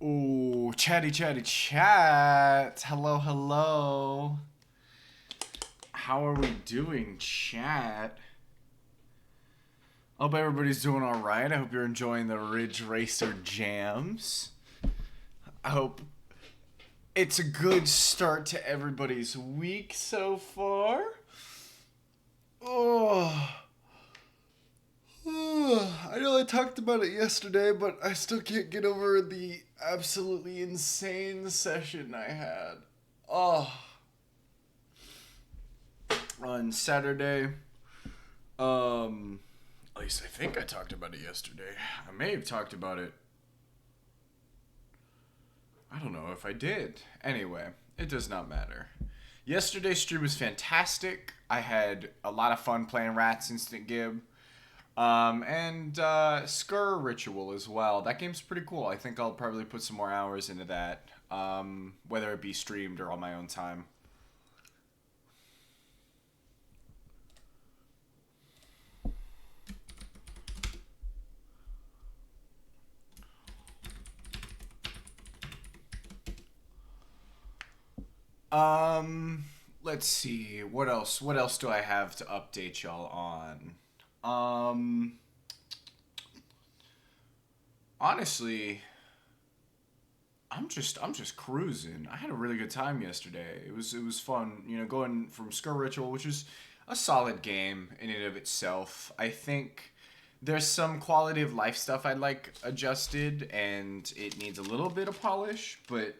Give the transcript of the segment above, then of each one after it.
Ooh, chatty chatty chat. Hello, hello. How are we doing, chat? Hope everybody's doing alright. I hope you're enjoying the Ridge Racer jams. I hope it's a good start to everybody's week so far. Oh. I know I talked about it yesterday, but I still can't get over the absolutely insane session I had. Oh. On Saturday. At least I think I talked about it yesterday. I may have talked about it. I don't know if I did. Anyway, it does not matter. Yesterday's stream was fantastic. I had a lot of fun playing Rats Instant Gib. And Skur Ritual as well. That game's pretty cool. I think I'll probably put some more hours into that, whether it be streamed or on my own time. Let's see. What else? What else do I have to update y'all on? Honestly, I'm just cruising. I had a really good time yesterday. It was fun, going from Skur Ritual, which is a solid game in and of itself. I think there's some quality of life stuff I'd like adjusted, and it needs a little bit of polish, but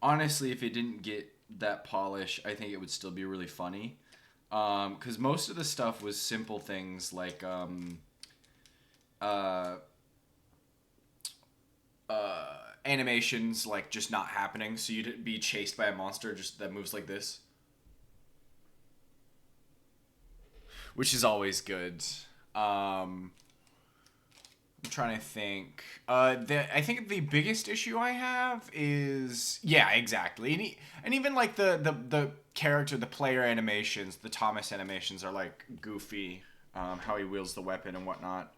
honestly, if it didn't get that polish, I think it would still be really funny. Because most of the stuff was simple things like animations like just not happening, so you'd be chased by a monster just that moves like this, which is always good. I'm trying to think. I think the biggest issue I have is exactly, and even like the character, the player animations, the Thomas animations are like goofy. How he wields the weapon and whatnot.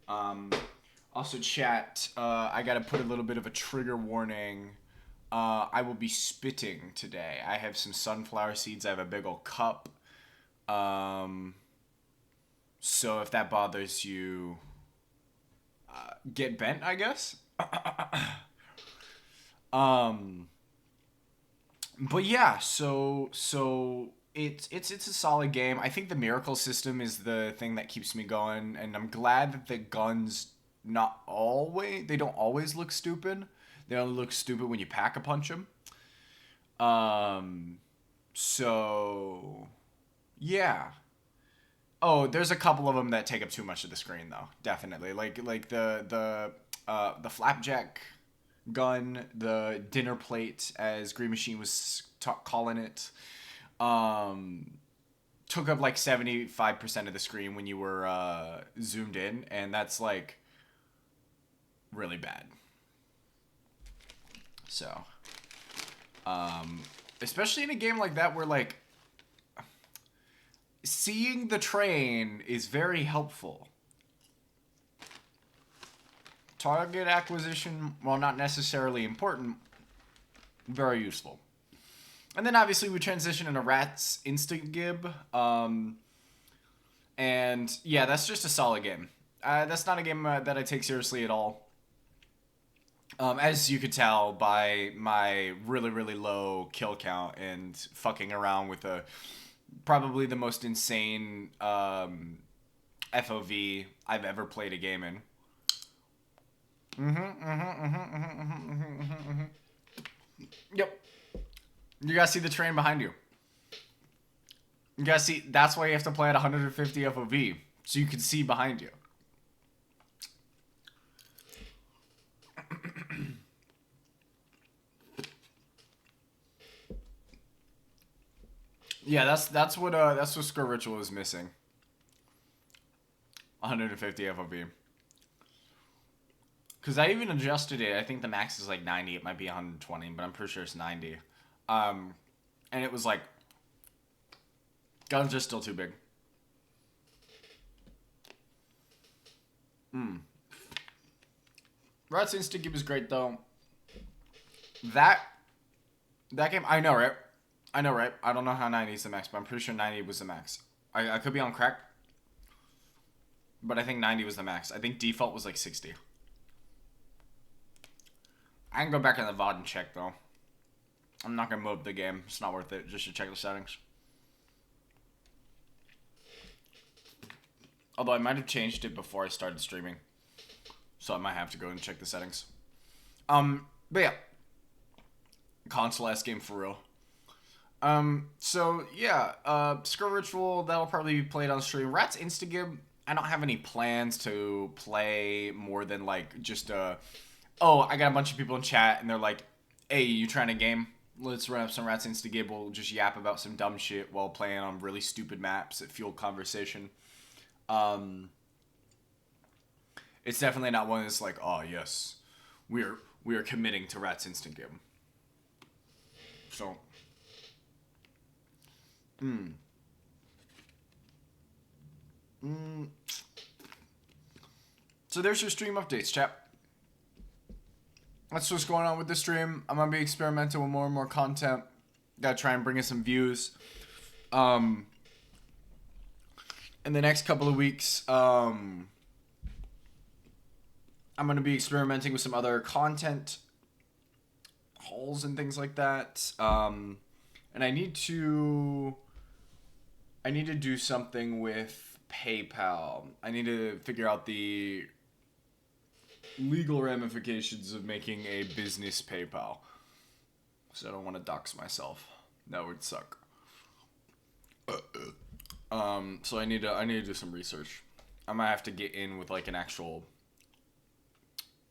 Also, chat. I gotta put a little bit of a trigger warning. I will be spitting today. I have some sunflower seeds. I have a big old cup. So if that bothers you, get bent, I guess. But yeah, so it's a solid game. I think the miracle system is the thing that keeps me going, and I'm glad that the guns they don't always look stupid. They only look stupid when you pack a punch them. So yeah. Oh, there's a couple of them that take up too much of the screen, though. Definitely, like the flapjack gun, the dinner plate, as Green Machine was calling it, took up like 75% of the screen when you were zoomed in, and that's like really bad. So, especially in a game like that where like seeing the train is very helpful. Target acquisition, while not necessarily important, very useful. And then obviously we transition into Rats Instant Gib. And yeah, that's just a solid game. That's not a game that I take seriously at all. As you could tell by my really, really low kill count and fucking around with probably the most insane FOV I've ever played a game in. Yep. You guys see the train behind you. You guys see, that's why you have to play at 150 FOV, so you can see behind you. Yeah, that's what Skur Ritual is missing. 150 FOV. Because I even adjusted it. I think the max is like 90. It might be 120, but I'm pretty sure it's 90. And it was like, guns are still too big. Rats Instinct was great though. That that game, I know, right? I know, right? I don't know how 90 is the max, but I'm pretty sure 90 was the max. I could be on crack, but I think 90 was the max. I think default was like 60. I can go back in the VOD and check, though. I'm not going to move the game. It's not worth it just to check the settings. Although I might have changed it before I started streaming. So I might have to go and check the settings. But yeah. Console S game for real. So yeah, Skull Ritual, that'll probably be played on stream. Rats Instagib, I don't have any plans to play more than like just oh, I got a bunch of people in chat and they're like, hey, you trying to game? Let's run up some Rats Instagib. We'll just yap about some dumb shit while playing on really stupid maps that fuel conversation. It's definitely not one that's like, oh yes, we are committing to Rats Instagib. So, so there's your stream updates, chap. That's what's going on with the stream. I'm gonna be experimenting with more and more content. Gotta try and bring in some views. In the next couple of weeks, I'm gonna be experimenting with some other content hauls and things like that. And I need to do something with PayPal. I need to figure out the legal ramifications of making a business PayPal. So I don't want to dox myself. That would suck. So I need to do some research. I might have to get in with like an actual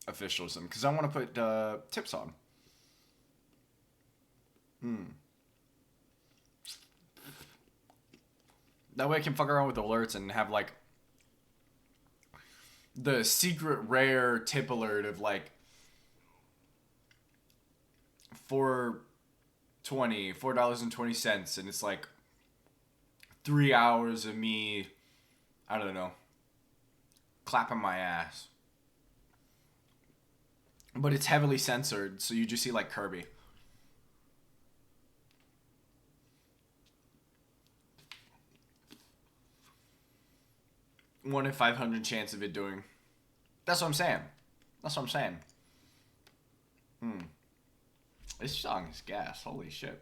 officialism because I want to put tips on. That way I can fuck around with alerts and have like the secret rare tip alert of like $4.20, and it's like 3 hours of me, I don't know, clapping my ass. But it's heavily censored, so you just see like Kirby. 1 in 500 chance of it doing. That's what I'm saying. This song is gas. Holy shit.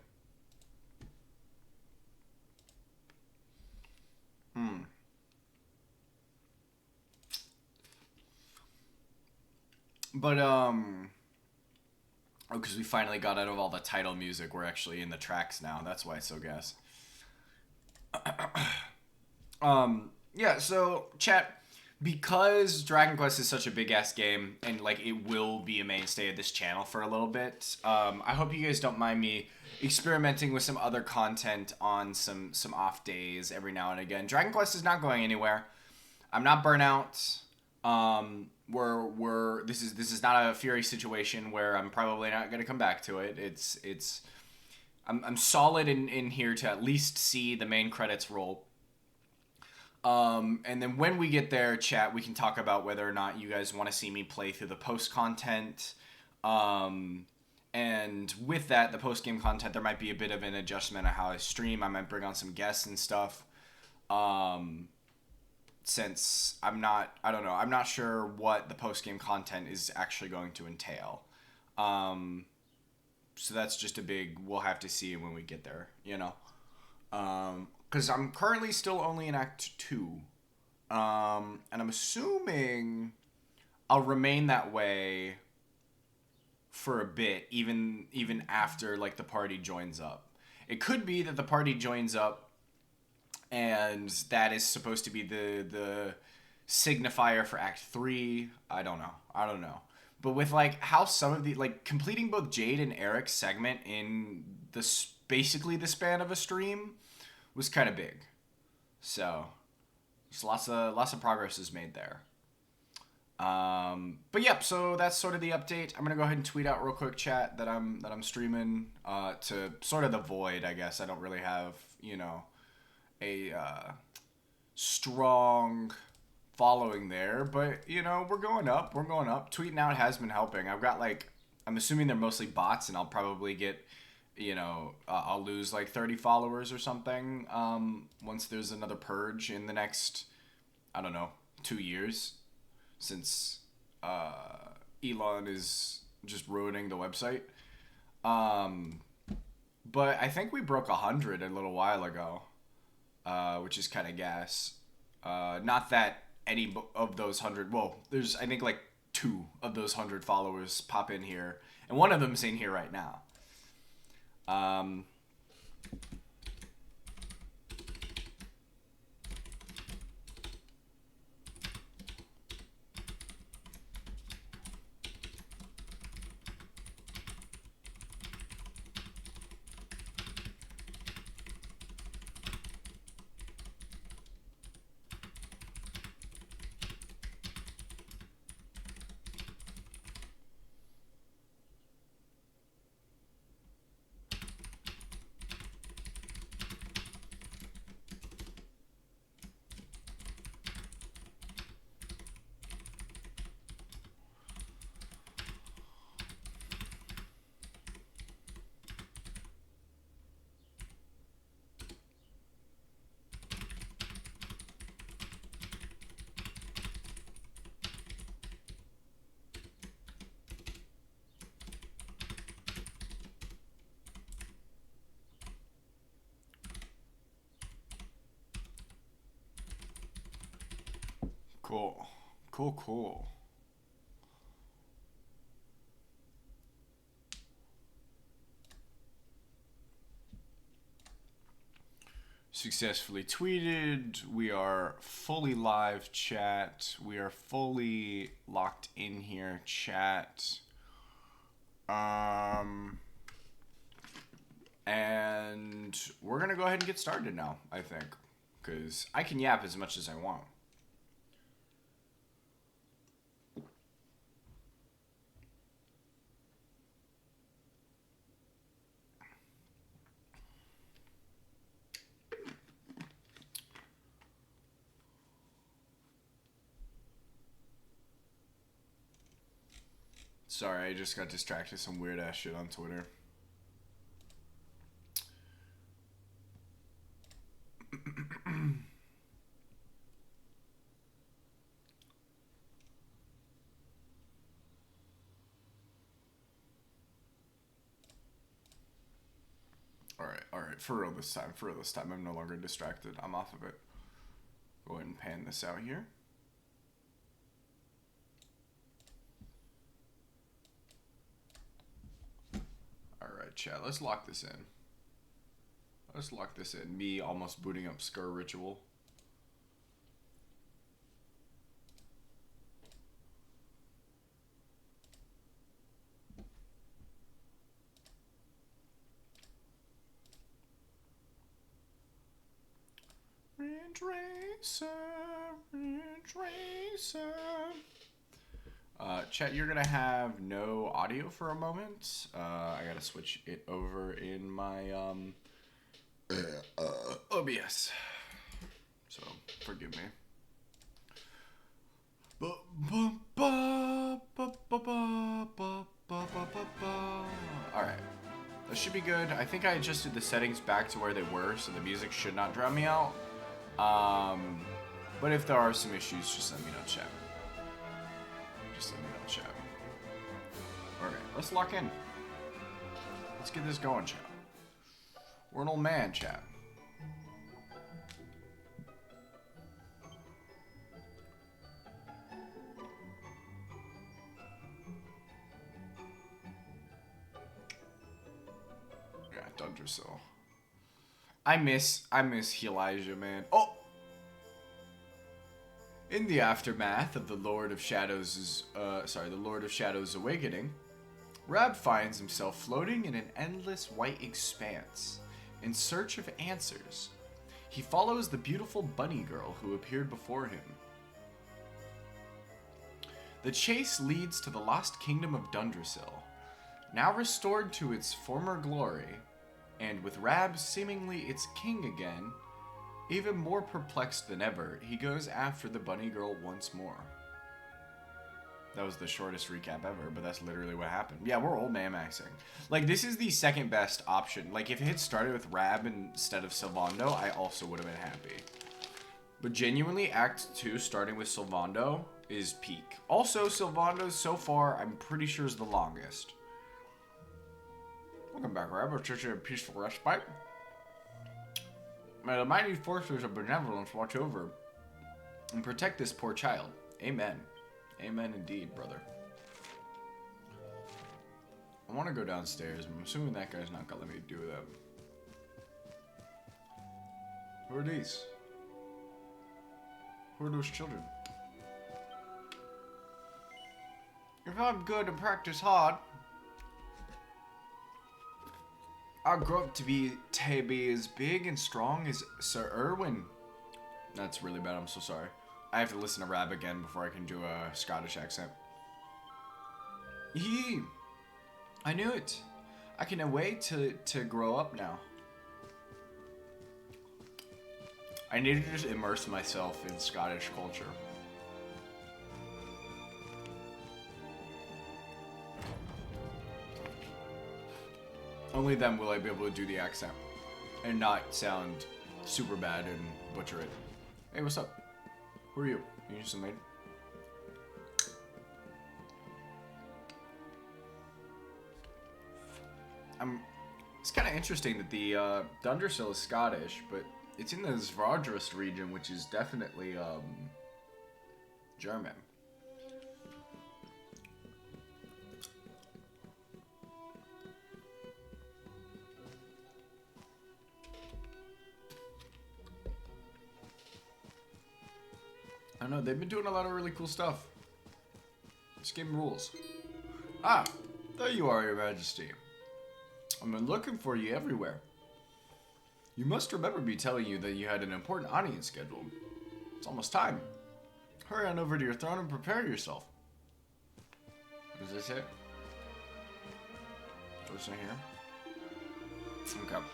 But because we finally got out of all the title music, we're actually in the tracks now. That's why it's so gas. Yeah, so chat, because Dragon Quest is such a big ass game and like it will be a mainstay of this channel for a little bit. I hope you guys don't mind me experimenting with some other content on some off days every now and again. Dragon Quest is not going anywhere. I'm not burnout. This is not a Fury situation where I'm probably not gonna come back to it. I'm solid in here to at least see the main credits roll. And then when we get there, chat, we can talk about whether or not you guys want to see me play through the post content. And with that, the post game content, there might be a bit of an adjustment of how I stream. I might bring on some guests and stuff. Since I'm not sure what the post game content is actually going to entail. So that's just we'll have to see when we get there, you know. Because I'm currently still only in Act 2. And I'm assuming I'll remain that way for a bit, even after, like, the party joins up. It could be that the party joins up and that is supposed to be the signifier for Act 3. I don't know. But with, like, how some of the, like, completing both Jade and Eric's segment in basically the span of a stream was kind of big. So, just lots of progress is made there. But yep, so that's sort of the update. I'm gonna go ahead and tweet out real quick, chat, that I'm streaming to sort of the void, I guess. I don't really have, a strong following there, but we're going up. Tweeting out has been helping. I've got like I'm assuming they're mostly bots, and I'll probably get, I'll lose like 30 followers or something once there's another purge in the next, I don't know, 2 years, since Elon is just ruining the website. But I think we broke 100 a little while ago, which is kind of gas. Not that any of those 100, well, there's, I think, like 2 of those 100 followers pop in here, and one of them's in here right now. Cool. Cool. Successfully tweeted. We are fully live, chat. We are fully locked in here, chat. And we're gonna go ahead and get started now, I think, because I can yap as much as I want. Sorry, I just got distracted with some weird ass shit on Twitter. Alright, for real this time. I'm no longer distracted. I'm off of it. Go ahead and pan this out here. Alright, chat, let's lock this in. Me almost booting up Skur Ritual. Ridge Racer. Chat, you're gonna have no audio for a moment. I gotta switch it over in my OBS. So forgive me. Alright. That should be good. I think I adjusted the settings back to where they were, so the music should not drown me out. But if there are some issues, just let me know, chat. Alright, let's lock in. Let's get this going, chat. We're an old man, chat. Yeah, Dundersill. I miss Elijah, man. Oh! In the aftermath of the Lord of Shadows' awakening, Rab finds himself floating in an endless white expanse, in search of answers. He follows the beautiful bunny girl who appeared before him. The chase leads to the lost kingdom of Dundersill, now restored to its former glory, and with Rab seemingly its king again. Even more perplexed than ever, he goes after the bunny girl once more. That was the shortest recap ever, but that's literally what happened. Yeah, we're old man maxing. Like, this is the second best option. Like, if it had started with Rab instead of Sylvando, I also would have been happy. But genuinely, Act 2 starting with Sylvando is peak. Also, Sylvando, so far, I'm pretty sure is the longest. Welcome back, Rab. Our church a peaceful respite. May the mighty forces of benevolence watch over and protect this poor child. Amen. Amen indeed, brother. I want to go downstairs. I'm assuming that guy's not going to let me do that. Who are these? Who are those children? If I'm good and practice hard, I'll grow up to be as big and strong as Sir Irwin. That's really bad. I'm so sorry. I have to listen to Rab again before I can do a Scottish accent. Yee! I knew it. I can't wait to grow up now. I need to just immerse myself in Scottish culture. Only then will I be able to do the accent and not sound super bad and butcher it. Hey, what's up? Who are you? You just a maid? It's kind of interesting that the Dundersill is Scottish, but it's in the Svardrust region, which is definitely German. I don't know, they've been doing a lot of really cool stuff. This game rules. Ah, there you are, Your Majesty. I've been looking for you everywhere. You must remember me telling you that you had an important audience scheduled. It's almost time. Hurry on over to your throne and prepare yourself. Is this it? What's in here? Okay.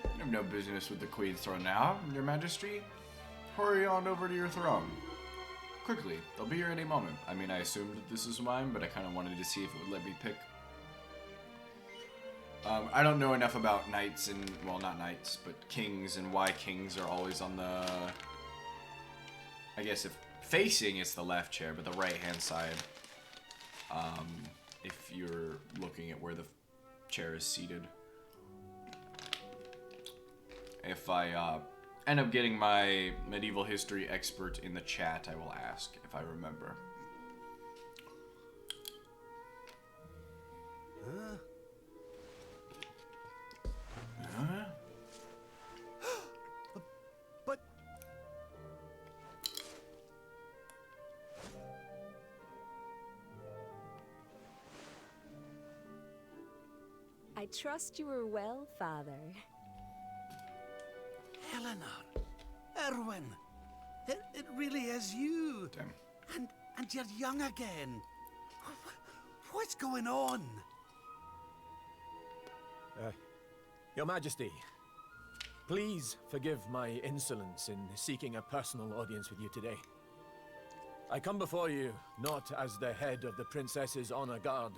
You have no business with the Queen's throne now, Your Majesty. Hurry on over to your throne. Quickly, they'll be here any moment. I mean, I assumed that this is mine, but I kind of wanted to see if it would let me pick. I don't know enough about knights and, well, not knights, but kings and why kings are always on the, I guess if facing, it's the left chair, but the right-hand side, if you're looking at where the chair is seated. If I, end up getting my medieval history expert in the chat, I will ask if I remember. But I trust you are well, Father. Eleanor, Erwin, it really is you. Damn. And you're young again. What's going on? Your Majesty, please forgive my insolence in seeking a personal audience with you today. I come before you not as the head of the Princess's honor guard,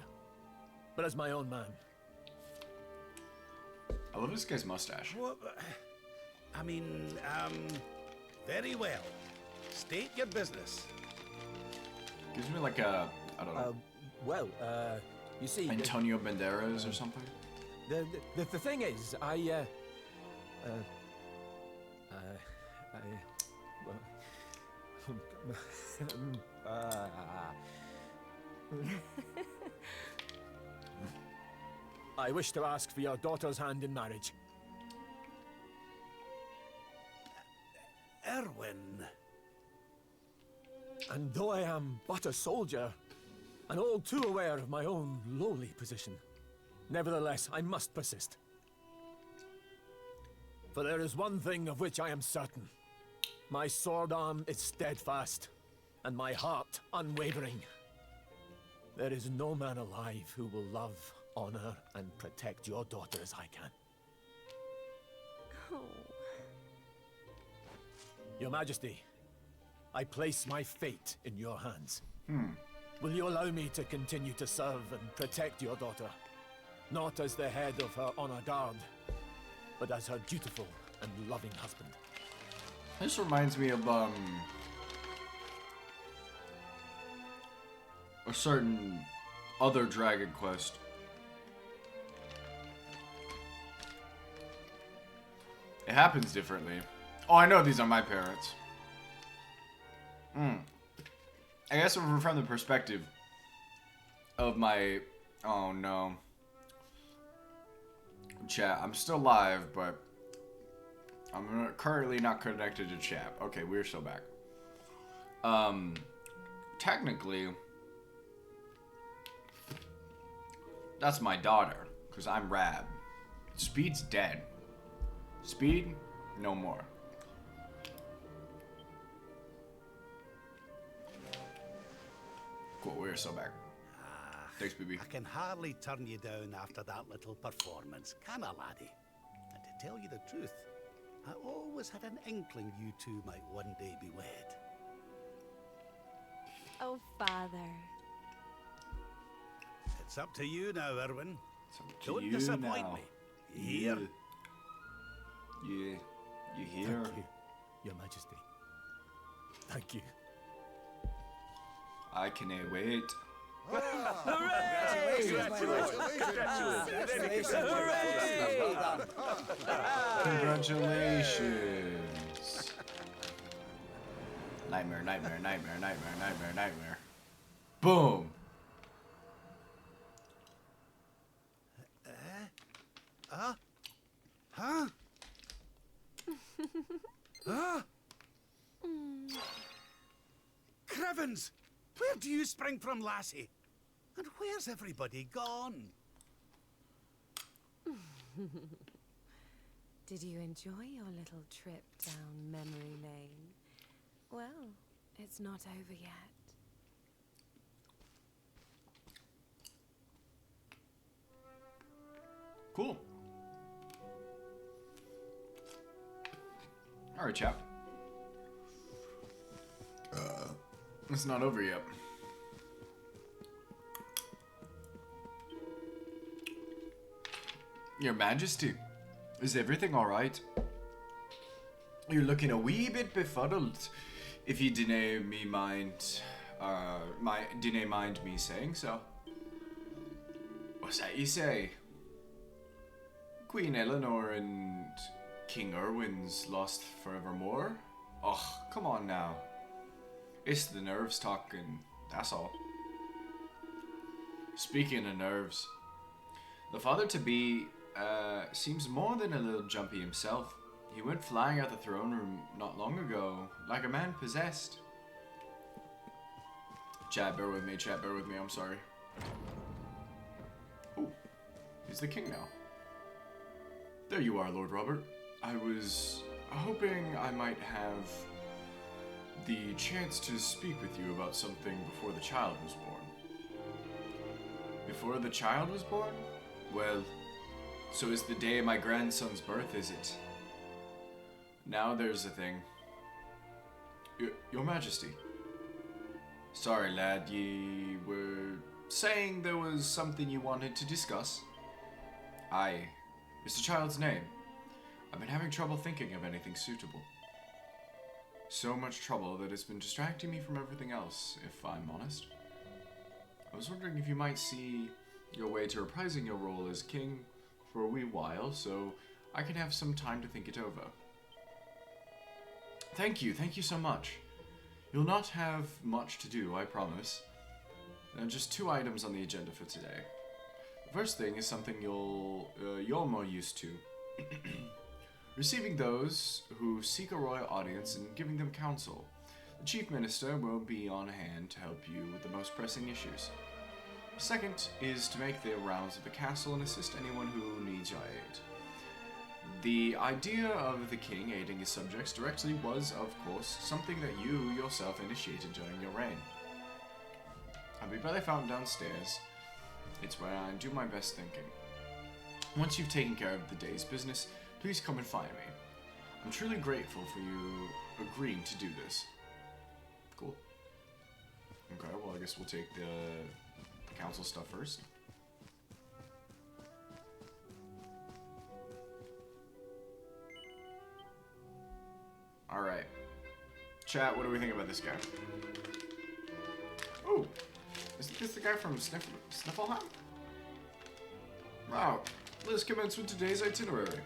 but as my own man. I love this guy's mustache. What? I mean, very well. State your business. Gives me like a, I don't know. You see... Antonio Banderas or something? The thing is, I wish to ask for your daughter's hand in marriage. Erwin. And though I am but a soldier, and all too aware of my own lowly position, nevertheless, I must persist. For there is one thing of which I am certain. My sword arm is steadfast, and my heart unwavering. There is no man alive who will love, honor, and protect your daughter as I can. Oh. Your Majesty, I place my fate in your hands. Will you allow me to continue to serve and protect your daughter? Not as the head of her honor guard, but as her dutiful and loving husband. This reminds me of a certain other Dragon Quest. It happens differently. Oh, I know these are my parents. I guess if we're from the perspective of my... Oh, no. Chat, I'm still live, but I'm currently not connected to chat. Okay, we're still back. Technically, that's my daughter, because I'm Rab. Speed's dead. Speed, no more. Cool, we're still back. Thanks, BB. I can hardly turn you down after that little performance, can I, laddie? And to tell you the truth, I always had an inkling you two might one day be wed. Oh, Father. It's up to you now, Erwin. It's up to Don't you disappoint now. me. Here. Yeah. You hear? Thank you, Your Majesty. Thank you. I cannot wait. Congratulations. Nightmare, nightmare, nightmare, nightmare, nightmare, nightmare. Boom. Huh? Huh? Crivens! Where do you spring from, lassie? And where's everybody gone? Did you enjoy your little trip down memory lane? Well, it's not over yet. Cool. Alright, chap. It's not over yet. Your Majesty, is everything alright? You're looking a wee bit befuddled, if you didn't mind me saying so. What's that you say? Queen Eleanor and King Erwin's lost forevermore? Oh, come on now. It's the nerves talking, that's all. Speaking of nerves, the father-to-be seems more than a little jumpy himself. He went flying out the throne room not long ago, like a man possessed. Chat, bear with me, I'm sorry. Ooh, he's the king now. There you are, Lord Robert. I was hoping I might have the chance to speak with you about something before the child was born. Before the child was born? Well, so is the day of my grandson's birth, is it? Now there's the thing. Your Majesty. Sorry, lad, ye were saying there was something you wanted to discuss? Aye. It's the child's name. I've been having trouble thinking of anything suitable. So much trouble that it's been distracting me from everything else, if I'm honest. I was wondering if you might see your way to reprising your role as king for a wee while, so I can have some time to think it over. Thank you so much. You'll not have much to do, I promise. There are just 2 items on the agenda for today. The first thing is something you're more used to. Receiving those who seek a royal audience and giving them counsel. The Chief Minister will be on hand to help you with the most pressing issues. Second is to make the rounds of the castle and assist anyone who needs your aid. The idea of the king aiding his subjects directly was, of course, something that you yourself initiated during your reign. I'll be by the fountain downstairs. It's where I do my best thinking. Once you've taken care of the day's business, please come and find me. I'm truly grateful for you agreeing to do this. Cool. Okay, well, I guess we'll take the council stuff first. Alright. Chat, what do we think about this guy? Oh! Isn't this the guy from Sniffleheim? Wow. Let's commence with today's itinerary.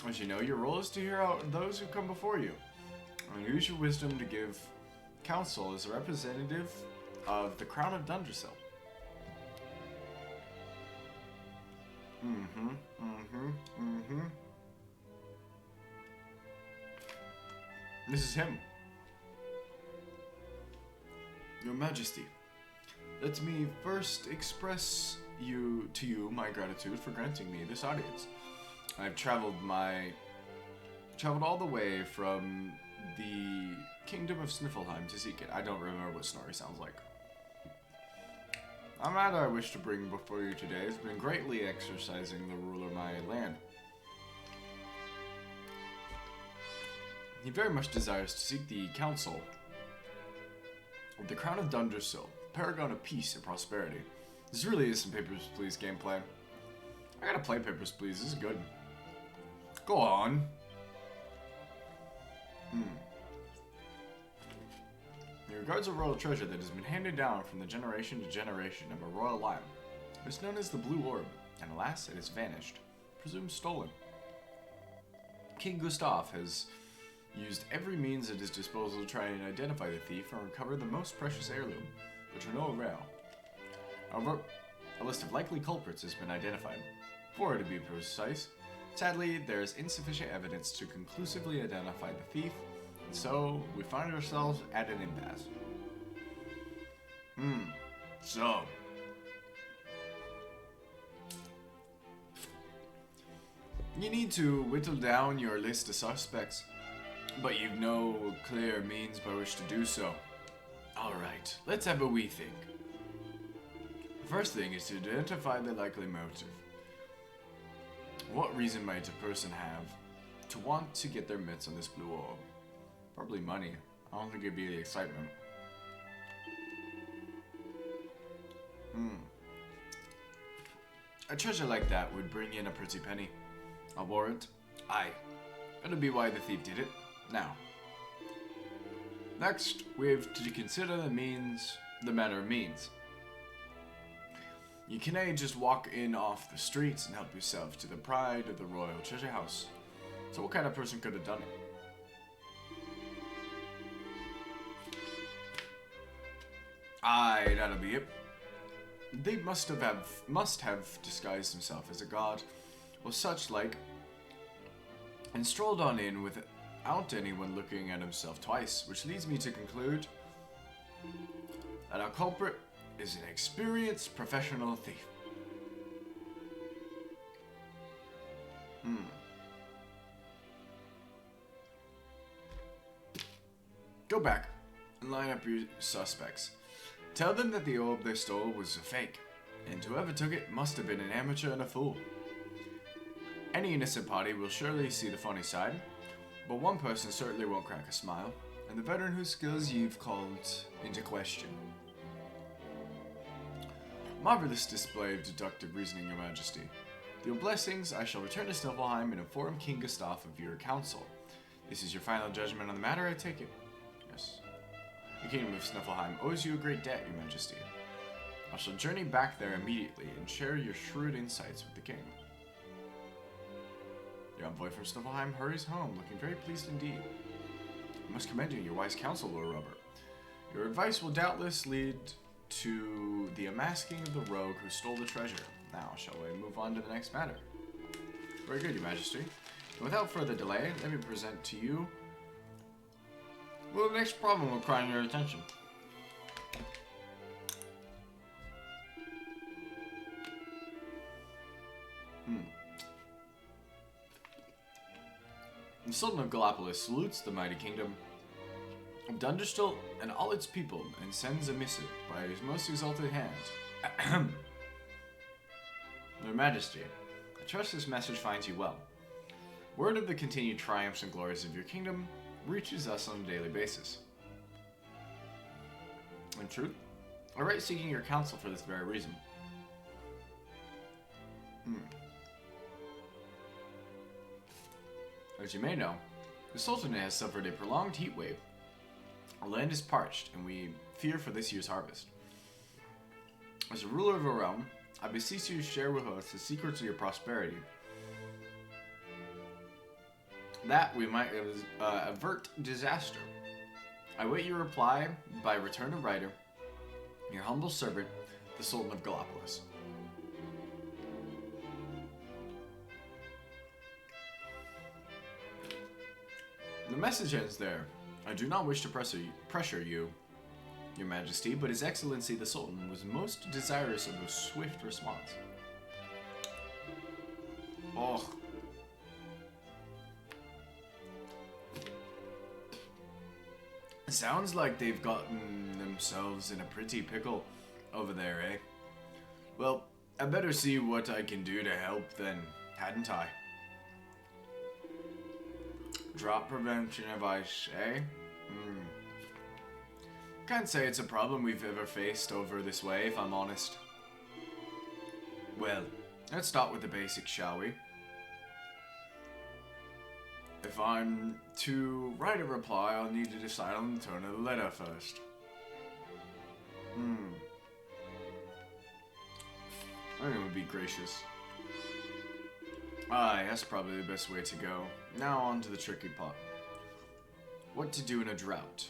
As you know, your role is to hear out those who come before you, and use your wisdom to give counsel as a representative of the Crown of Dundersill. This is him. Your Majesty, let me first express to you my gratitude for granting me this audience. I've traveled all the way from the Kingdom of Sniffleheim to seek it. I don't remember what Snorri sounds like. The matter I wish to bring before you today has been greatly exercising the rule of my land. He very much desires to seek the counsel of the Crown of Dundersill, paragon of peace and prosperity. This really is some Papers, Please gameplay. I gotta play Papers, Please. This is good. Go on. He regards a royal treasure that has been handed down from the generation to generation of a royal line. It's known as the Blue Orb, and alas, it has vanished, presumed stolen. King Gustav has used every means at his disposal to try and identify the thief and recover the most precious heirloom, but to no avail. However, a list of likely culprits has been identified. 4 to be precise. Sadly, there is insufficient evidence to conclusively identify the thief, and so we find ourselves at an impasse. So. You need to whittle down your list of suspects, but you've no clear means by which to do so. Alright, let's have a wee think. First thing is to identify the likely motive. What reason might a person have to want to get their mitts on this blue orb? Probably money. I don't think it'd be the excitement. A treasure like that would bring in a pretty penny. A warrant? Aye. That'll be why the thief did it. Now. Next, we have to consider the matter of means. You can't just walk in off the streets and help yourself to the pride of the royal treasure house. So what kind of person could have done it? Aye, that'll be it. They must have disguised himself as a god or such like, and strolled on in without anyone looking at himself twice, which leads me to conclude that our culprit is an experienced professional thief. Go back and line up your suspects. Tell them that the orb they stole was a fake, and whoever took it must have been an amateur and a fool. Any innocent party will surely see the funny side, but one person certainly won't crack a smile, and the veteran whose skills you've called into question. Marvelous display of deductive reasoning, Your Majesty. With your blessings, I shall return to Sniffleheim and inform King Gustav of your counsel. This is your final judgment on the matter, I take it? Yes. The Kingdom of Sniffleheim owes you a great debt, Your Majesty. I shall journey back there immediately and share your shrewd insights with the king. The envoy from Sniffleheim hurries home, looking very pleased indeed. I must commend you your wise counsel, Lord Rubber. Your advice will doubtless lead to the unmasking of the rogue who stole the treasure. Now, shall we move on to the next matter? Very good, Your Majesty. And without further delay, let me present to you the next problem requiring your attention. The Sultan of Gallipolis salutes the mighty kingdom of Dunderstill and all its people, and sends a missive by his most exalted hand. Your Majesty, I trust this message finds you well. Word of the continued triumphs and glories of your kingdom reaches us on a daily basis. In truth, I write seeking your counsel for this very reason. As you may know, the Sultanate has suffered a prolonged heat wave. Our land is parched, and we fear for this year's harvest. As a ruler of a realm, I beseech you to share with us the secrets of your prosperity, that we might avert disaster. I wait your reply by return of writer, your humble servant, the Sultan of Gallipolis. The message ends there. I do not wish to pressure you, Your Majesty, but His Excellency the Sultan was most desirous of a swift response. Oh. Sounds like they've gotten themselves in a pretty pickle over there, eh? Well, I better see what I can do to help then, hadn't I? Drop prevention of ice, eh? Can't say it's a problem we've ever faced over this way, if I'm honest. Well, let's start with the basics, shall we? If I'm to write a reply, I'll need to decide on the tone of the letter first. I think it would be gracious. Aye, that's probably the best way to go. Now on to the tricky part. What to do in a drought.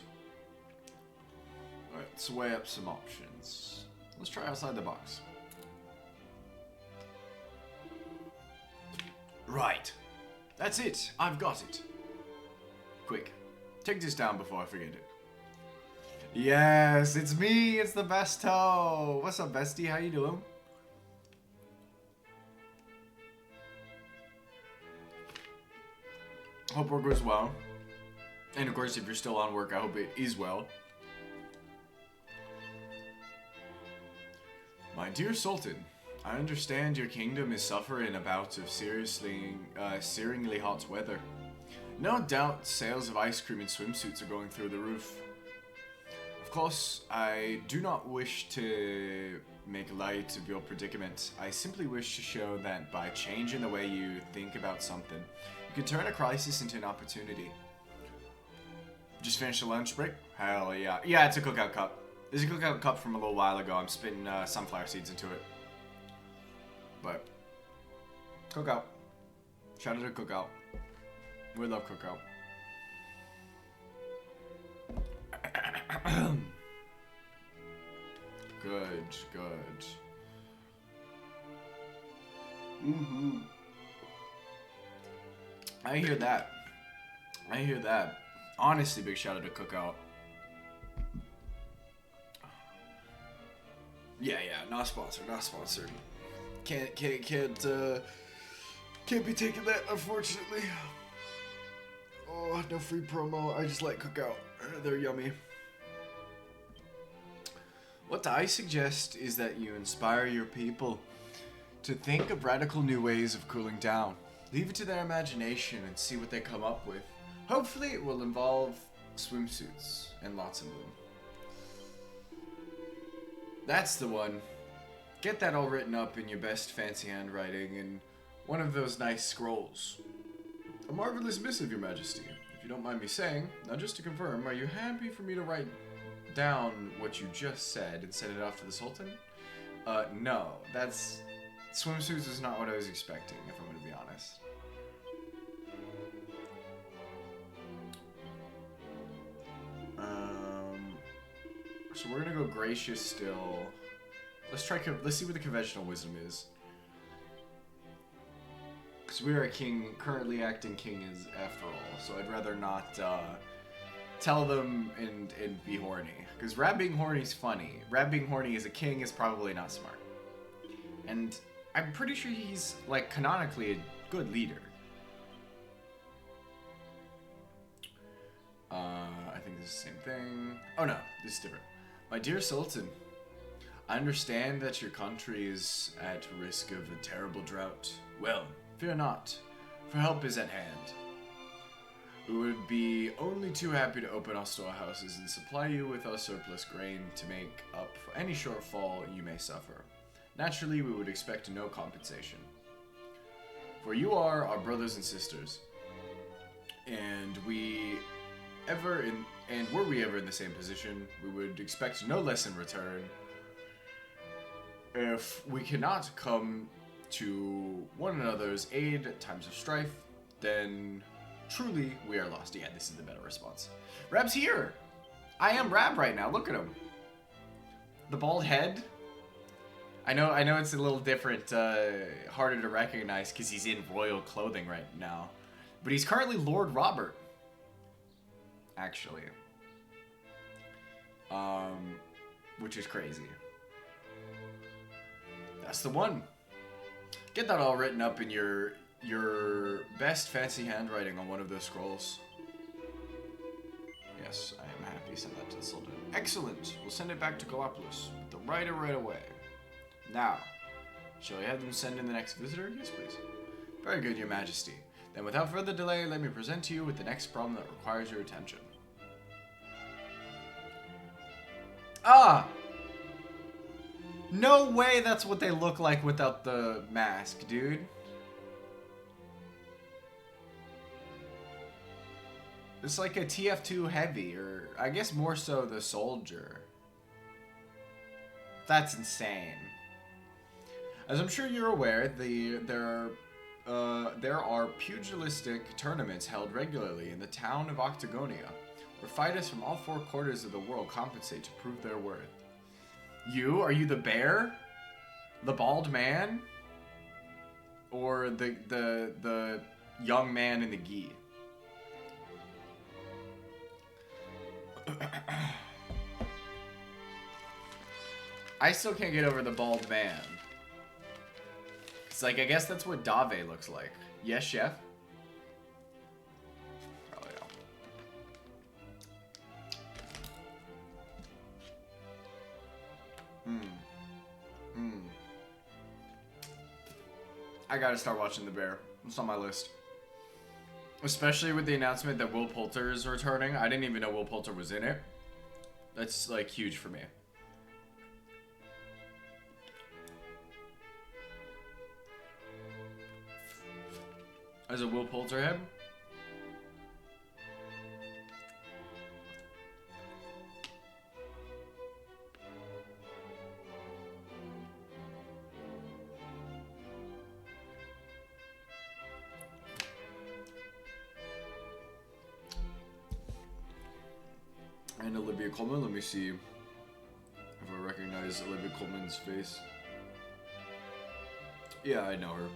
Alright, let's weigh up some options. Let's try outside the box. Right. That's it. I've got it. Quick. Take this down before I forget it. Yes, it's me. It's the Besto. What's up, bestie? How you doing? Hope work goes well. And of course, if you're still on work, I hope it is well. My dear Sultan, I understand your kingdom is suffering a bout of searingly hot weather. No doubt sales of ice cream and swimsuits are going through the roof. Of course, I do not wish to make light of your predicament. I simply wish to show that by changing the way you think about something, you can turn a crisis into an opportunity. Just finished a lunch break? Hell yeah. Yeah, it's a cookout cup. There's a cookout cup from a little while ago. I'm spitting sunflower seeds into it. But, cookout. Shout out to cookout. We love cookout. Good, good. I hear that. I hear that. Honestly, big shout out to cookout. Yeah, not sponsored, not sponsored. Can't be taking that, unfortunately. Oh, no free promo. I just like cookout. They're yummy. What I suggest is that you inspire your people to think of radical new ways of cooling down. Leave it to their imagination and see what they come up with. Hopefully it will involve swimsuits and lots of them. That's the one. Get that all written up in your best fancy handwriting and one of those nice scrolls. A marvelous missive, Your Majesty. If you don't mind me saying, now just to confirm, are you happy for me to write down what you just said and send it off to the Sultan? No. That's... Swimsuits is not what I was expecting, if I'm going to be honest. So we're going to go gracious still. Let's see what the conventional wisdom is. Because we are a king, currently acting king is after all, so I'd rather not tell them and be horny. Because Rab being horny is funny. Rab being horny as a king is probably not smart. And I'm pretty sure he's, like, canonically a good leader. I think this is the same thing. Oh no, this is different. My dear Sultan, I understand that your country is at risk of a terrible drought. Well, fear not, for help is at hand. We would be only too happy to open our storehouses and supply you with our surplus grain to make up for any shortfall you may suffer. Naturally, we would expect no compensation. For you are our brothers and sisters, and were we ever in the same position, we would expect no less in return. If we cannot come to one another's aid at times of strife, then truly we are lost. Yeah, this is the better response. Rab's here! I am Rab right now, look at him. The bald head. I know it's a little different, harder to recognize because he's in royal clothing right now. But he's currently Lord Robert. Actually. Which is crazy. That's the one. Get that all written up in your best fancy handwriting on one of those scrolls. Yes, I am happy. Send that to the Sultan. Excellent. We'll send it back to Galapagos with the writer right away. Now, shall we have them send in the next visitor? Yes, please. Very good, Your Majesty. Then without further delay, let me present to you with the next problem that requires your attention. Ah! No way that's what they look like without the mask, dude. It's like a TF2 heavy, or I guess more so the soldier. That's insane. As I'm sure you're aware, there are pugilistic tournaments held regularly in the town of Octagonia, where fighters from all four quarters of the world compensate to prove their worth. Are you the bear? The bald man? Or the young man in the gi? I still can't get over the bald man. It's like, I guess that's what Dave looks like. Yes, chef? Probably not. I gotta start watching The Bear. It's on my list. Especially with the announcement that Will Poulter is returning. I didn't even know Will Poulter was in it. That's, like, huge for me. As a Will Poulter head? And Olivia Colman, let me see if I recognize Olivia Colman's face. Yeah, I know her.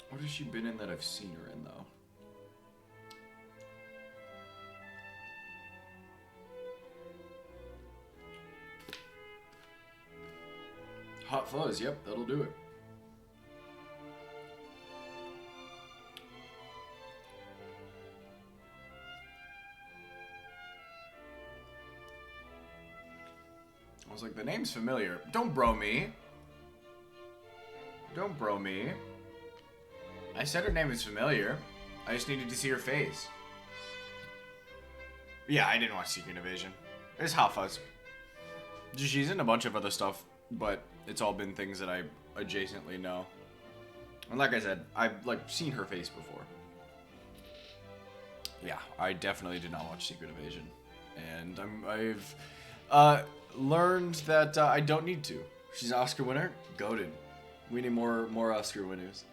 What has she been in that I've seen her in, though? Hot Fuzz, yep, that'll do it. I was like, the name's familiar. Don't bro me. Don't bro me. I said her name is familiar. I just needed to see her face. Yeah, I didn't watch Secret Invasion. It's Hot Fuzz. She's in a bunch of other stuff, but it's all been things that I adjacently know. And like I said, I've like seen her face before. Yeah, I definitely did not watch Secret Invasion, and I've learned that I don't need to. She's an Oscar winner. Goated. We need more Oscar winners.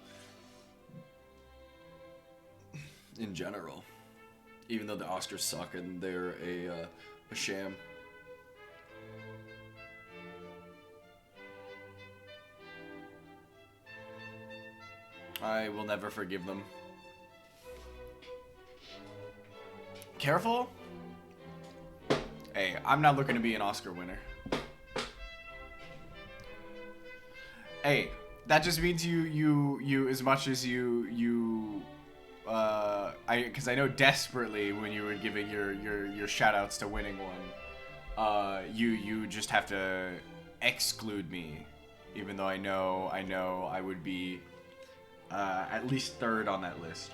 In general, even though the Oscars suck and they're a sham. I will never forgive them. Careful? Hey, I'm not looking to be an Oscar winner. Hey, that just means you as much as you because I know desperately when you were giving your shout outs to winning one. you just have to exclude me, even though I know I would be at least third on that list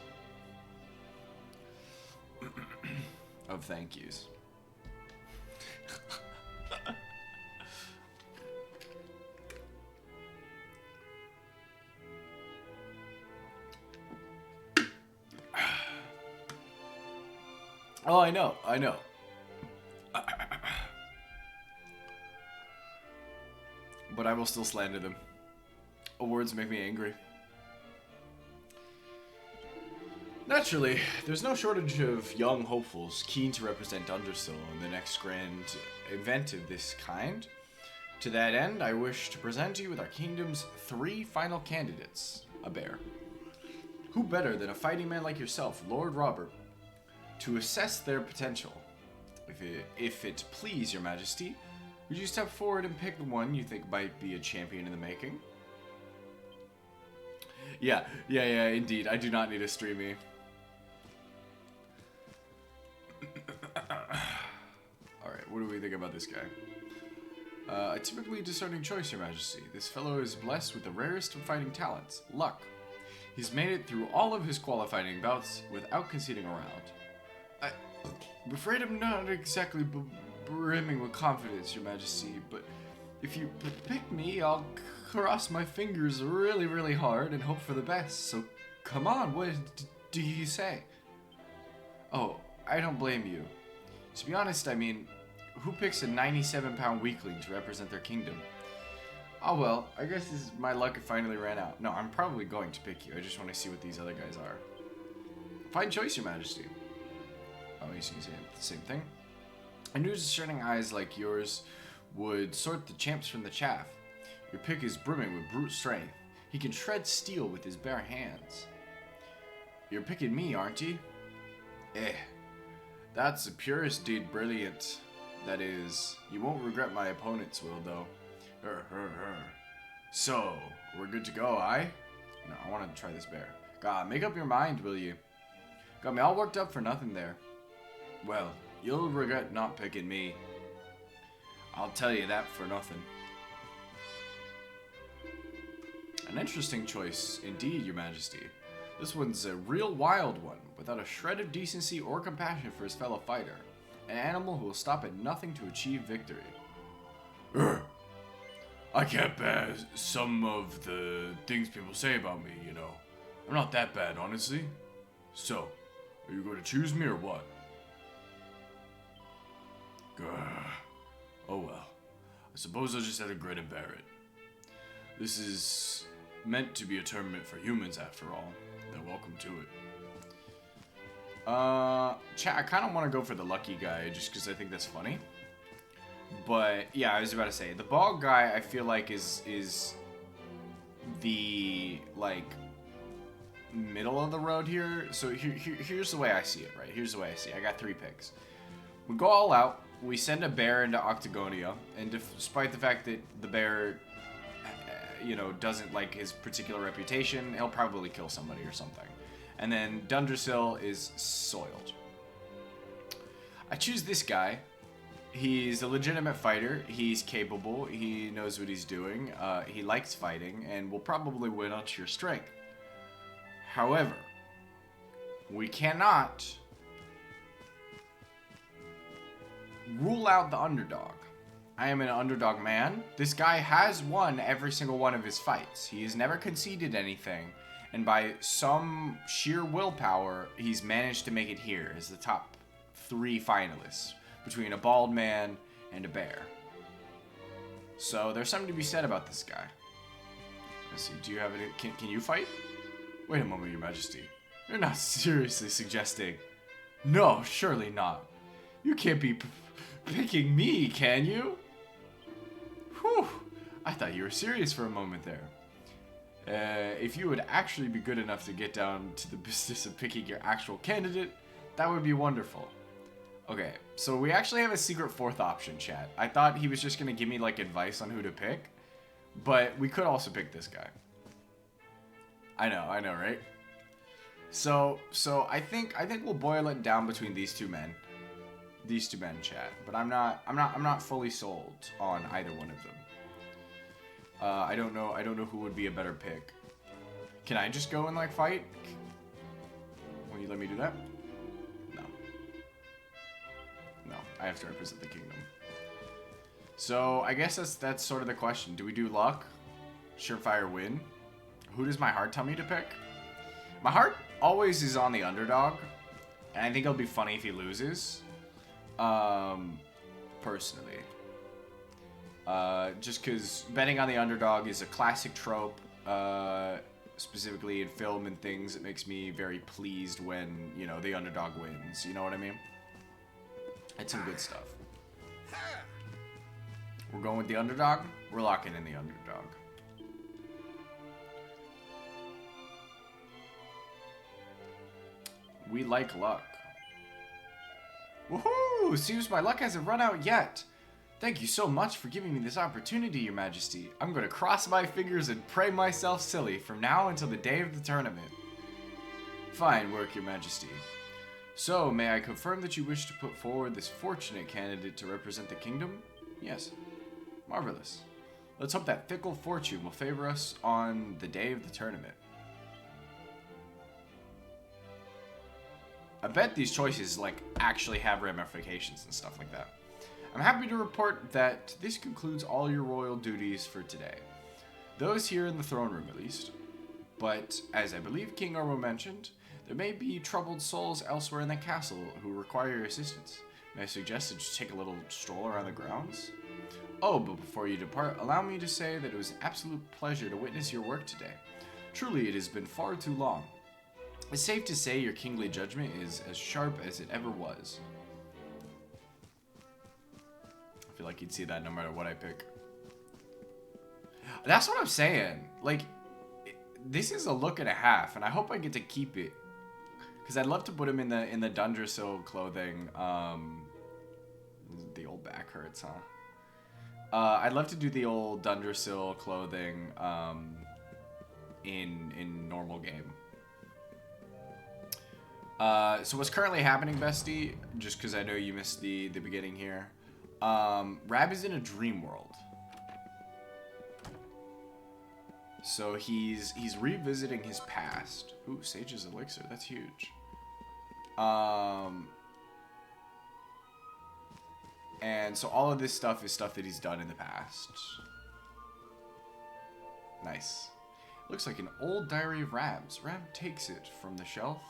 of thank yous. Oh, I know. But I will still slander them. Awards make me angry. Naturally, there's no shortage of young hopefuls keen to represent Undersill in the next grand event of this kind. To that end, I wish to present you with our kingdom's 3 final candidates. A bear. Who better than a fighting man like yourself, Lord Robert, to assess their potential? If it please your majesty, would you step forward and pick the one you think might be a champion in the making? Yeah, indeed. I do not need a streamy. Alright, what do we think about this guy? A typically discerning choice, your majesty. This fellow is blessed with the rarest of fighting talents, luck. He's made it through all of his qualifying bouts without conceding a round. I'm afraid I'm not exactly brimming with confidence, your majesty, but if you pick me, I'll cross my fingers really, really hard and hope for the best. So come on, what do you say? Oh, I don't blame you. To be honest, I mean, who picks a 97-pound weakling to represent their kingdom? Oh well, I guess this is my luck finally ran out. No, I'm probably going to pick you. I just want to see what these other guys are. Fine choice, your majesty. Oh, he's going to say the same thing. I knew discerning eyes like yours would sort the champs from the chaff. Your pick is brimming with brute strength. He can shred steel with his bare hands. You're picking me, aren't you? That's the purest deed brilliant. That is, you won't regret my opponent's will, though. So, we're good to go, aye? No, I want to try this bear. God, make up your mind, will you? Got me all worked up for nothing there. Well, you'll regret not picking me. I'll tell you that for nothing. An interesting choice, indeed, your majesty. This one's a real wild one, without a shred of decency or compassion for his fellow fighter. An animal who will stop at nothing to achieve victory. I can't bear some of the things people say about me, you know. I'm not that bad, honestly. So, are you going to choose me or what? Oh well. I suppose I'll just have to grin and bear it. This is meant to be a tournament for humans after all. They're welcome to it. Chat, I kind of want to go for the lucky guy just because I think that's funny. But yeah, I was about to say the bald guy I feel like is the like middle of the road here. So here's the way I see it, right? Here's the way I see it. I got 3 picks. We go all out. We send a bear into Octagonia, and despite the fact that the bear, you know, doesn't like his particular reputation, he'll probably kill somebody or something. And then Dundersill is soiled. I choose this guy. He's a legitimate fighter. He's capable. He knows what he's doing. He likes fighting, and will probably win on sheer strength. However, we cannot rule out the underdog. I am an underdog man. This guy has won every single one of his fights. He has never conceded anything, and by some sheer willpower, he's managed to make it here as the top 3 finalists between a bald man and a bear. So there's something to be said about this guy. Let's see, do you have any, can you fight? Wait a moment, your majesty. You're not seriously suggesting... No, surely not. You can't be picking me, can you? Whew, I thought you were serious for a moment there. If you would actually be good enough to get down to the business of picking your actual candidate, that would be wonderful. Okay, so we actually have a secret 4th option, chat. I thought he was just gonna give me like advice on who to pick, but we could also pick this guy. I know, right? So I think we'll boil it down between these 2 men. these two men, chat, but I'm not fully sold on either one of them. I don't know who would be a better pick. Can I just go and like fight? Will you let me do that? No. No, I have to represent the kingdom. So I guess that's sort of the question. Do we do luck? Surefire win? Who does my heart tell me to pick? My heart always is on the underdog, and I think it'll be funny if he loses. Personally. Just because betting on the underdog is a classic trope, specifically in film and things. It makes me very pleased when, you know, the underdog wins. You know what I mean? It's some good stuff. We're going with the underdog. We're locking in the underdog. We like luck. Woohoo! Seems my luck hasn't run out yet. Thank you so much for giving me this opportunity, Your Majesty. I'm going to cross my fingers and pray myself silly from now until the day of the tournament. Fine work, Your Majesty. So, may I confirm that you wish to put forward this fortunate candidate to represent the kingdom? Yes. Marvelous. Let's hope that fickle fortune will favor us on the day of the tournament. I bet these choices, like, actually have ramifications and stuff like that. I'm happy to report that this concludes all your royal duties for today. Those here in the throne room, at least. But, as I believe King Ormo mentioned, there may be troubled souls elsewhere in the castle who require your assistance. May I suggest that you take a little stroll around the grounds? Oh, but before you depart, allow me to say that it was an absolute pleasure to witness your work today. Truly, it has been far too long. It's safe to say your kingly judgment is as sharp as it ever was. I feel like you'd see that no matter what I pick. That's what I'm saying. Like, this is a look and a half, and I hope I get to keep it. Because I'd love to put him in the Dundersill clothing. The old back hurts, huh? I'd love to do the old Dundersill clothing in normal game. So what's currently happening, bestie, just because I know you missed the beginning here, Rab is in a dream world. So he's revisiting his past. Ooh, Sage's Elixir, that's huge. And so all of this stuff is stuff that he's done in the past. Nice. Looks like an old diary of Rab's. Rab takes it from the shelf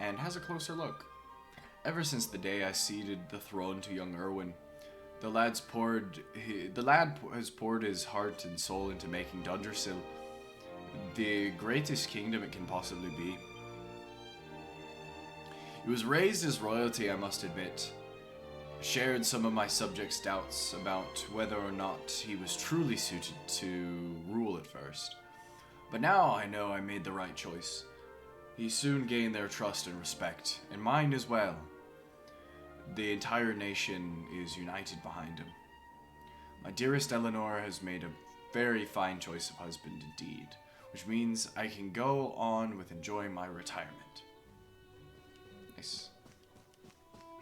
and has a closer look. Ever since the day I ceded the throne to young Erwin, the lad has poured his heart and soul into making Dundersill the greatest kingdom it can possibly be. He was raised as royalty, I must admit. Shared some of my subjects' doubts about whether or not he was truly suited to rule at first. But now I know I made the right choice. He soon gained their trust and respect, and mine as well. The entire nation is united behind him. My dearest Eleanor has made a very fine choice of husband indeed, which means I can go on with enjoying my retirement. Nice.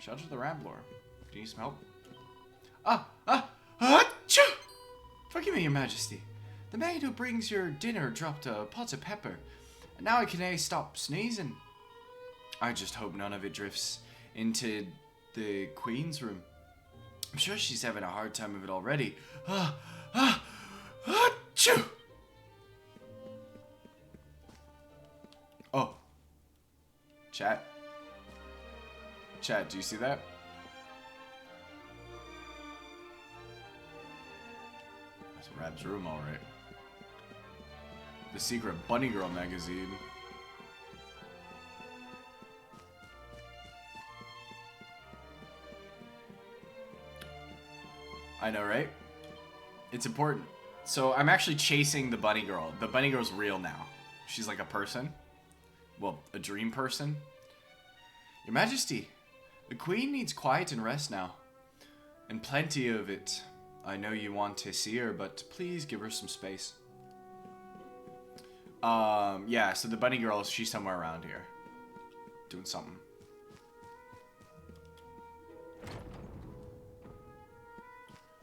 Shout out to the Ramblor. Do you need some help? Achoo! Forgive me, Your Majesty. The maid who brings your dinner dropped a pot of pepper, and now I can stop sneezing. I just hope none of it drifts into the Queen's room. I'm sure she's having a hard time of it already. Achoo! Oh. Chat. Chat, do you see that? That's Rab's room, alright. The Secret Bunny Girl magazine. I know, right? It's important. So I'm actually chasing the bunny girl. The bunny girl's real now. She's like a person. Well, a dream person. Your Majesty, the Queen needs quiet and rest now. And plenty of it. I know you want to see her, but please give her some space. Yeah, so the bunny girl, she's somewhere around here. Doing something.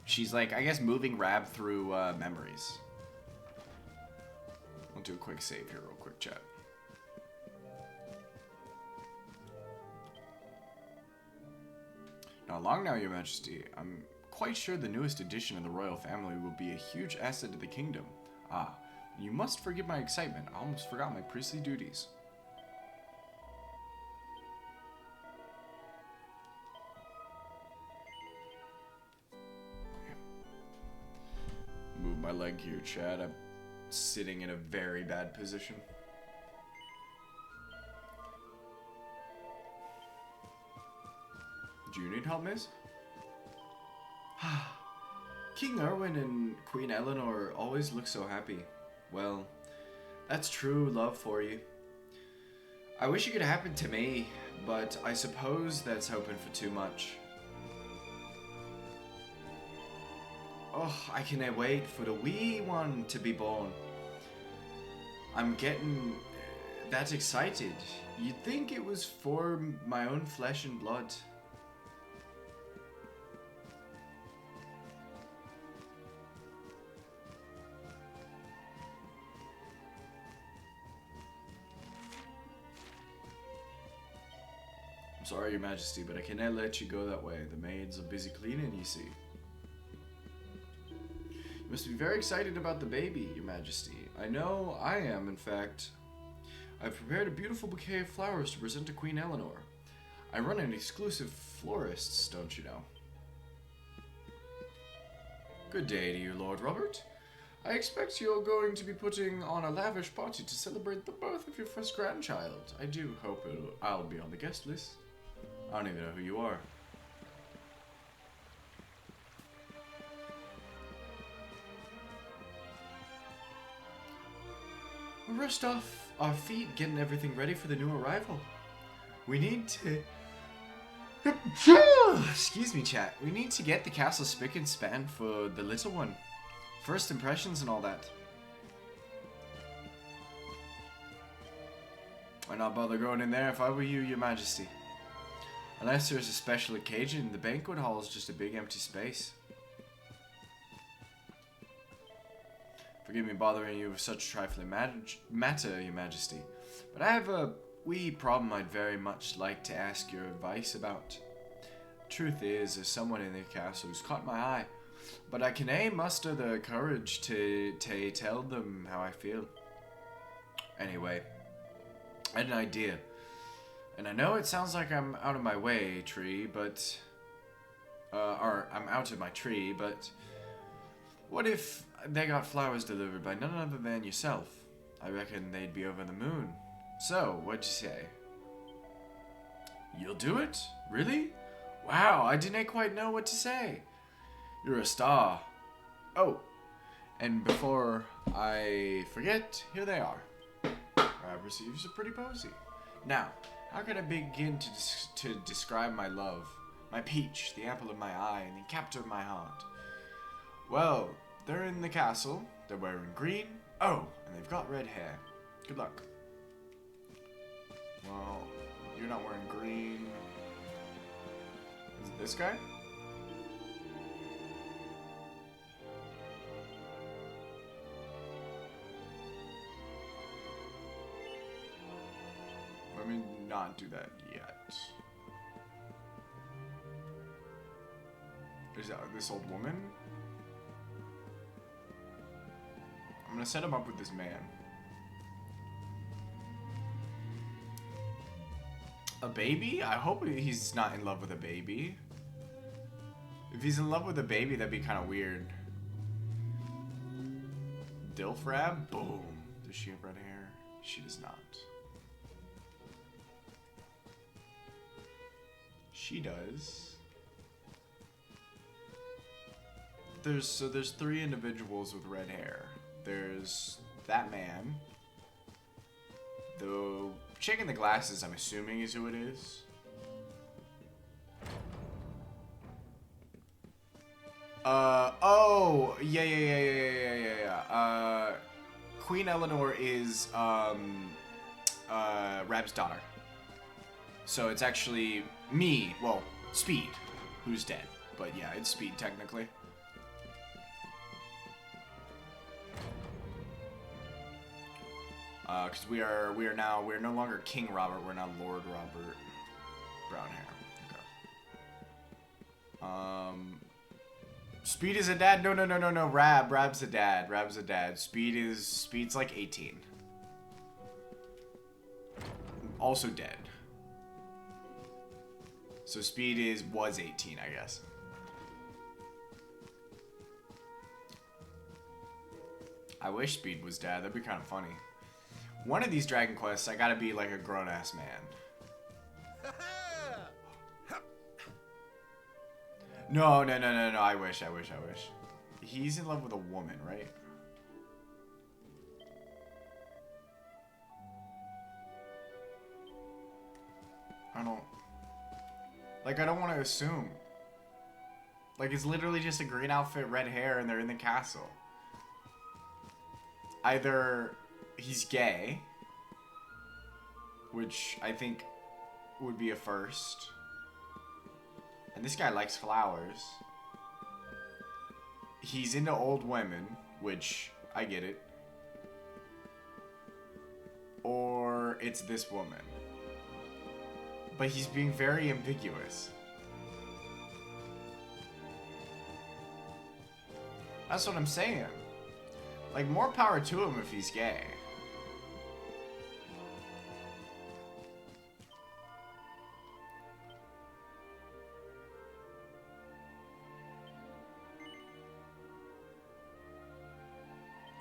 She's like, I guess, moving Rab through memories. I'll do a quick save here, real quick, chat. Not long now, Your Majesty. I'm quite sure the newest addition of the royal family will be a huge asset to the kingdom. Ah, you must forgive my excitement. I almost forgot my priestly duties. Move my leg here, Chad. I'm sitting in a very bad position. Do you need help, miss? King Erwin and Queen Eleanor always look so happy. Well, that's true love for you. I wish it could happen to me, but I suppose that's hoping for too much. Oh, I cannot wait for the wee one to be born. I'm getting that excited. You'd think it was for my own flesh and blood. I'm sorry, Your Majesty, but I cannot let you go that way. The maids are busy cleaning, you see. You must be very excited about the baby, Your Majesty. I know I am, in fact. I've prepared a beautiful bouquet of flowers to present to Queen Eleanor. I run an exclusive florist's, don't you know? Good day to you, Lord Robert. I expect you're going to be putting on a lavish party to celebrate the birth of your first grandchild. I do hope I'll be on the guest list. I don't even know who you are. We rushed off our feet getting everything ready for the new arrival. We need to... Excuse me, chat. We need to get the castle spick and span for the little one. First impressions and all that. I'd not bother going in there if I were you, Your Majesty. Unless there's a special occasion, the banquet hall is just a big empty space. Forgive me bothering you with such a trifling matter, Your Majesty, but I have a wee problem I'd very much like to ask your advice about. Truth is, there's someone in the castle who's caught my eye, but I can muster the courage to tell them how I feel. Anyway, I had an idea. And I know it sounds like I'm out of my way, tree, but... or I'm out of my tree, but... What if they got flowers delivered by none other than yourself? I reckon they'd be over the moon. So, what'd you say? You'll do it? Really? Wow, I didn't quite know what to say. You're a star. Oh, and before I forget, here they are. Rab receives a pretty posy. Now, how can I begin to describe my love? My peach, the apple of my eye, and the captor of my heart. Well, they're in the castle. They're wearing green. Oh, and they've got red hair. Good luck. Well, you're not wearing green. Is it this guy? Let me not do that yet. Is that this old woman? I'm gonna set him up with this man. A baby? I hope he's not in love with a baby. If he's in love with a baby, that'd be kind of weird. Dilfrab? Boom. Does she have red hair? She does not. She does. There's three individuals with red hair. There's that man. The chick in the glasses, I'm assuming, is who it is. Oh, yeah. Queen Eleanor is, Rab's daughter. So it's actually me, well, Speed, who's dead. But yeah, it's Speed, technically. Because we're no longer King Robert. We're now Lord Robert. Brown hair. Okay. Speed is a dad. No. Rab's a dad. Rab's a dad. Speed's like 18. Also dead. So Speed was 18, I guess. I wish Speed was dad. That'd be kind of funny. One of these Dragon Quests, I gotta be like a grown-ass man. No. I wish. He's in love with a woman, right? I don't want to assume. Like, it's literally just a green outfit, red hair, and they're in the castle. Either he's gay, which I think would be a first. And this guy likes flowers. He's into old women, which I get it. Or it's this woman. But he's being very ambiguous. That's what I'm saying. Like, more power to him if he's gay.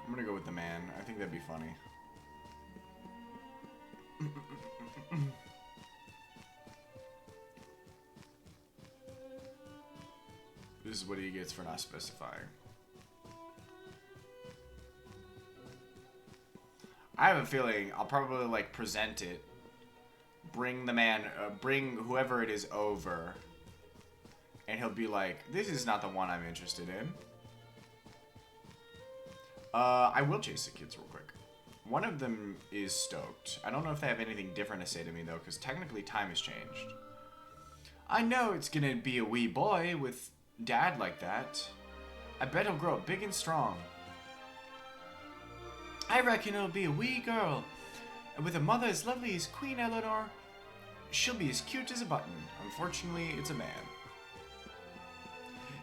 I'm gonna go with the man. I think that'd be funny. This is what he gets for not specifying. I have a feeling I'll probably like present it, bring the man, bring whoever it is over, and he'll be like, "This is not the one I'm interested in." I will chase the kids real quick. One of them is stoked. I don't know if they have anything different to say to me though, because technically time has changed. I know it's gonna be a wee boy with dad like that. I bet he'll grow up big and strong. I reckon it'll be a wee girl, and with a mother as lovely as Queen Eleanor, she'll be as cute as a button. Unfortunately, it's a man.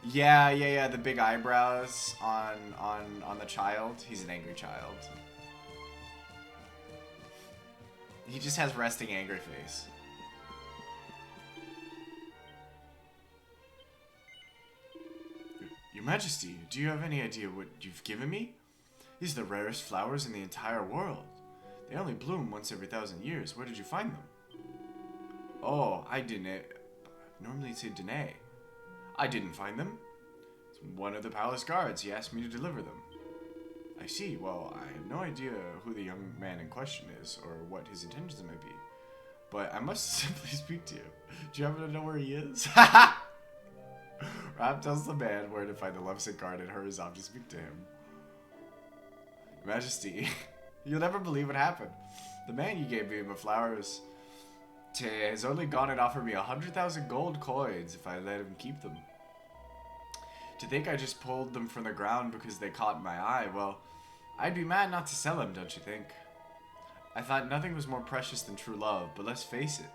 Yeah, the big eyebrows on the child. He's an angry child. He just has resting angry face. Your Majesty, do you have any idea what you've given me? These are the rarest flowers in the entire world. They only bloom once every 1,000 years. Where did you find them? Oh, I didn't. Normally it's a Danae. I didn't find them. It's one of the palace guards. He asked me to deliver them. I see. Well, I have no idea who the young man in question is or what his intentions might be. But I must simply speak to you. Do you happen to know where he is? Rob tells the man where to find the lovesick guard and hurries off to speak to him. Majesty, you'll never believe what happened. The man you gave me the flowers to has only gone and offered me 100,000 gold coins if I let him keep them. To think I just pulled them from the ground because they caught my eye, well, I'd be mad not to sell them, don't you think? I thought nothing was more precious than true love, but let's face it.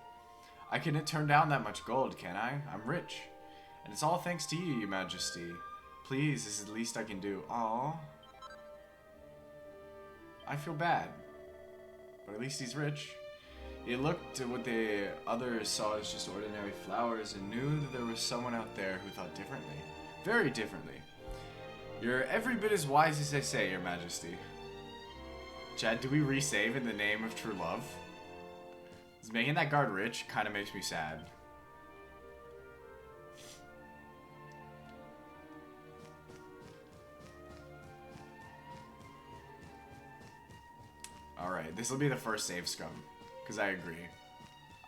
I couldn't turn down that much gold, can I? I'm rich. And it's all thanks to you, Your Majesty. Please, this is the least I can do. Aww. I feel bad. But at least he's rich. He looked at what the others saw as just ordinary flowers and knew that there was someone out there who thought differently. Very differently. You're every bit as wise as they say, Your Majesty. Chad, do we resave in the name of true love? Is making that guard rich kind of makes me sad. Alright, this will be the first save scum. Because I agree.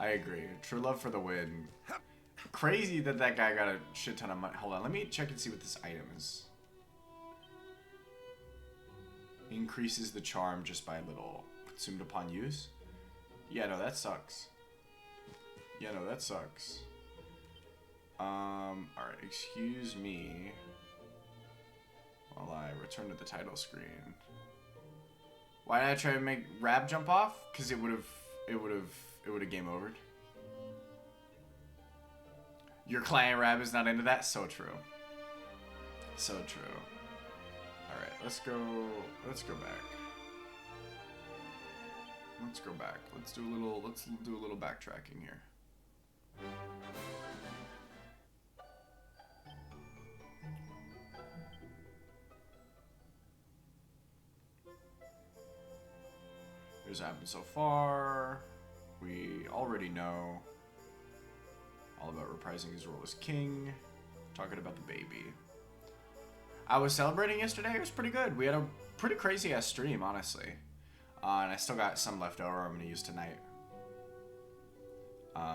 I agree. True love for the win. Crazy that that guy got a shit ton of money. Hold on, let me check and see what this item is. Increases the charm just by a little. Consumed upon use? Yeah, no, that sucks. Yeah, no, that sucks. Alright, excuse me. While I return to the title screen. Why did I try to make Rab jump off? Because it would have game overed. Your client Rab is not into that? So true. So true. Alright, let's go back. Let's go back. Let's do a little backtracking here. Here's what happened so far. We already know all about reprising his role as king. Talking about the baby. I was celebrating yesterday. It was pretty good. We had a pretty crazy ass stream, honestly. And I still got some left over I'm going to use tonight.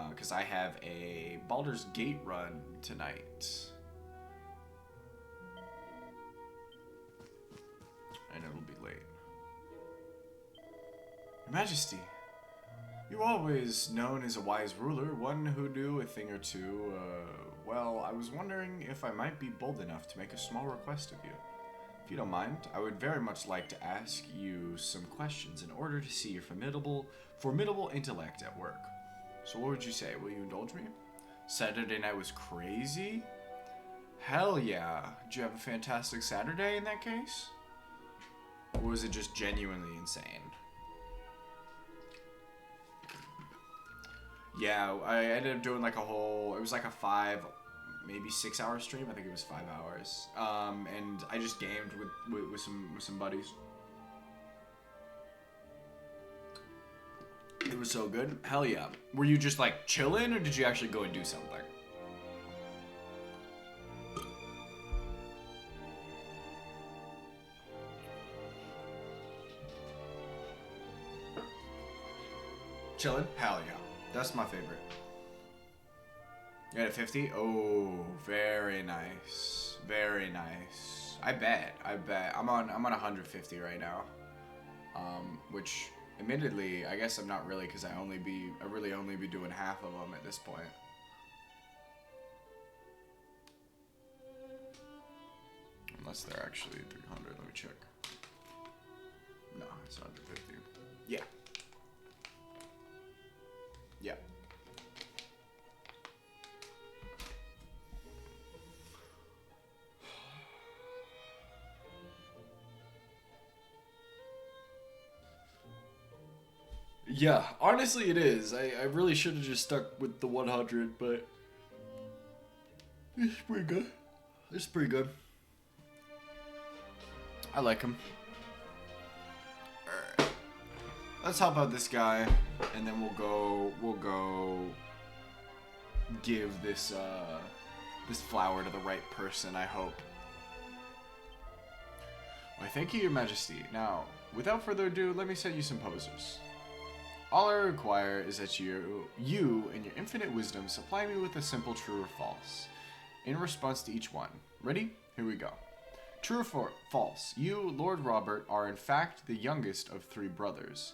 Because I have a Baldur's Gate run tonight. And it'll be late. Your Majesty, you were always known as a wise ruler, one who knew a thing or two. Well, I was wondering if I might be bold enough to make a small request of you. If you don't mind, I would very much like to ask you some questions in order to see your formidable intellect at work. So what would you say? Will you indulge me? Saturday night was crazy? Hell yeah. Did you have a fantastic Saturday in that case? Or was it just genuinely insane? Yeah, I ended up doing like it was like a 5, maybe 6 hour stream. I think it was 5 hours. And I just gamed with some buddies. It was so good. Hell yeah. Were you just like chilling or did you actually go and do something? Chilling? Hell yeah. That's my favorite. You had a 50? Oh, very nice. Very nice. I bet. I'm on 150 right now. Which admittedly, I guess I'm not really because I really only be doing half of them at this point. Unless they're actually 300. Let me check. No, it's 150. Yeah. Yeah. Yeah, honestly it is. I really should have just stuck with the 100, but it's pretty good. It's pretty good. I like him. Alright. Let's help out this guy, and then we'll go give this this flower to the right person, I hope. Why, thank you, Your Majesty. Now, without further ado, let me set you some posers. All I require is that you, in your infinite wisdom, supply me with a simple true or false, in response to each one. Ready? Here we go. True or false? You, Lord Robert, are in fact the youngest of 3 brothers.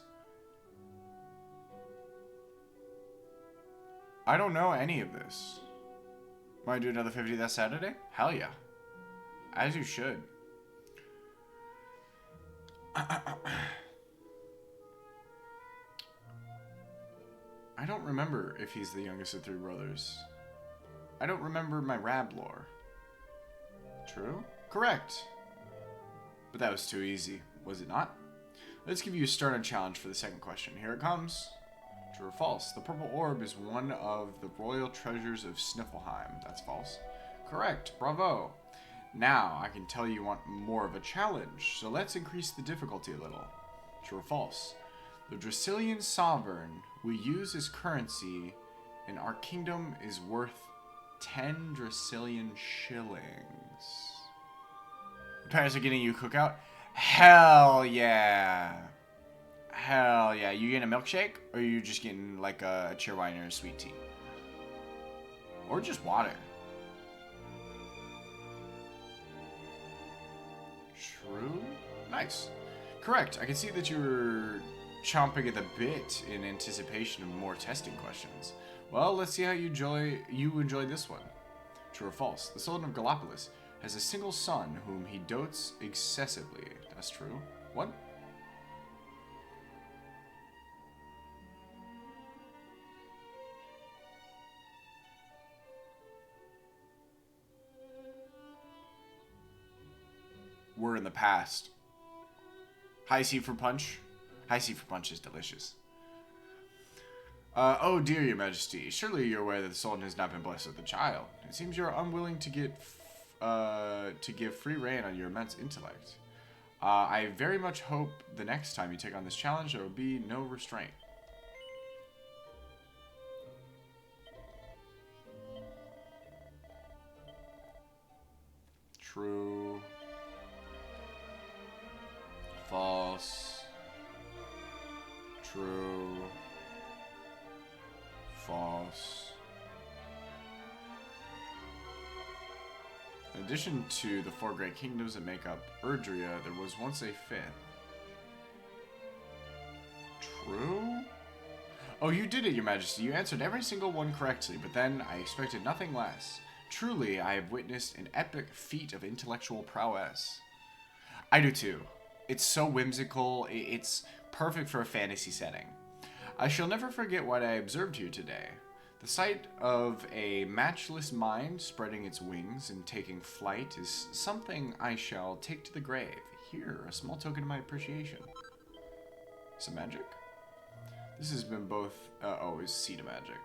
I don't know any of this. Want to do another 50 that Saturday? Hell yeah. As you should. I don't remember if he's the youngest of 3 brothers. I don't remember my Rab lore. True? Correct. But that was too easy, was it not? Let's give you a stern challenge for the second question. Here it comes. True or false? The purple orb is one of the royal treasures of Sniffelheim. That's false. Correct. Bravo. Now, I can tell you want more of a challenge, so let's increase the difficulty a little. True or false? The Dracilian sovereign we use as currency in our kingdom is worth 10 Dracilian shillings. Your parents are getting you a cookout? Hell yeah. Hell yeah. You getting a milkshake? Or are you just getting like a cheerwine or a sweet tea? Or just water? True? Nice. Correct. I can see that you're chomping at the bit in anticipation of more testing questions. Well, let's see how you enjoy this one. True or false? The Sultan of Gallipolis has a single son whom he dotes excessively. That's true. What? in the past. High C for punch. High C for punch is delicious. Oh dear, your majesty. Surely you're aware that the sultan has not been blessed with a child. It seems you're unwilling to give free rein on your immense intellect. I very much hope the next time you take on this challenge, there will be no restraint. True. False. True. False. In addition to the 4 great kingdoms that make up Erdrea, there was once a 5th. True? Oh, you did it, your majesty. You answered every single one correctly, but then I expected nothing less. Truly, I have witnessed an epic feat of intellectual prowess. I do too. It's so whimsical, it's perfect for a fantasy setting. I shall never forget what I observed here today. The sight of a matchless mind spreading its wings and taking flight is something I shall take to the grave. Here, a small token of my appreciation. Some magic? This has been both... is seed of magic.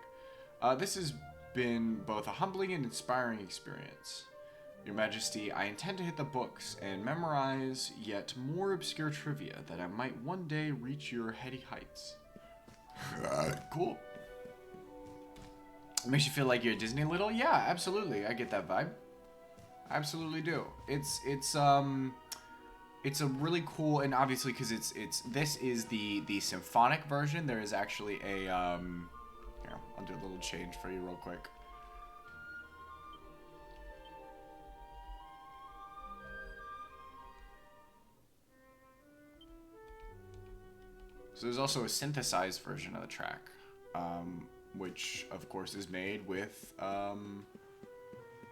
This has been both a humbling and inspiring experience. Your Majesty, I intend to hit the books and memorize yet more obscure trivia that I might one day reach your heady heights. Cool. It makes you feel like you're at Disney a little? Yeah, absolutely. I get that vibe. I absolutely do. It's a really cool, and obviously because this is the symphonic version. There is actually a here, I'll do a little change for you real quick. So there's also a synthesized version of the track, which of course is made with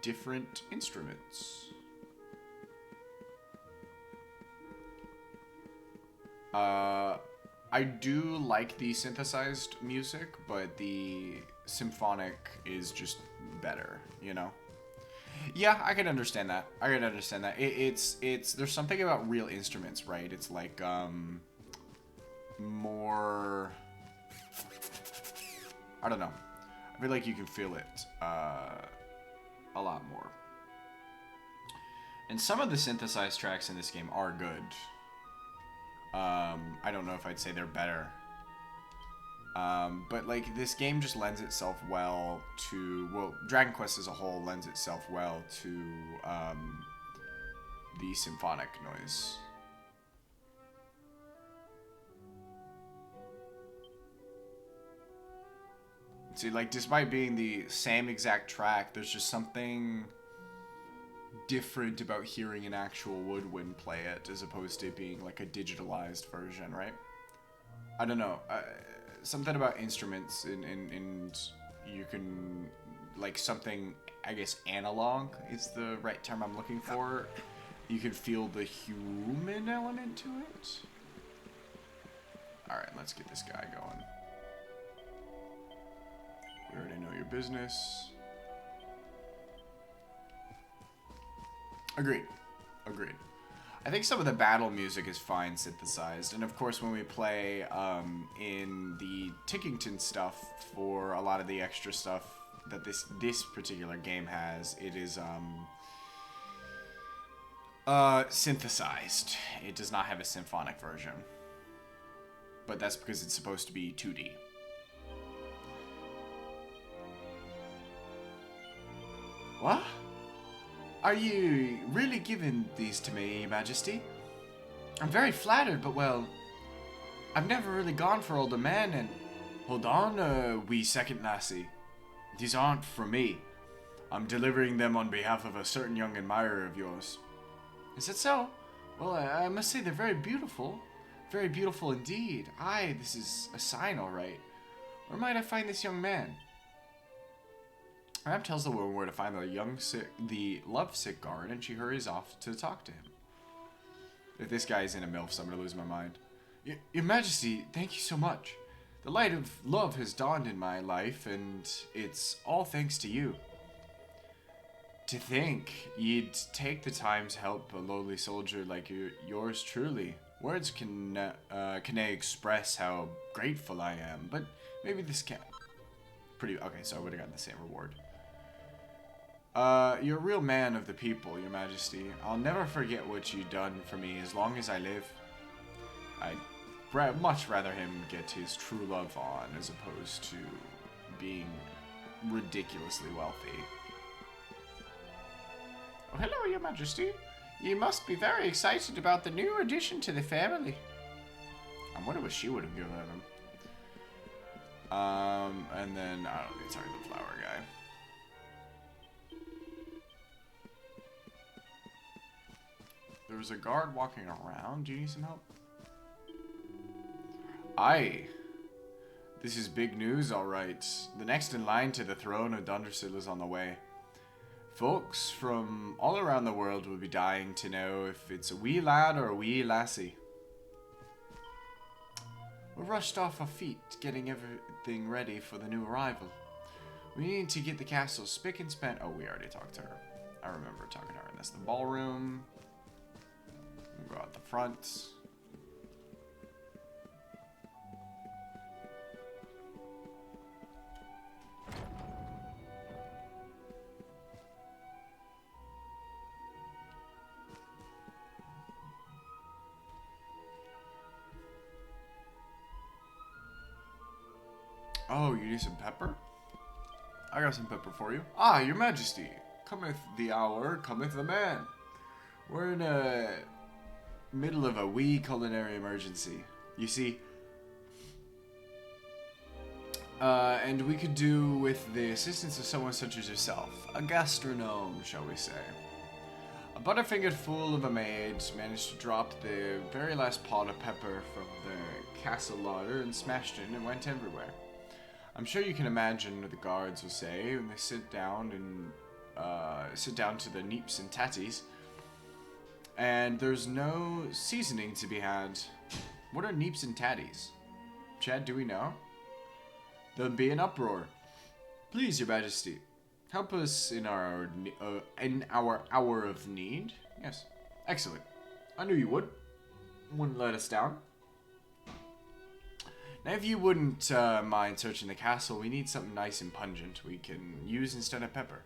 different instruments. I do like the synthesized music, but the symphonic is just better, you know? Yeah, I can understand that. It's there's something about real instruments, right? It's like more, I don't know. I feel like you can feel it a lot more. And some of the synthesized tracks in this game are good. I don't know if I'd say they're better. But like this game just lends itself well to, well, Dragon Quest as a whole lends itself well to the symphonic noise. See, like, despite being the same exact track, there's just something different about hearing an actual woodwind play it as opposed to it being like a digitalized version, right? I don't know. Something about instruments and you can, like, something, I guess analog is the right term I'm looking for. You can feel the human element to it. Alright, let's get this guy going. We already know your business. Agreed. I think some of the battle music is fine synthesized, and of course when we play in the Tickington stuff for a lot of the extra stuff that this particular game has, it is synthesized. It does not have a symphonic version, but that's because it's supposed to be 2D. What? Are you really giving these to me, Your Majesty? I'm very flattered, but well, I've never really gone for older men, and... Hold on, wee second lassie. These aren't for me. I'm delivering them on behalf of a certain young admirer of yours. Is that so? Well, I must say they're very beautiful. Very beautiful indeed. Aye, this is a sign, all right. Where might I find this young man? Ram tells the woman where to find the lovesick guard, and she hurries off to talk to him. If this guy is in a MILF, I'm gonna lose my mind. Your Majesty, thank you so much. The light of love has dawned in my life, and it's all thanks to you. To think you'd take the time to help a lowly soldier like yours truly. Words can express how grateful I am, but maybe this can't. Okay, so I would have gotten the same reward. You're a real man of the people, Your Majesty. I'll never forget what you've done for me as long as I live. I'd much rather him get his true love on as opposed to being ridiculously wealthy. Oh, hello, Your Majesty. You must be very excited about the new addition to the family. I wonder what she would have given him. And then, I don't know, sorry, the flower guy. There was a guard walking around. Do you need some help? Aye. This is big news, alright. The next in line to the throne of Dundersill is on the way. Folks from all around the world will be dying to know if it's a wee lad or a wee lassie. We're rushed off our feet, getting everything ready for the new arrival. We need to get the castle spick and span. Oh, we already talked to her. I remember talking to her. And that's the ballroom. We'll go out the front. Oh, you need some pepper? I got some pepper for you. Ah, Your Majesty. Cometh the hour, cometh the man. We're in a middle of a wee culinary emergency. You see, and we could do with the assistance of someone such as yourself. A gastronome, shall we say. A butterfingered fool of a maid managed to drop the very last pot of pepper from the castle larder and smashed it and it went everywhere. I'm sure you can imagine what the guards will say when they sit down to the neeps and tatties. And there's no seasoning to be had. What are neeps and tatties? Chad, do we know? There'll be an uproar. Please, Your Majesty, help us in our hour of need. Yes, excellent. I knew you would. Wouldn't let us down. Now, if you wouldn't mind searching the castle, we need something nice and pungent we can use instead of pepper.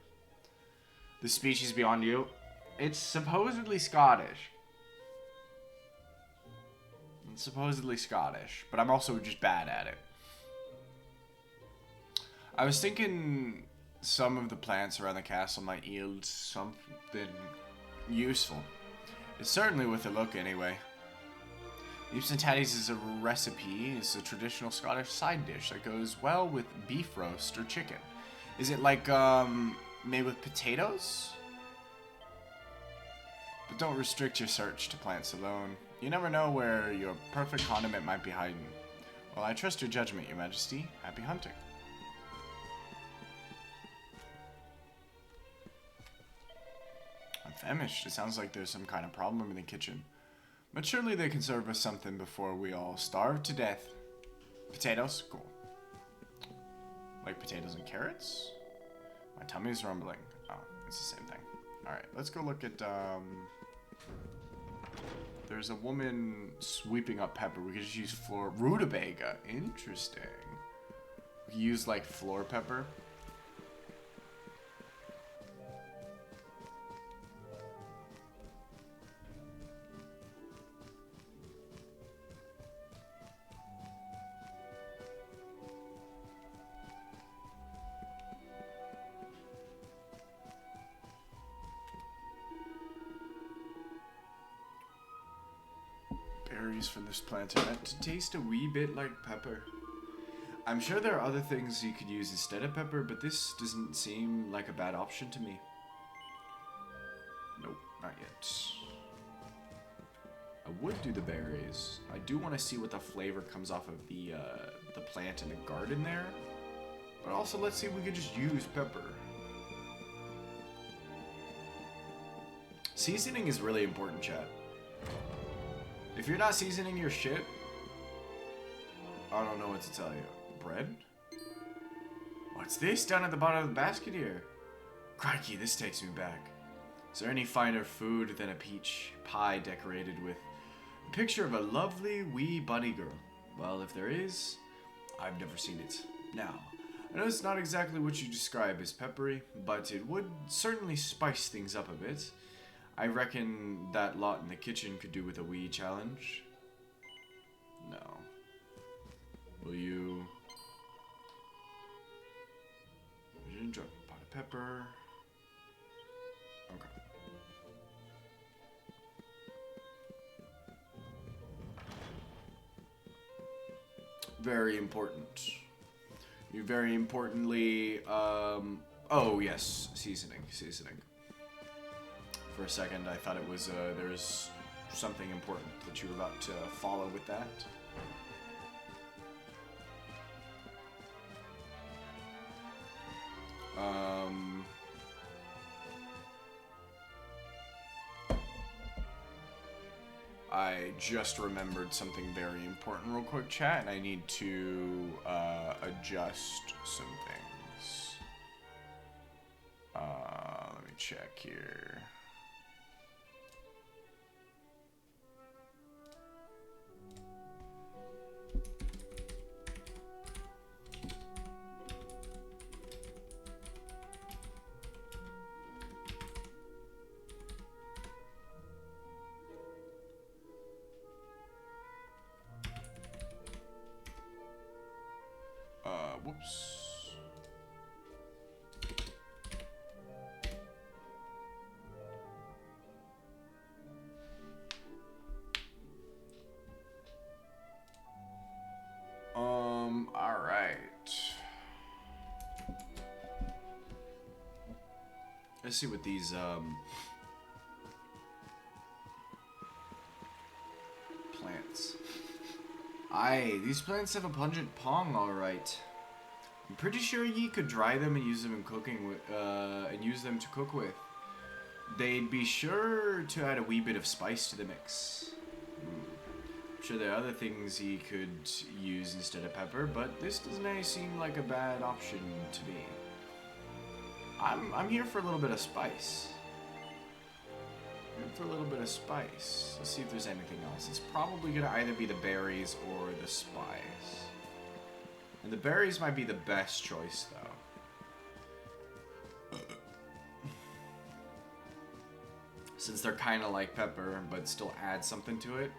The species beyond you, it's supposedly Scottish. It's supposedly Scottish, but I'm also just bad at it. I was thinking some of the plants around the castle might yield something useful. It's certainly worth a look anyway. Neeps and tatties is a recipe, it's a traditional Scottish side dish that goes well with beef roast or chicken. Is it like, made with potatoes? But don't restrict your search to plants alone. You never know where your perfect condiment might be hiding. Well, I trust your judgment, Your Majesty. Happy hunting. I'm famished. It sounds like there's some kind of problem in the kitchen. But surely they can serve us something before we all starve to death. Potatoes? Cool. Like potatoes and carrots? My tummy's rumbling. Oh, it's the same thing. Alright, let's go look at, there's a woman sweeping up pepper. We could just use rutabaga. Interesting. We could use, like, floor pepper. Berries from this plant are meant to taste a wee bit like pepper. I'm sure there are other things you could use instead of pepper, but this doesn't seem like a bad option to me. Nope, not yet. I would do the berries. I do want to see what the flavor comes off of the plant in the garden there. But also, let's see if we could just use pepper. Seasoning is really important, chat. If you're not seasoning your shit, I don't know what to tell you. Bread? What's this down at the bottom of the basket here? Crikey, this takes me back. Is there any finer food than a peach pie decorated with a picture of a lovely wee bunny girl? Well, if there is, I've never seen it. Now, I know it's not exactly what you describe as peppery, but it would certainly spice things up a bit. I reckon that lot in the kitchen could do with a wee challenge. No. Will you... Drop a pot of pepper. Okay. Very important. You very importantly, oh yes, seasoning. For a second, I thought it was, there's something important that you were about to follow with that. I just remembered something very important real quick, chat, and I need to adjust some things. Let me check here. Whoops. All right. Let's see what these, plants. These plants have a pungent pong, all right. I'm pretty sure ye could dry them and use them in cooking with, and use them to cook with. They'd be sure to add a wee bit of spice to the mix. I'm sure there are other things ye could use instead of pepper, but this doesn't seem like a bad option to me. I'm here for a little bit of spice. Let's see if there's anything else. It's probably gonna either be the berries or the spice. And the berries might be the best choice, though. Since they're kind of like pepper, but still add something to it.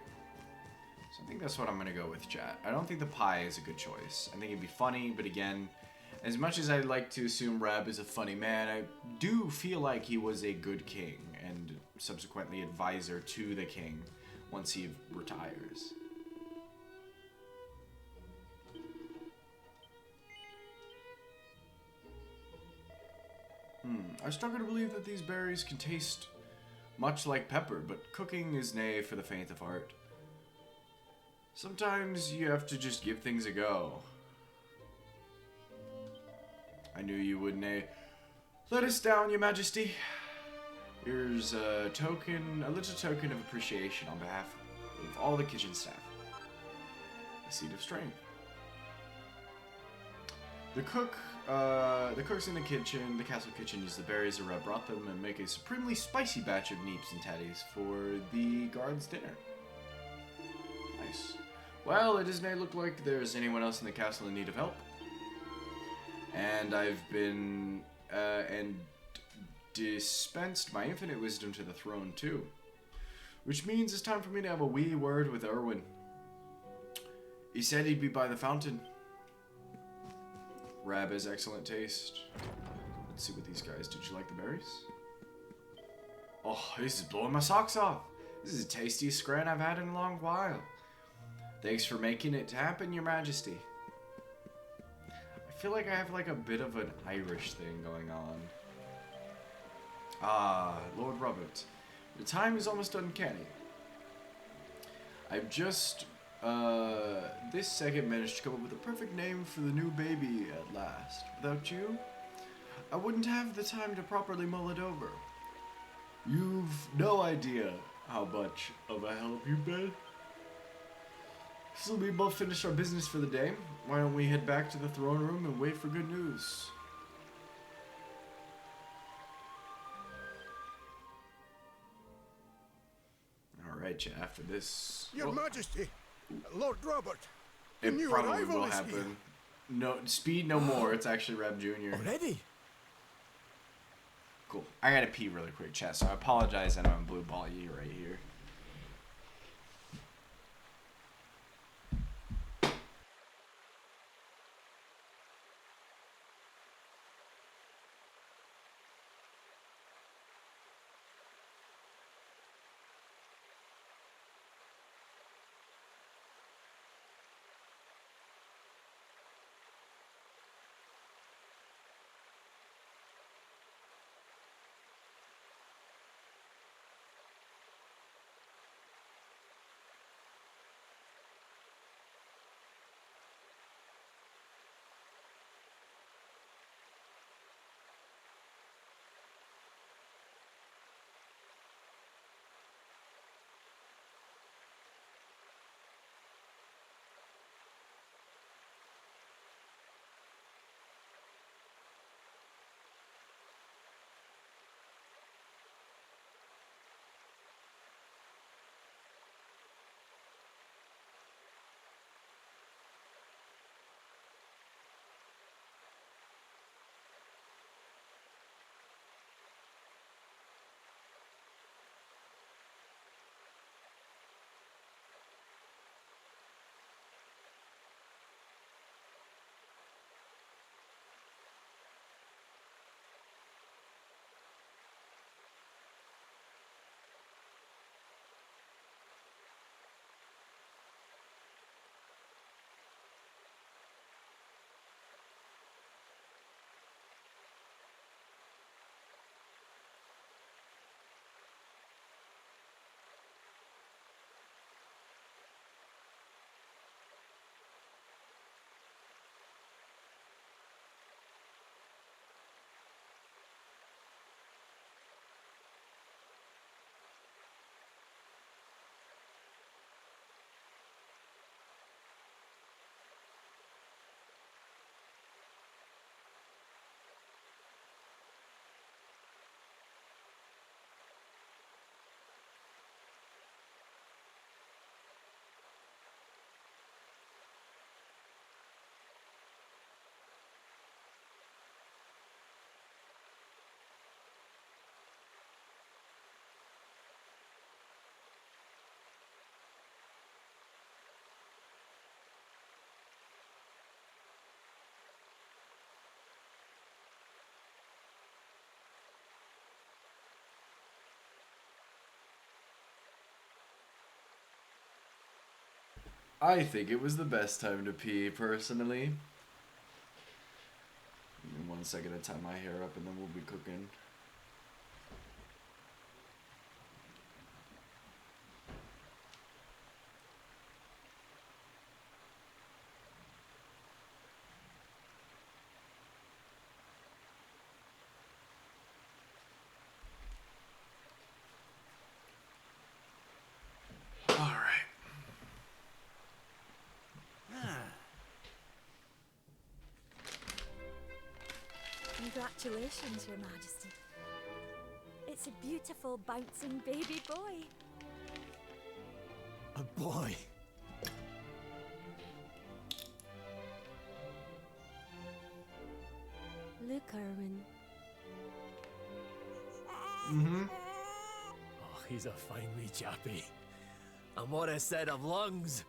So I think that's what I'm going to go with, chat. I don't think the pie is a good choice. I think it'd be funny, but again, as much as I'd like to assume Rab is a funny man, I do feel like he was a good king, and subsequently advisor to the king once he retires. I struggle to believe that these berries can taste much like pepper, but cooking is nay for the faint of heart. Sometimes you have to just give things a go. I knew you would nay. Let us down, your majesty. Here's a little token of appreciation on behalf of all the kitchen staff. A seed of strength. The cooks in the kitchen, the castle kitchen, use the berries the Reb brought them and make a supremely spicy batch of neeps and tatties for the guards' dinner. Nice. Well, it does not look like there's anyone else in the castle in need of help. And I've been, and dispensed my infinite wisdom to the throne, too. Which means it's time for me to have a wee word with Erwin. He said he'd be by the fountain. Rab has excellent taste. Let's see what these guys... Did you like the berries? Oh, this is blowing my socks off. This is the tastiest scran I've had in a long while. Thanks for making it happen, your majesty. I feel like I have like a bit of an Irish thing going on. Ah, Lord Robert. The time is almost uncanny. I've just... this second managed to come up with a perfect name for the new baby at last. Without you, I wouldn't have the time to properly mull it over. You've no idea how much of a help you've been. So we both finished our business for the day. Why don't we head back to the throne room and wait for good news? get you after this. Your Well, Majesty, Lord Robert. it new probably arrival will is happen. here. No, speed no more. It's actually Reb Jr. Already? Cool. I gotta pee really quick, chat, so I apologize. I know I'm blue ball you right here. I think it was the best time to pee, personally. Give me 1 second to tie my hair up and then we'll be cooking. Alright. Congratulations, Your Majesty. It's a beautiful, bouncing baby boy. A boy. Look, Erwin. Mm-hmm. Oh, he's a fine wee chappie. And what a set of lungs!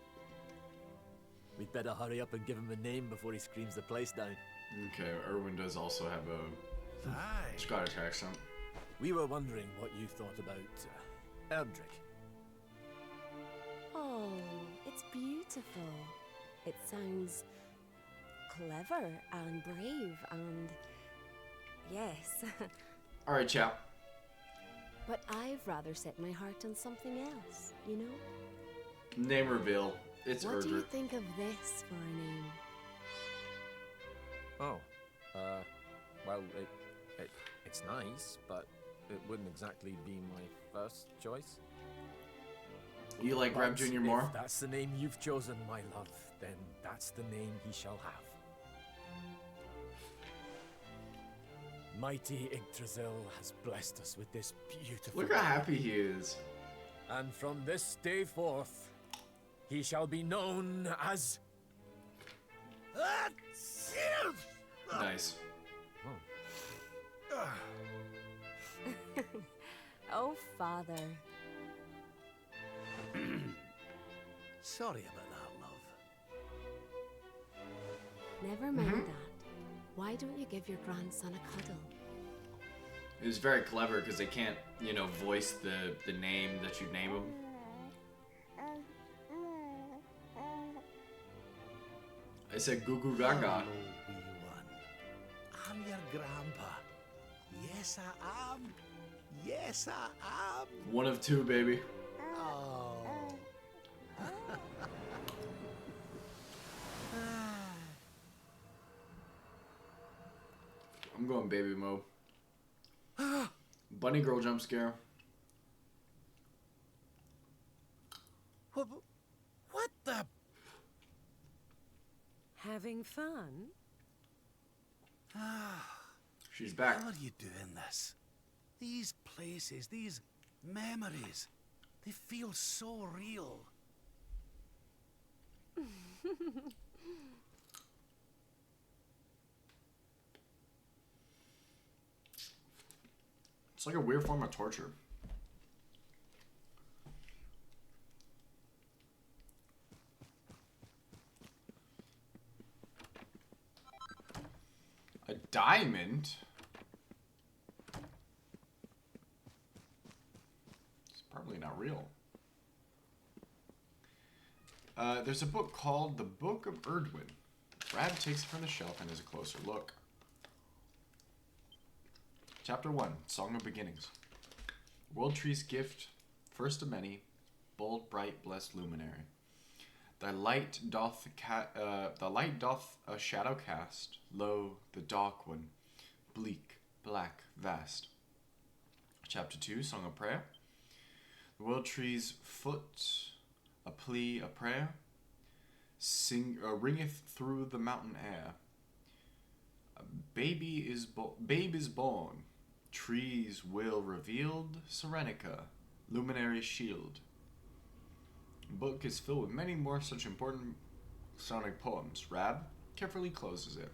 We'd better hurry up and give him a name before he screams the place down. Okay, Erwin does also have a Aye. Scottish accent. We were wondering what you thought about Erdrick. Oh, it's beautiful. It sounds clever and brave and yes. Alright, chap. But I've rather set my heart on something else, you know? Name reveal. It's What do you Erdrick. think of this for a name? Oh, well, it's nice, but it wouldn't exactly be my first choice. You like Reb But Jr. more? If that's the name you've chosen, my love, then that's the name he shall have. Mighty Yggdrasil has blessed us with this beautiful... Look how happy he is. And from this day forth, he shall be known as... Nice. Oh, Father. Sorry about that, love. Never mind that. Why don't you give your grandson a cuddle? It was very clever because they can't, you know, voice the name that you name him. I said goo goo gaga. Hello, wee one. I'm your grandpa. Yes, I am. Yes, I am. One of two, baby. Oh. I'm going baby mode. Bunny girl jump scare. What the? Having fun? She's back. How are you doing this? These places, these memories, they feel so real. It's like a weird form of torture. A diamond? It's probably not real. There's a book called The Book of Erdwin. Brad takes it from the shelf and has a closer look. Chapter 1, Song of Beginnings. World Tree's gift, first of many, bold, bright, blessed luminary. Thy light doth a shadow cast, lo, the dark one, bleak, black, vast. Chapter 2, Song of Prayer. The world tree's foot, a plea, a prayer, ringeth through the mountain air. A babe is born, trees will revealed, Serenica, luminary shield. The book is filled with many more such important sounding poems. Rab carefully closes it.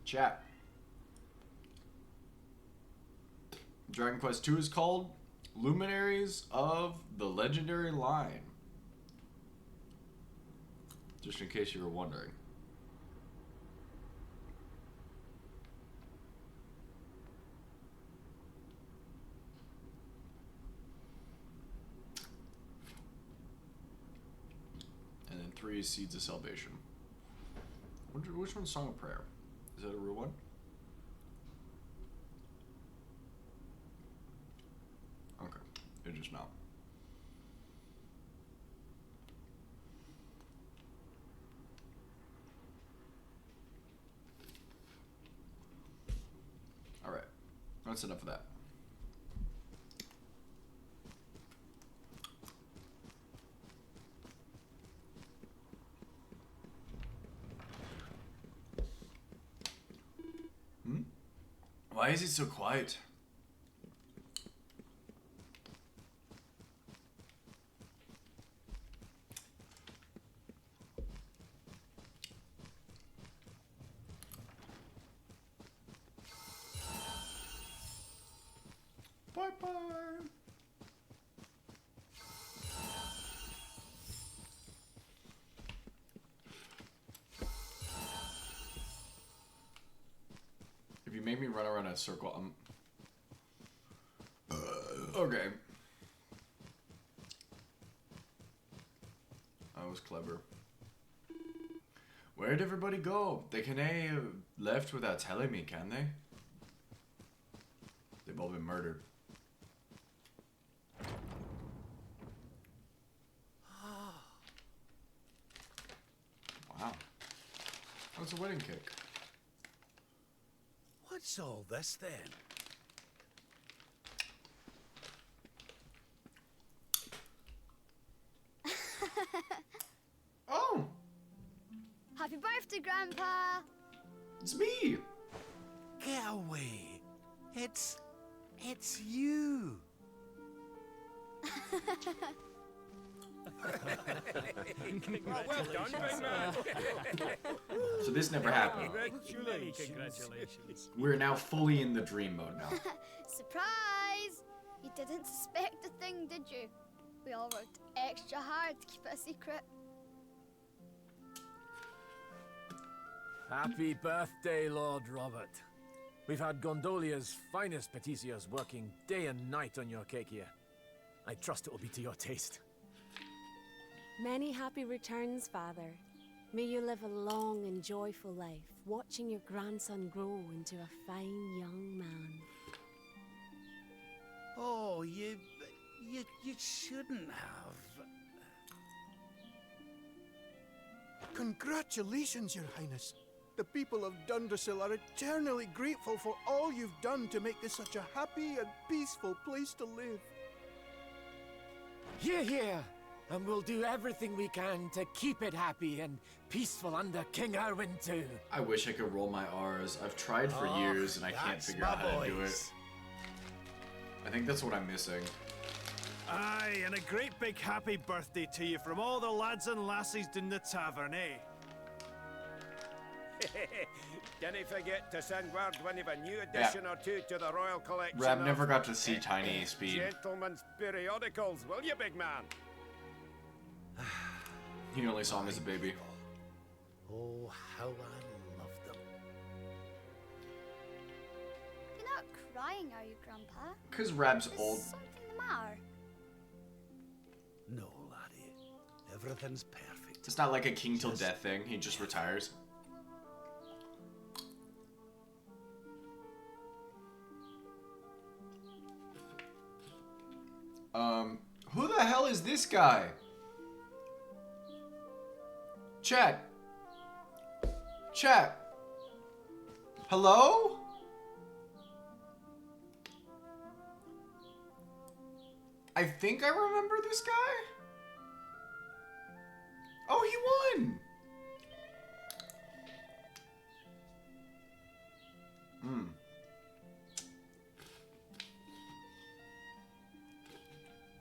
Chat. Dragon Quest II is called Luminaries of the Legendary Line. Just in case you were wondering. And then 3 is Seeds of Salvation. Which one's Song of Prayer? Is that a real one? Okay, it is not. Alright, that's enough of that. Why is it so quiet? Bye-bye. If you make me run around in a circle, I'm... Okay. That was clever. Where'd everybody go? They can have left without telling me, can they? They've all been murdered. Wow. That's a wedding cake. What's all this then? Oh, Happy birthday, Grandpa! it's me. Get away. It's you. Well done, big man. So this never happened. Congratulations. We're now fully in the dream mode now. Surprise! You didn't suspect a thing, did you? We all worked extra hard to keep it a secret. Happy birthday, Lord Robert. We've had Gondolia's finest patissiers working day and night on your cake here. I trust it will be to your taste. Many happy returns, Father. May you live a long and joyful life, watching your grandson grow into a fine young man. Oh, you shouldn't have. Congratulations, Your Highness. The people of Dundrasil are eternally grateful for all you've done to make this such a happy and peaceful place to live. Hear, hear! And we'll do everything we can to keep it happy and peaceful under King Erwin too. I wish I could roll my R's. I've tried for years and I can't That's figure out my how to do it. boys. I think that's what I'm missing. Aye, and a great big happy birthday to you from all the lads and lassies in the tavern, eh? Didn't forget to send word when you've a new edition or two to the Royal Collection. Rab of never got to see Tiny Speed. Gentlemen's periodicals, will you, big man? He only saw him as a baby. Oh, how I love them. You're not crying, are you, Grandpa? Because Rab's Is old. something the matter? No, laddie. Everything's perfect. It's not like a king till death thing. He just retires. Who the hell is this guy? Chat. Chat. Hello? I think I remember this guy. Oh, he won.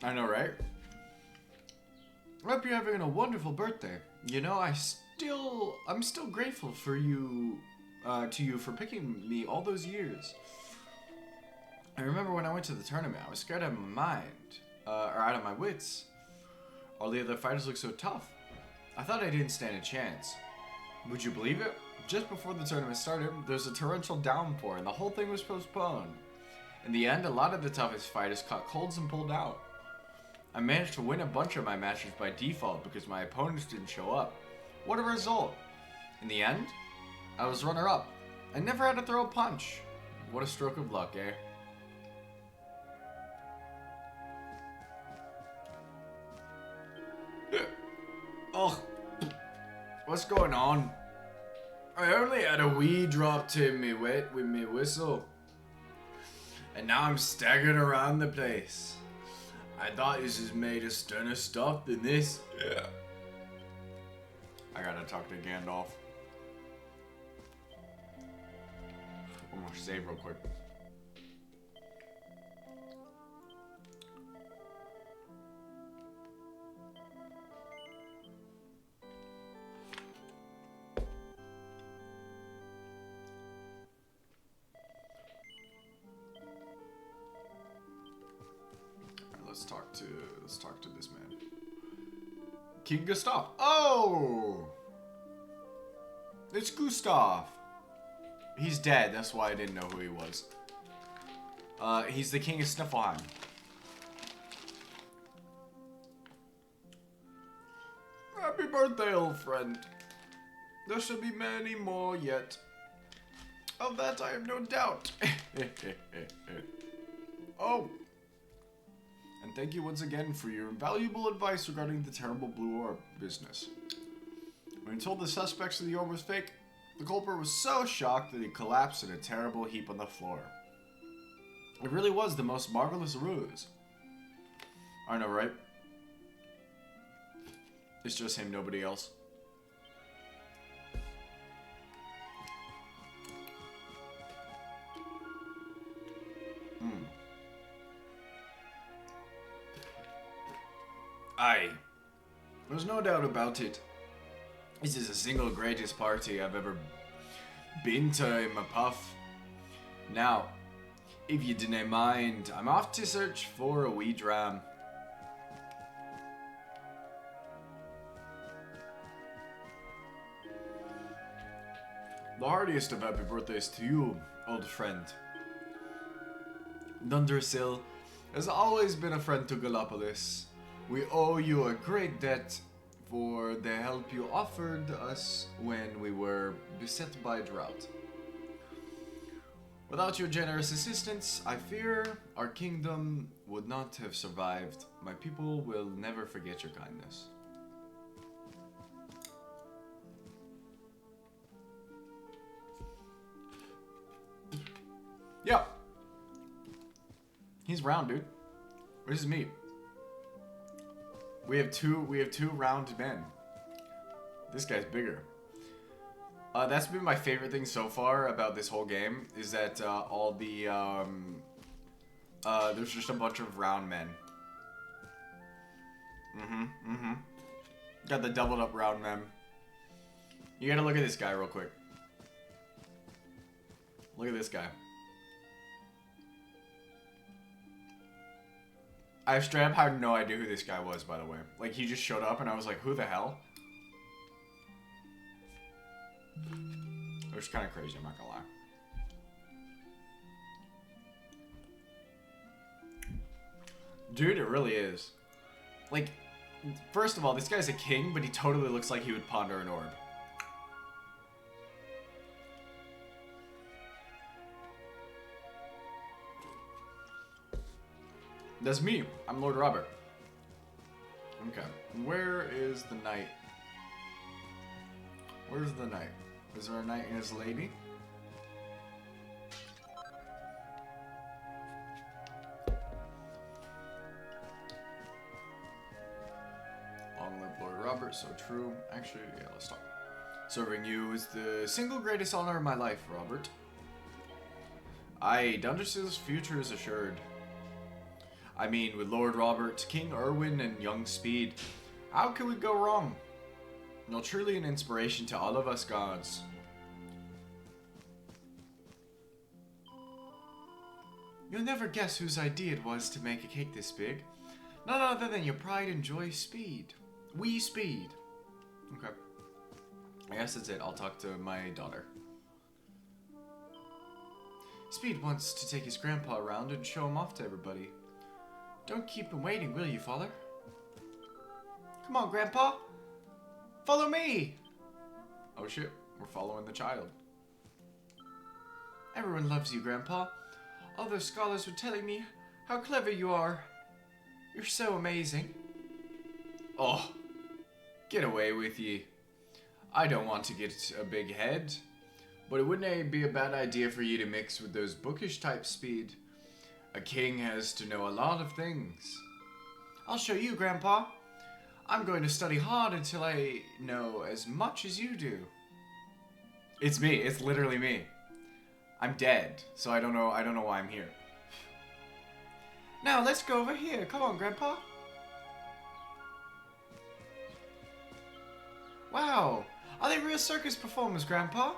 I know, right? I hope you're having a wonderful birthday. You know, I'm still grateful for you, to you for picking me all those years. I remember when I went to the tournament, I was scared out of my mind, or out of my wits. All the other fighters looked so tough. I thought I didn't stand a chance. Would you believe it? Just before the tournament started, there was a torrential downpour and the whole thing was postponed. In the end, a lot of the toughest fighters caught colds and pulled out. I managed to win a bunch of my matches by default because my opponents didn't show up. What a result! In the end, I was runner-up. I never had to throw a punch. What a stroke of luck, eh? Oh, what's going on? I only had a wee drop to me wet with me whistle. And now I'm staggering around the place. I thought this was made of sterner stuff than this. Yeah. I gotta talk to Gandalf. I'm gonna save real quick. Let's talk to this man. King Gustav. Oh! It's Gustav. He's dead, that's why I didn't know who he was. He's the King of Sniffleheim. Happy birthday, old friend. There shall be many more yet. Of that I have no doubt. Oh! And thank you once again for your invaluable advice regarding the terrible blue orb business. When you told the suspects that the orb was fake, The culprit was so shocked that he collapsed in a terrible heap on the floor. It really was the most marvelous ruse. I know, right? It's just him, nobody else. Aye. There's no doubt about it. This is the single greatest party I've ever been to in my puff. Now, if you didn't mind, I'm off to search for a wee dram. The heartiest of happy birthdays to you, old friend. Dundersill has always been a friend to Gallopolis. We owe you a great debt for the help you offered us when we were beset by drought. Without your generous assistance, I fear our kingdom would not have survived. My people will never forget your kindness. Yeah. He's round, dude. Where's his meat? We have two round men. This guy's bigger. That's been my favorite thing so far about this whole game, is that all the there's just a bunch of round men. Got the doubled up round men. You gotta look at this guy real quick. Look at this guy. I straight up had no idea who this guy was, by the way. Like, he just showed up and I was like, who the hell? It was kind of crazy, I'm not gonna lie. Dude, it really is. Like, first of all, this guy's a king, but he totally looks like he would ponder an orb. That's me. I'm Lord Robert. Okay. Where is the knight? Where's the knight? Is there a knight and his lady? Long live Lord Robert, so true. Actually, yeah, let's talk. Serving you is the single greatest honor of my life, Robert. Aye, Dungers's future is assured. I mean, with Lord Robert, King Erwin, and young Speed, how can we go wrong? You're truly an inspiration to all of us gods. You'll never guess whose idea it was to make a cake this big. None other than your pride and joy, Speed. Wee Speed. Okay. I guess that's it. I'll talk to my daughter. Speed wants to take his grandpa around and show him off to everybody. Don't keep him waiting, will you, father? Come on, Grandpa. Follow me. Oh shit, we're following the child. Everyone loves you, Grandpa. All those scholars were telling me how clever you are. You're so amazing. Oh, get away with ye. I don't want to get a big head, but it wouldn't be a bad idea for you to mix with those bookish type, Speed. A king has to know a lot of things. I'll show you, Grandpa. I'm going to study hard until I know as much as you do. It's me. It's literally me. I'm dead, so I don't know why I'm here. Now let's go over here. Come on, Grandpa. Wow. Are they real circus performers, Grandpa?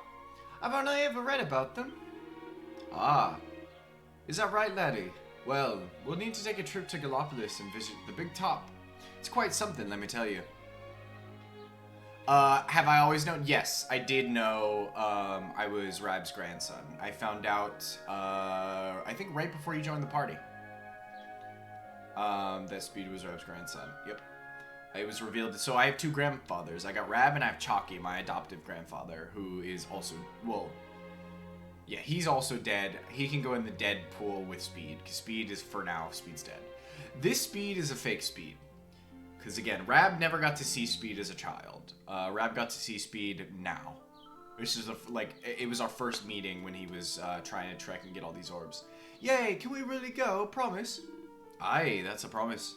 I've only ever read about them. Ah. Is that right, laddie? Well, we'll need to take a trip to Gallopolis and visit the Big Top. It's quite something, let me tell you. Have I always known? Yes, I did know I was Rab's grandson. I found out, I think right before you joined the party. That Speed was Rab's grandson. Yep. It was revealed. So I have two grandfathers. I got Rab and I have Chalky, my adoptive grandfather, who is also, well, yeah, he's also dead. He can go in the dead pool with Speed, because Speed is, for now, Speed's dead. This Speed is a fake Speed. Because, again, Rab never got to see Speed as a child. Rab got to see Speed now. This is it was our first meeting when he was trying to trek and get all these orbs. Yay, can we really go? Promise? Aye, that's a promise.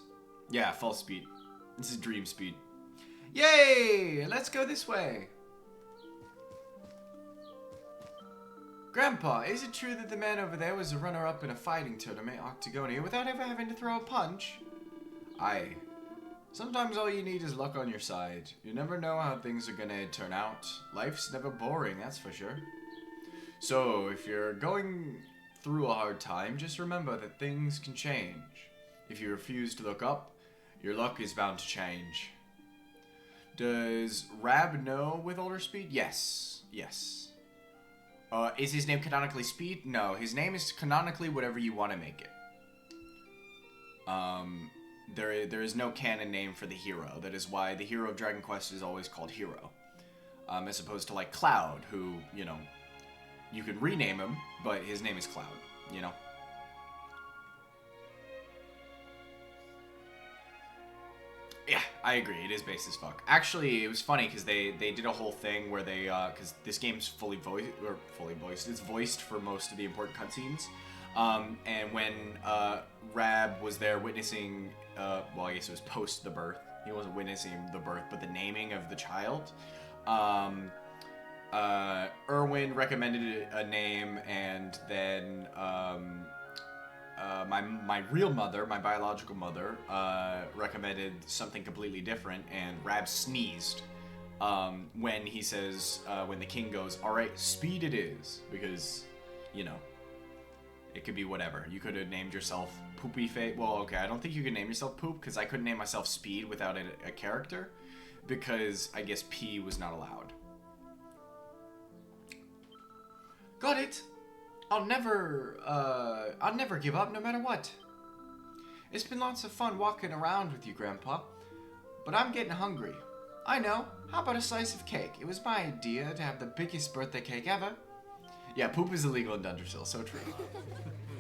Yeah, false speed. This is dream speed. Yay, let's go this way. Grandpa, is it true that the man over there was a runner-up in a fighting tournament, Octagonia, without ever having to throw a punch? Aye. Sometimes all you need is luck on your side. You never know how things are gonna turn out. Life's never boring, that's for sure. So, if you're going through a hard time, just remember that things can change. If you refuse to look up, your luck is bound to change. Does Rab know with older speed? Yes. Yes. Is his name canonically Speed? No, his name is canonically whatever you want to make it. There is no canon name for the hero. That is why the hero of Dragon Quest is always called Hero. As opposed to like Cloud, who, you know, you can rename him, but his name is Cloud, you know? Yeah, I agree. It is based as fuck. Actually, it was funny because they did a whole thing where they because this game's fully voiced. It's voiced for most of the important cutscenes. And when Rab was there witnessing, well, I guess it was post the birth. He wasn't witnessing the birth, but the naming of the child. Erwin recommended a name, and then my real mother, my biological mother, recommended something completely different, and Rab sneezed when he says, when the king goes, "All right, Speed it is," because, you know, it could be whatever. You could have named yourself Poopy Face. Well, okay, I don't think you could name yourself Poop, because I couldn't name myself Speed without a character, because I guess P was not allowed. Got it. I'll never give up no matter what. It's been lots of fun walking around with you, Grandpa, but I'm getting hungry. I know. How about a slice of cake? It was my idea to have the biggest birthday cake ever. Yeah, poop is illegal in Dundersill, so true.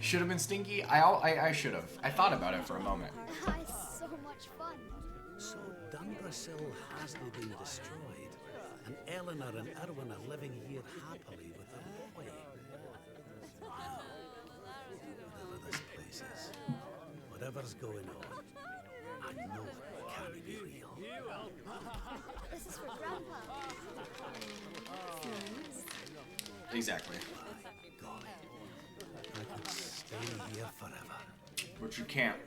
Should have been stinky. I should have. I thought about it for a moment. That's so much fun. So Dundersill hasn't been destroyed, and Eleanor and Erwin are living here happily with their boy. Whatever this place is, whatever's going on, I know it can't be real. This is for Grandpa. Exactly. Golly, I could stay here forever. But you can't.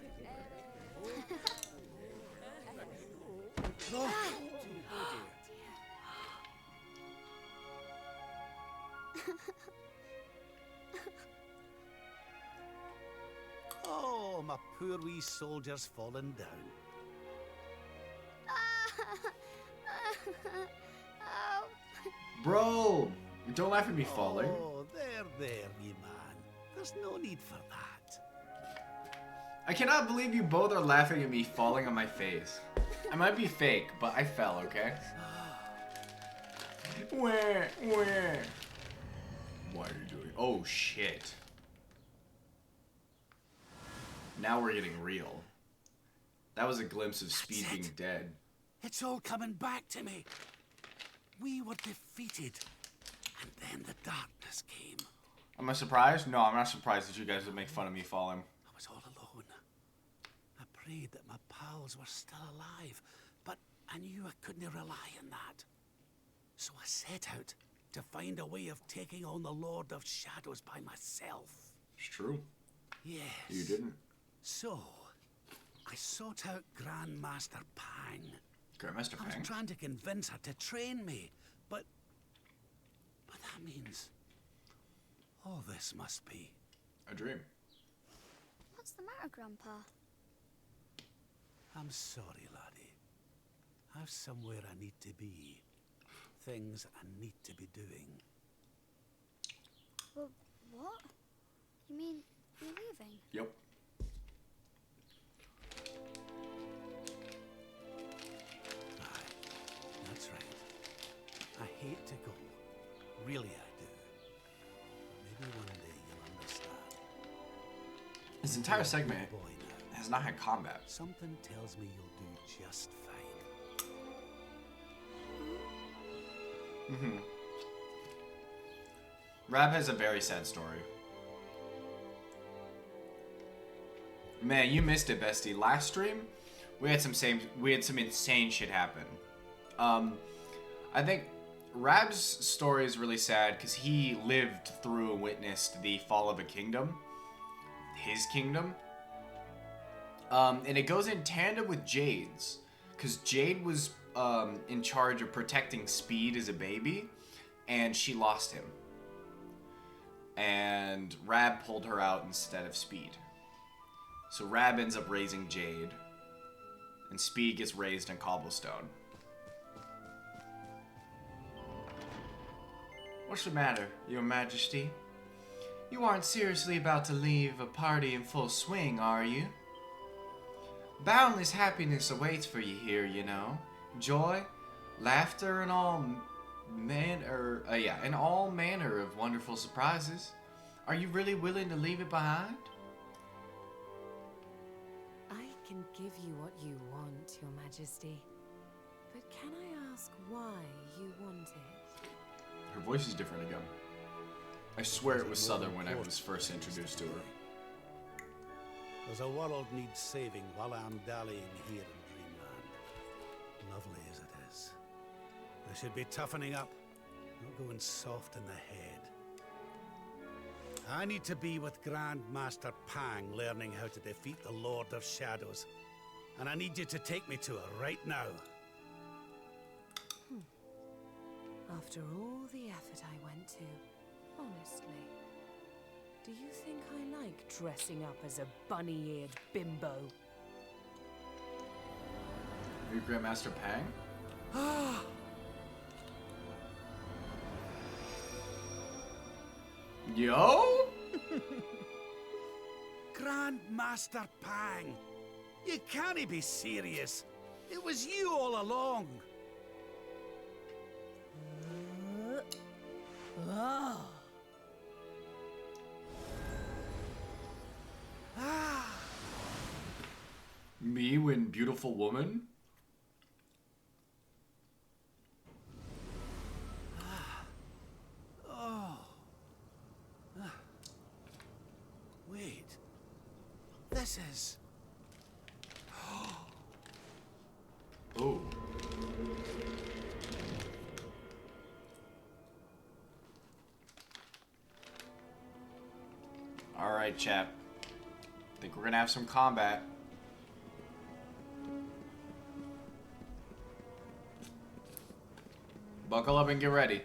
No! Oh, my poor wee soldier's fallen down. Oh. Bro, don't laugh at me falling. Oh, there, wee man. There's no need for that. I cannot believe you both are laughing at me falling on my face. I might be fake, but I fell, okay? Where? What are you doing? Oh, shit. Now we're getting real. That was a glimpse of Speed being dead. It's all coming back to me. We were defeated, and then the darkness came. Am I surprised? No, I'm not surprised that you guys would make fun of me falling. I was all alone. I prayed that my pals were still alive, but I knew I couldn't rely on that. So I set out to find a way of taking on the Lord of Shadows by myself. It's true. Yes. You didn't. So, I sought out Grandmaster Pang. Grandmaster I Pang? was trying to convince her to train me, but that means all this must be a dream. What's the matter, Grandpa? I'm sorry, laddie. I've somewhere I need to be. Things I need to be doing. Well, what? You mean you're leaving? Yep. Aye, that's right. I hate to go. Really, I do. Maybe one day you'll understand. This entire You're a segment good boy now. has not had combat. Something tells me you'll do just fine. Rab has a very sad story. Man, you missed it, bestie. Last stream, we had some insane shit happen. I think Rab's story is really sad because he lived through and witnessed the fall of a kingdom, his kingdom. And it goes in tandem with Jade's, because Jade was in charge of protecting Speed as a baby, and she lost him. And Rab pulled her out instead of Speed. So Rab ends up raising Jade, and Speed gets raised in Cobblestone. What's the matter, Your Majesty? You aren't seriously about to leave a party in full swing, are you? Boundless happiness awaits for you here, you know. Joy, laughter, and all manner of wonderful surprises. Are you really willing to leave it behind? I can give you what you want, Your Majesty. But can I ask why you want it? Her voice is different again. I swear it was Southern when I was first introduced to her. There's a world needs saving while I'm dallying here in Dreamland. Lovely as it is. I should be toughening up, not going soft in the head. I need to be with Grand Master Pang learning how to defeat the Lord of Shadows. And I need you to take me to her right now. After all the effort I went to, honestly, do you think I like dressing up as a bunny-eared bimbo? Are you Grandmaster Pang? Yo? Grand Master Pang! You can't be serious. It was you all along. Me when beautiful woman? Wait. This is... Oh. Alright, chap. Think we're gonna have some combat. Buckle up and get ready.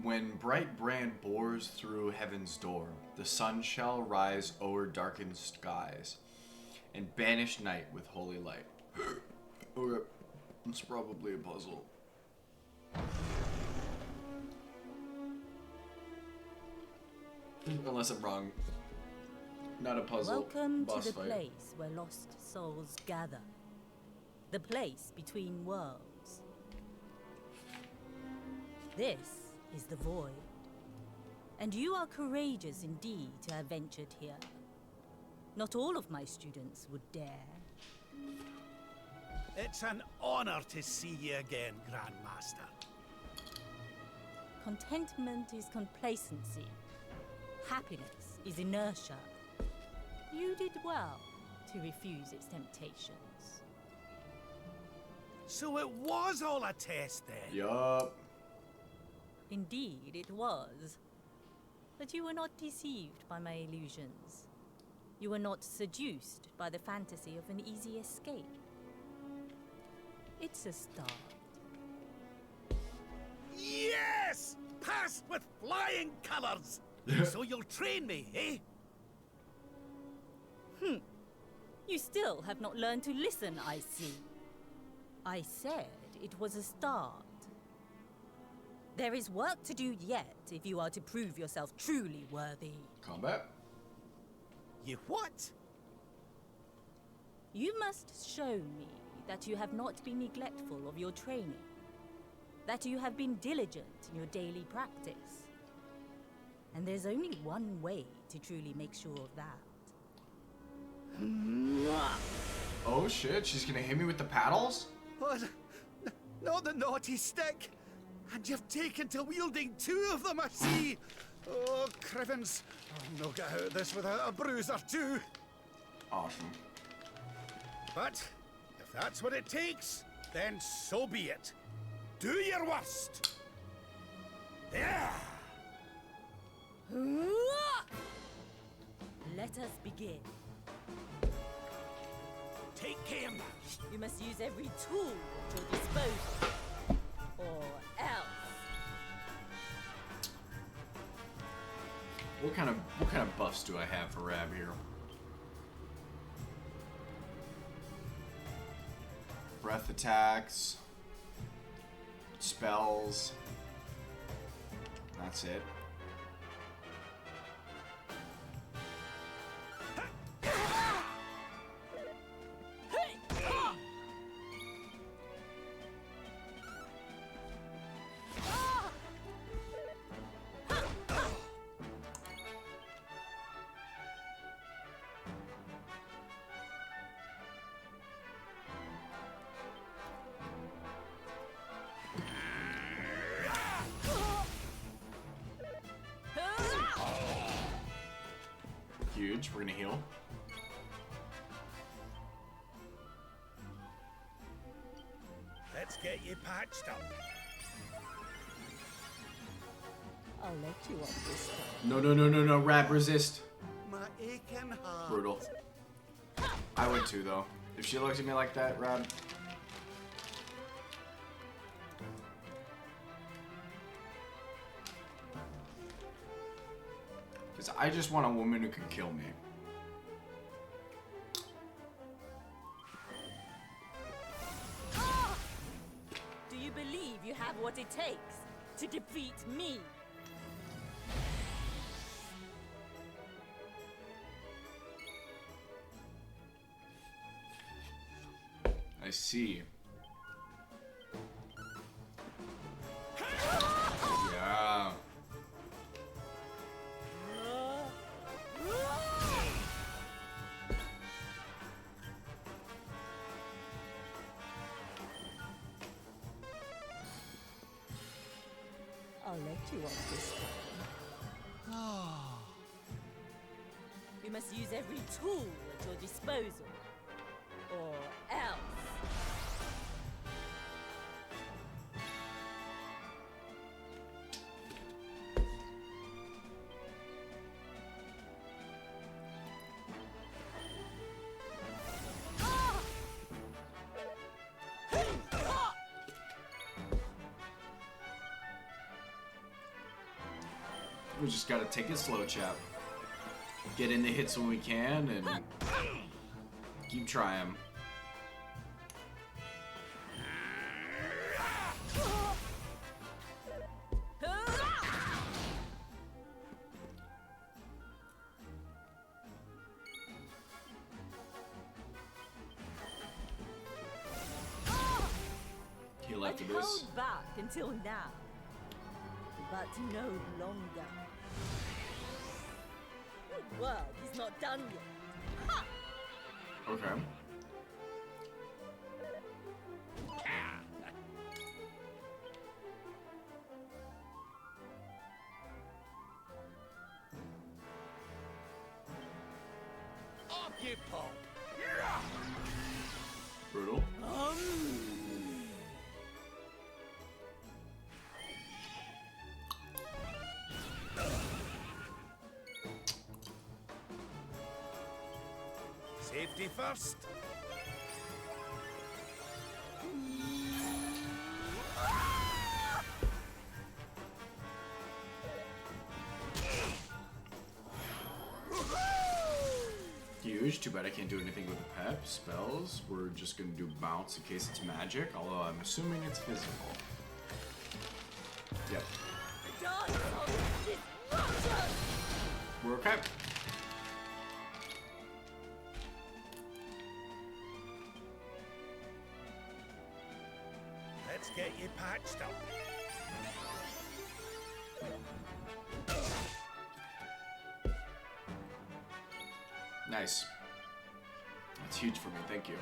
When bright brand bores through heaven's door, the sun shall rise o'er darkened skies, and banish night with holy light. Okay, it's probably a puzzle. Unless I'm wrong. Not a puzzle. Welcome Boss to the fight. place where lost souls gather. The place between worlds. This is the void. And you are courageous indeed to have ventured here. Not all of my students would dare. It's an honor to see you again, Grand Master. Contentment is complacency. Happiness is inertia. You did well to refuse its temptations. So it was all a test then? Yup. Indeed, it was. But you were not deceived by my illusions. You were not seduced by the fantasy of an easy escape. It's a start. Yes! Passed with flying colors! So you'll train me, eh? You still have not learned to listen, I see. I said it was a start. There is work to do yet if you are to prove yourself truly worthy. Combat? You what? You must show me that you have not been neglectful of your training. That you have been diligent in your daily practice. And there's only one way to truly make sure of that. Oh shit, she's gonna hit me with the paddles? What? not the naughty stick. And you've taken to wielding 2 of them, I see. Oh, Crivens. I'll no get out of this without a bruise or 2. Awesome. But if that's what it takes, then so be it. Do your worst. Yeah. Let us begin. Take care now. You must use every tool at your disposal, or else. What kind of buffs do I have for Rab here? Breath attacks, spells. That's it. Huge. We're gonna heal. Let's get you patched up. I'll let you off this time. No. Rab, resist. My aching heart. Brutal. I would too, though. If she looks at me like that, Rab. Because I just want a woman who can kill me. Do you believe you have what it takes to defeat me? I see. Yeah. I'll let you off this time. You must use every tool at your disposal, or else. We just gotta take it slow, chap. Get in the hits when we can, and keep trying. Heal I've after this. held back until now, but no longer. The work is not done yet. Ha! Okay. Up you pop. Brutal. Safety first. Huge. Too bad I can't do anything with the pep. Spells. We're just gonna do bounce in case it's magic, although I'm assuming it's physical. Yep. Dance on this rupture! We're okay. Let's get you patched up. Nice. That's huge for me. Thank you.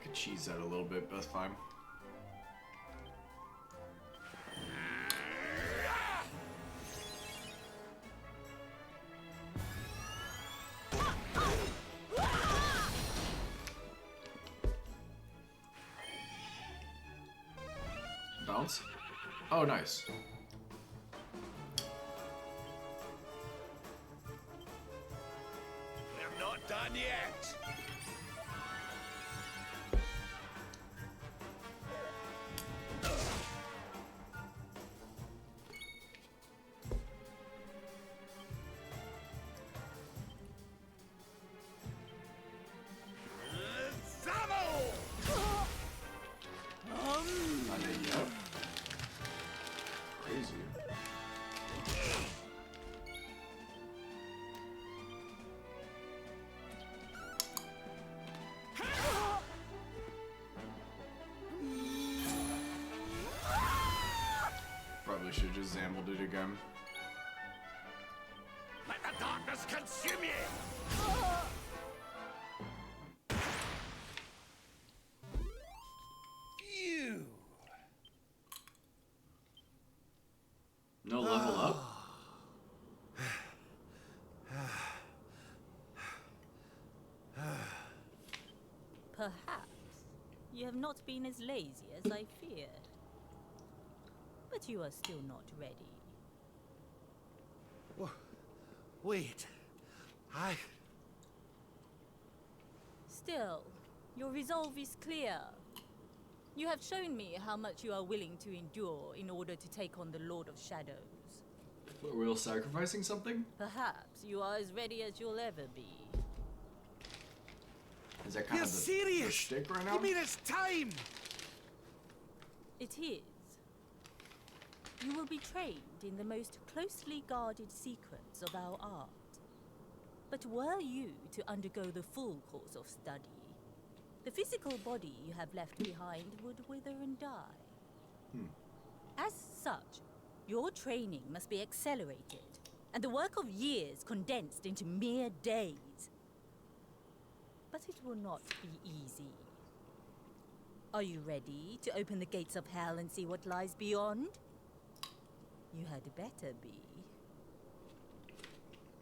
could cheese that a little bit, but that's fine. Bounce? Oh, nice. We're not done yet. Not dead yet. Crazy. Probably should just zambled it again. Let the darkness consume you! Phew! No level up? Perhaps you have not been as lazy as I feared. But you are still not ready. Wait. Still, your resolve is clear. You have shown me how much you are willing to endure in order to take on the Lord of Shadows. But we're all sacrificing something? Perhaps you are as ready as you'll ever be. Is that kind You're of the serious? shtick right now? You mean it's time? It is. You will be trained in the most closely guarded secrets of our art. But were you to undergo the full course of study, the physical body you have left behind would wither and die. As such, your training must be accelerated, and the work of years condensed into mere days. But it will not be easy. Are you ready to open the gates of hell and see what lies beyond? You had better be.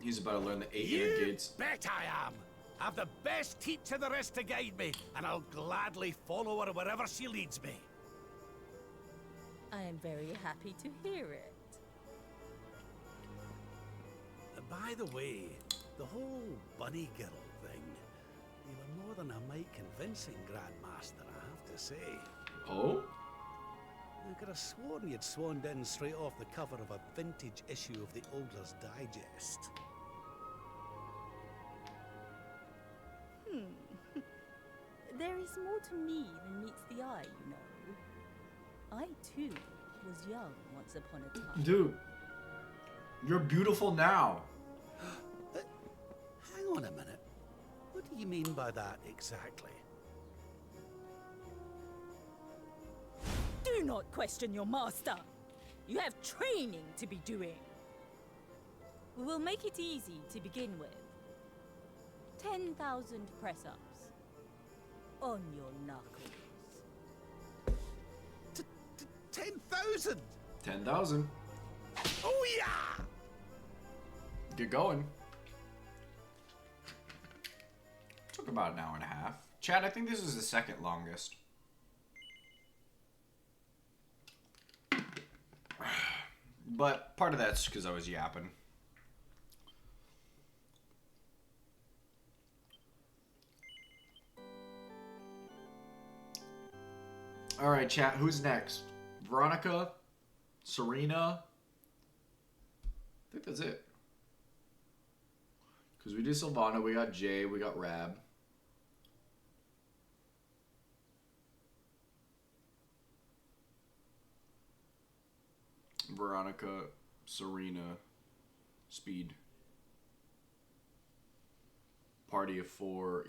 He's about to learn the 8 You inner gates. bet I am. I've the best teacher there is to guide me, and I'll gladly follow her wherever she leads me. I am very happy to hear it. By the way, the whole bunny girl thing, you were more than a mite convincing, Grandmaster, I have to say. Oh? I could have sworn you'd swaned in straight off the cover of a vintage issue of the Ogler's Digest. There is more to me than meets the eye, you know. I, too, was young once upon a time. Dude, you're beautiful now. Hang on a minute. What do you mean by that exactly? Do not question your master. You have training to be doing. We will make it easy to begin with. 10,000 press-ups. On your knuckles. 10,000! 10,000. Oh yeah! Get going. Took about an hour and a half. Chad, I think this is the second longest. But part of that's because I was yapping. All right, chat. Who's next? Veronica? Serena? I think that's it. Because we did Sylvana, we got Jay, we got Rab. Veronica, Serena, Speed. Party of 4.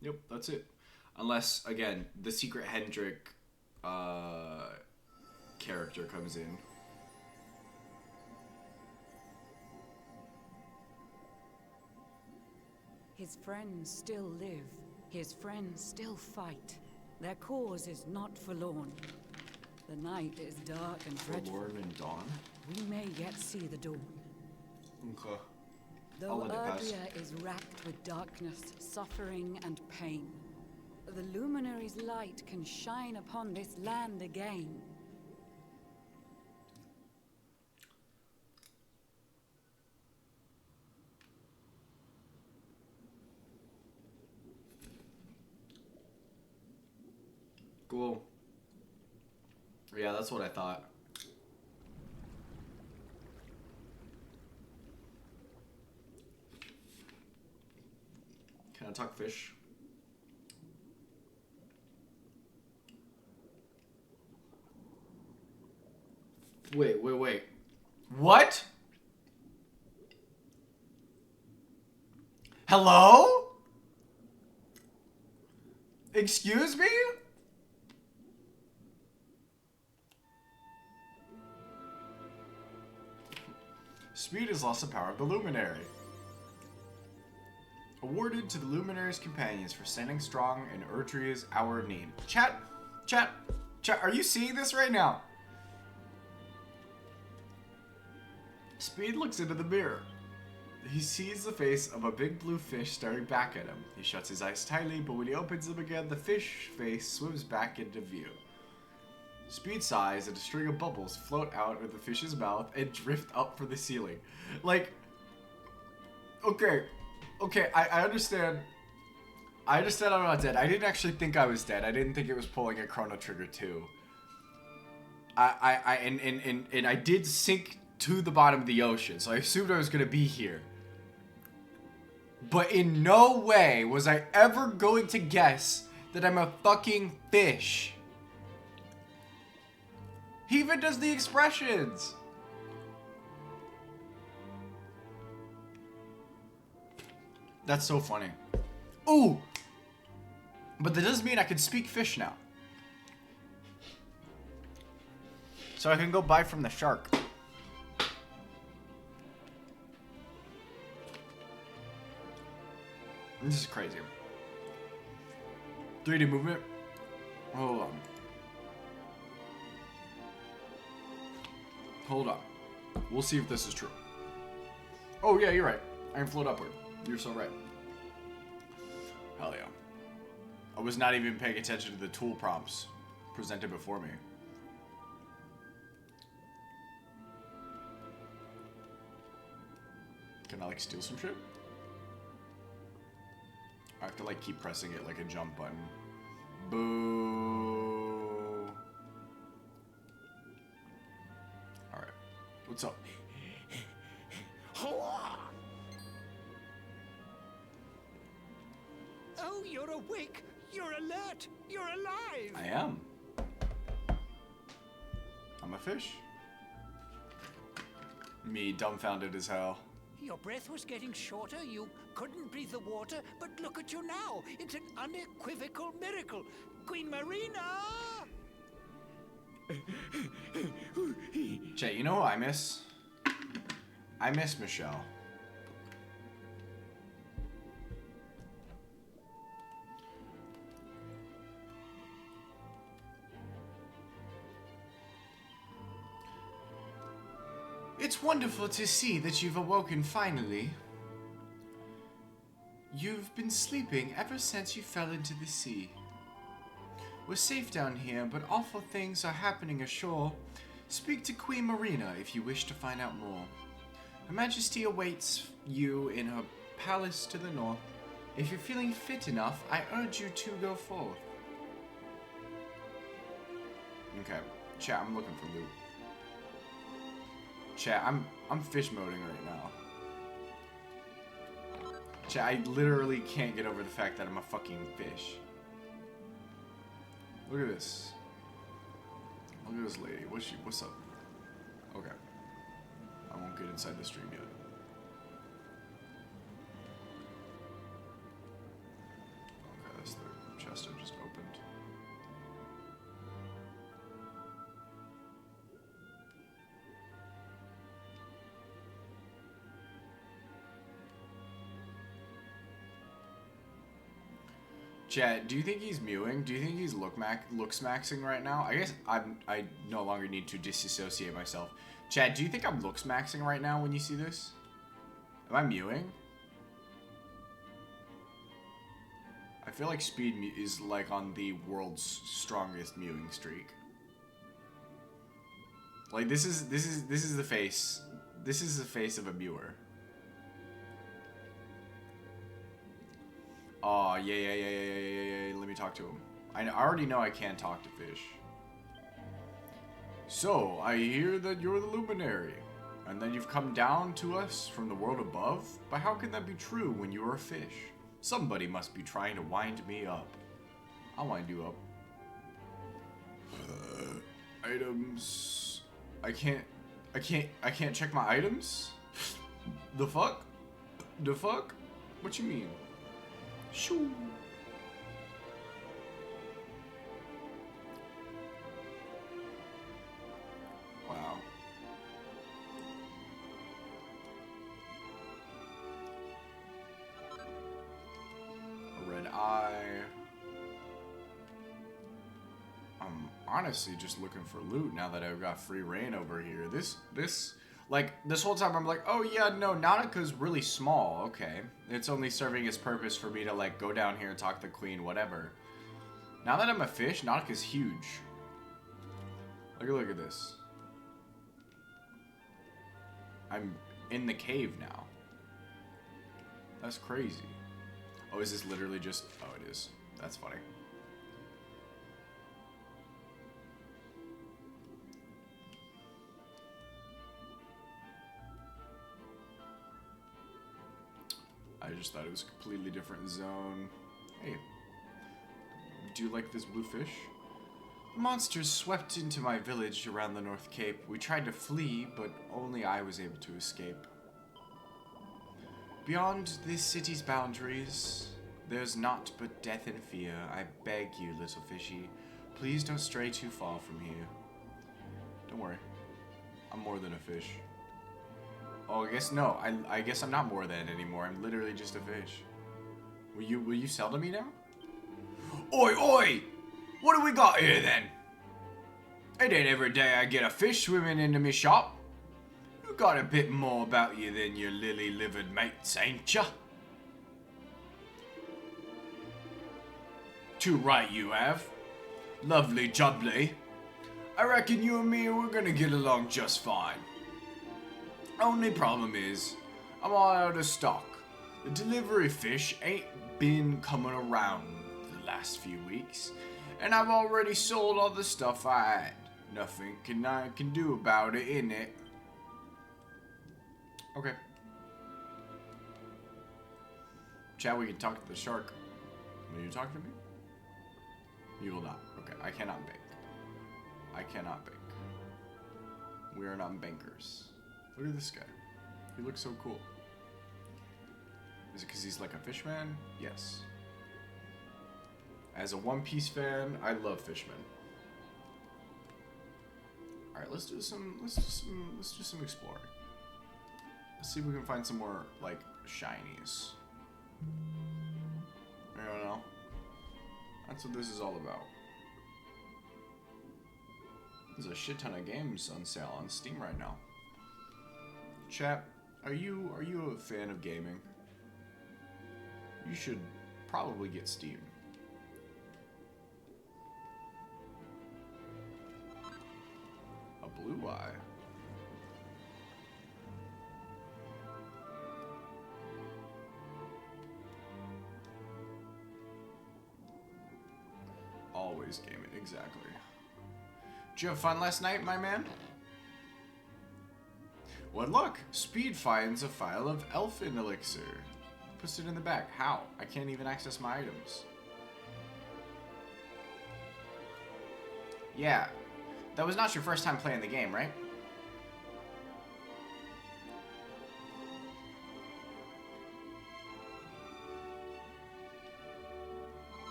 Yep, that's it. Unless, again, the Secret Hendrick character comes in. His friends still live. His friends still fight. Their cause is not forlorn. The night is dark and dreadful. Forlorn and dawn? We may yet see the dawn. Okay. Though let it pass. Erdrea is racked with darkness, suffering, and pain, the Luminary's light can shine upon this land again. Cool. Yeah, that's what I thought. Can I talk fish? Wait. What? Hello? Excuse me? Speed has lost the power of the Luminary. Awarded to the Luminary's companions for standing strong in Erdrea's hour of need. Chat, are you seeing this right now? Speed looks into the mirror. He sees the face of a big blue fish staring back at him. He shuts his eyes tightly, but when he opens them again, the fish face swims back into view. Speed sighs and a string of bubbles float out of the fish's mouth and drift up for the ceiling. Like, okay, I understand. I understand I'm not dead. I didn't actually think I was dead. I didn't think it was pulling a Chrono Trigger 2. And I did sink to the bottom of the ocean, so I assumed I was gonna be here. But in no way was I ever going to guess that I'm a fucking fish. He even does the expressions. That's so funny. Ooh! But that does mean I can speak fish now. So I can go buy from the shark. This is crazy. 3D movement. Hold on. Hold on. We'll see if this is true. Oh yeah, you're right. I can float upward. You're so right. Hell yeah. I was not even paying attention to the tool prompts presented before me. Can I like steal some shit? I have to like keep pressing it like a jump button. Boo. Alright. What's up? Oh, you're awake. You're alert. You're alive. I am. I'm a fish. Me, dumbfounded as hell. Your breath was getting shorter. You couldn't breathe the water, but look at you now. It's an unequivocal miracle. Queen Marina! Jay, you know who I miss? I miss Michelle. It's wonderful to see that you've awoken finally. You've been sleeping ever since you fell into the sea. We're safe down here, but awful things are happening ashore. Speak to Queen Marina if you wish to find out more. Her Majesty awaits you in her palace to the north. If you're feeling fit enough, I urge you to go forth. Okay, chat, I'm looking for loot. Chat, I'm fish moding right now. Chat, I literally can't get over the fact that I'm a fucking fish. Look at this. Look at this lady. What's up? Okay. I won't get inside the stream yet. Okay, that's the chest I just opened. Chat, do you think he's mewing? Do you think he's looks maxing right now? I guess I no longer need to disassociate myself. Chat, do you think I'm looks maxing right now when you see this? Am I mewing? I feel like Speed is like on the world's strongest mewing streak. Like this is the face. This is the face of a mewer. Oh, yeah. Let me talk to him. I already know I can't talk to fish. So, I hear that you're the luminary, and that you've come down to us from the world above? But how can that be true when you are a fish? Somebody must be trying to wind me up. I'll wind you up. Items. I can't check my items? The fuck? The fuck? What you mean? Shoo. Wow. A red eye. I'm honestly just looking for loot now that I've got free reign over here. Like, this whole time I'm like, oh yeah, no, Nautica's really small, okay. It's only serving its purpose for me to, like, go down here and talk to the queen, whatever. Now that I'm a fish, Nautica's huge. Look at this. I'm in the cave now. That's crazy. Oh, is this literally just... Oh, it is. That's funny. I just thought it was a completely different zone. Hey, do you like this blue fish? The monsters swept into my village around the North Cape. We tried to flee, but only I was able to escape. Beyond this city's boundaries, there's naught but death and fear. I beg you, little fishy, please don't stray too far from here. Don't worry, I'm more than a fish. Oh, I guess no. I guess I'm not more than anymore. I'm literally just a fish. Will you sell to me now? Oi, oi! What do we got here then? It ain't every day I get a fish swimming into me shop. You got a bit more about you than your lily-livered mates, ain't ya? Too right you have. Lovely jubbly. I reckon you and me, we're gonna get along just fine. Only problem is, I'm all out of stock. The delivery fish ain't been coming around the last few weeks, and I've already sold all the stuff I had. Nothing I can do about it, innit? Okay. Chat, we can talk to the shark. Will you talk to me? You will not. Okay, I cannot bank. I cannot bank. We are not bankers. Look at this guy. He looks so cool. Is it because he's like a fishman? Yes. As a One Piece fan, I love fishmen. All right, let's do some exploring. Let's see if we can find some more like shinies. I don't know. That's what this is all about. There's a shit ton of games on sale on Steam right now. Chat, are you a fan of gaming? You should probably get Steam. A blue eye. Always gaming, exactly. Did you have fun last night, my man? What luck! Speed finds a file of elfin elixir. Puts it in the back. How? I can't even access my items. Yeah. That was not your first time playing the game, right?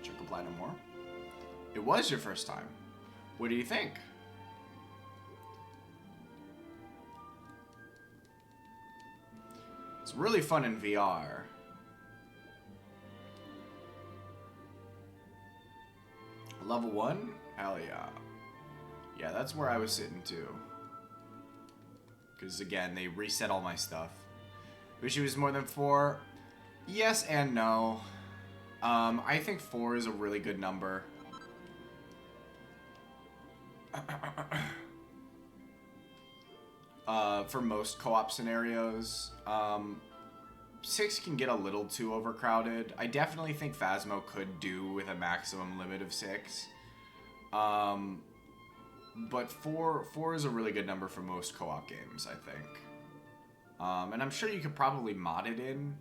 Check a platinum more. It was your first time. What do you think? It's really fun in VR. Level 1? Hell yeah. Yeah, that's where I was sitting too. Because again, they reset all my stuff. Wish it was more than 4. Yes and no. I think 4 is a really good number. For most co-op scenarios. 6 can get a little too overcrowded. I definitely think Phasmo could do with a maximum limit of 6. But 4 is a really good number for most co-op games, I think. And I'm sure you could probably mod it in.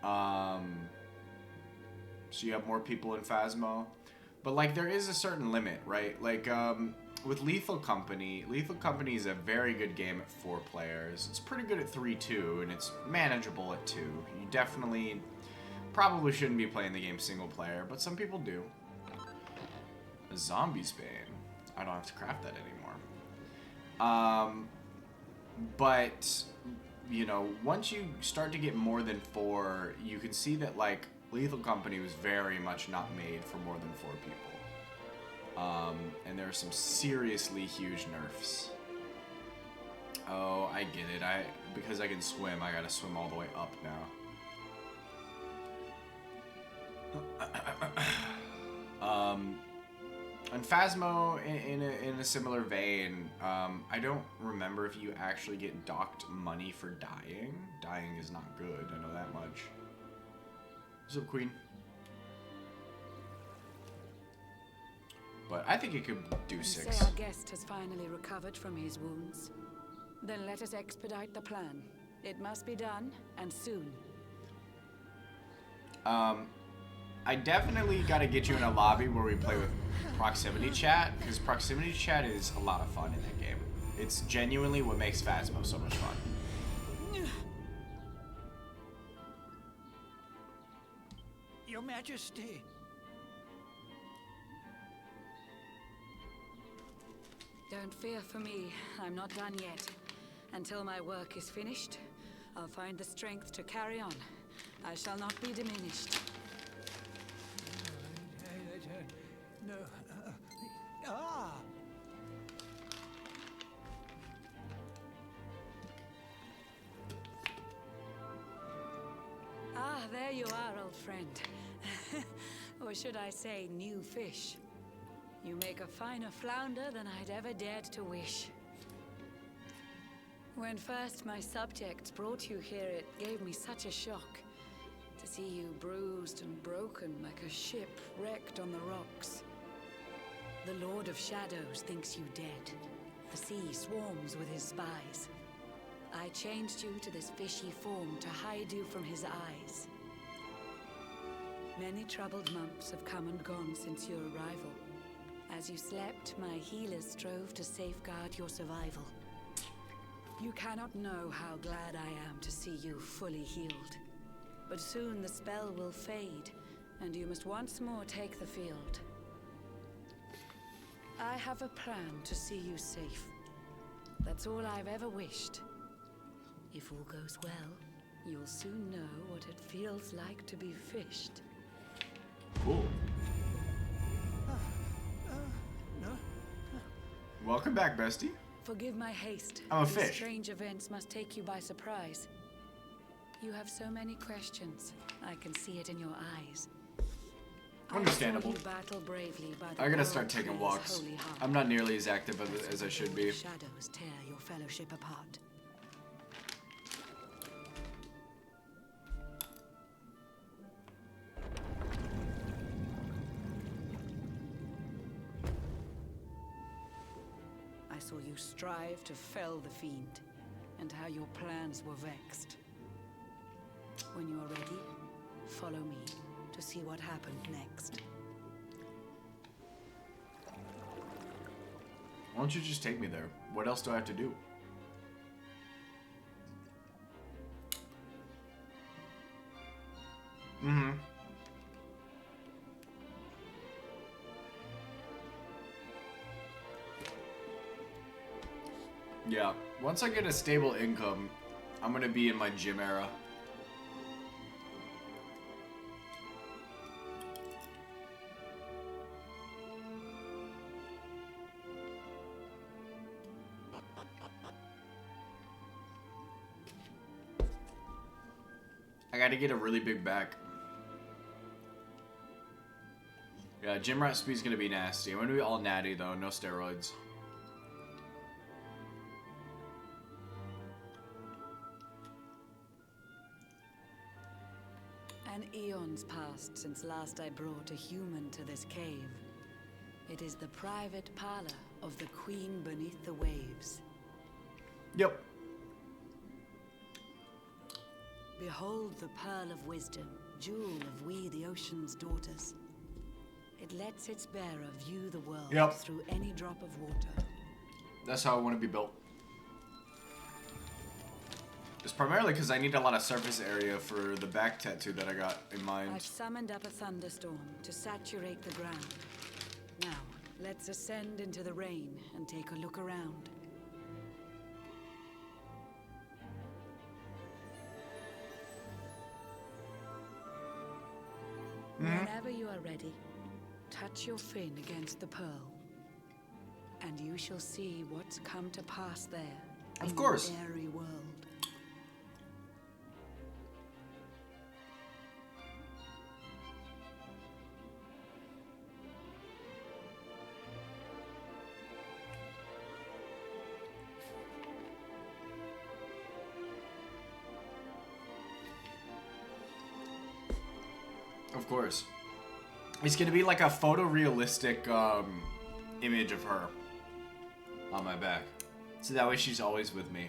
So you have more people in Phasmo. But, like, there is a certain limit, right? Like, with Lethal Company is a very good game at 4 players. It's pretty good at 3 too, and it's manageable at 2. You definitely probably shouldn't be playing the game single player, but some people do. A Zombie's Bane. I don't have to craft that anymore. But, you know, once you start to get more than 4, you can see that, like, Lethal Company was very much not made for more than 4 people. And there are some seriously huge nerfs. Oh, I get it. Because I can swim, I gotta swim all the way up now. And Phasmo, in a similar vein, I don't remember if you actually get docked money for dying. Dying is not good, I know that much. What's up, Queen? But I think it could do 6. You say our guest has finally recovered from his wounds. Then let us expedite the plan. It must be done, and soon. I definitely gotta get you in a lobby where we play with proximity chat, because proximity chat is a lot of fun in that game. It's genuinely what makes Phasmo so much fun. Your Majesty. Don't fear for me. I'm not done yet. Until my work is finished, I'll find the strength to carry on. I shall not be diminished. No. Ah! Ah, there you are, old friend. Or should I say, new fish. You make a finer flounder than I'd ever dared to wish. When first my subjects brought you here, it gave me such a shock to see you bruised and broken like a ship wrecked on the rocks. The Lord of Shadows thinks you dead. The sea swarms with his spies. I changed you to this fishy form to hide you from his eyes. Many troubled months have come and gone since your arrival. As you slept, my healers strove to safeguard your survival. You cannot know how glad I am to see you fully healed. But soon the spell will fade, and you must once more take the field. I have a plan to see you safe. That's all I've ever wished. If all goes well, you'll soon know what it feels like to be fished. Cool. Welcome back, bestie. Forgive my haste. I'm a These fish. strange events must take you by surprise. You have so many questions. I can see it in your eyes. Understandable. I saw you battle bravely by the I gotta world start taking tree's walks. holy heart. I'm not nearly as active as I should be. Shadows tear your fellowship apart. I saw you strive to fell the fiend, and how your plans were vexed. When you are ready, follow me to see what happened next. Why don't you just take me there? What else do I have to do? Mm-hmm. Yeah. Once I get a stable income, I'm gonna be in my gym era. I gotta get a really big back. Yeah, gym rat speed's gonna be nasty. I'm gonna be all natty though, no steroids. An eon's passed since last I brought a human to this cave. It is the private parlor of the Queen beneath the waves. Yep. Behold the pearl of wisdom, jewel of we the ocean's daughters. It lets its bearer view the world through any drop of water. That's how I want to be built. It's primarily because I need a lot of surface area for the back tattoo that I got in mind. I've summoned up a thunderstorm to saturate the ground. Now, let's ascend into the rain and take a look around. Whenever you are ready, touch your fin against the pearl, and you shall see what's come to pass there. Of course. In the airy world. Of course. It's gonna be like a photorealistic image of her on my back. So that way she's always with me.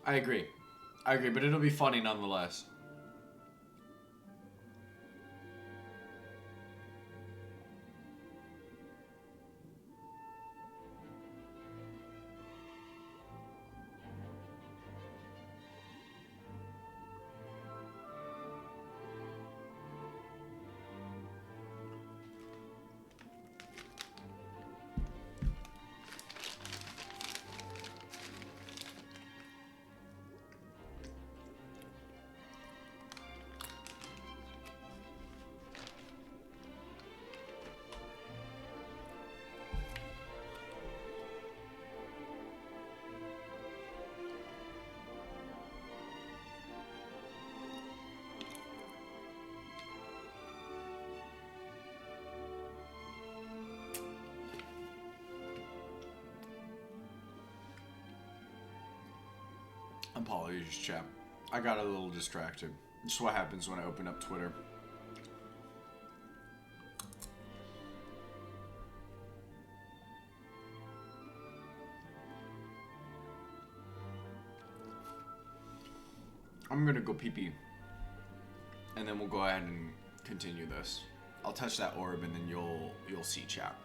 I agree. I agree, but it'll be funny nonetheless. Apologies, chap. I got a little distracted. Just what happens when I open up Twitter. I'm gonna go pee-pee. And then we'll go ahead and continue this. I'll touch that orb and then you'll see chat.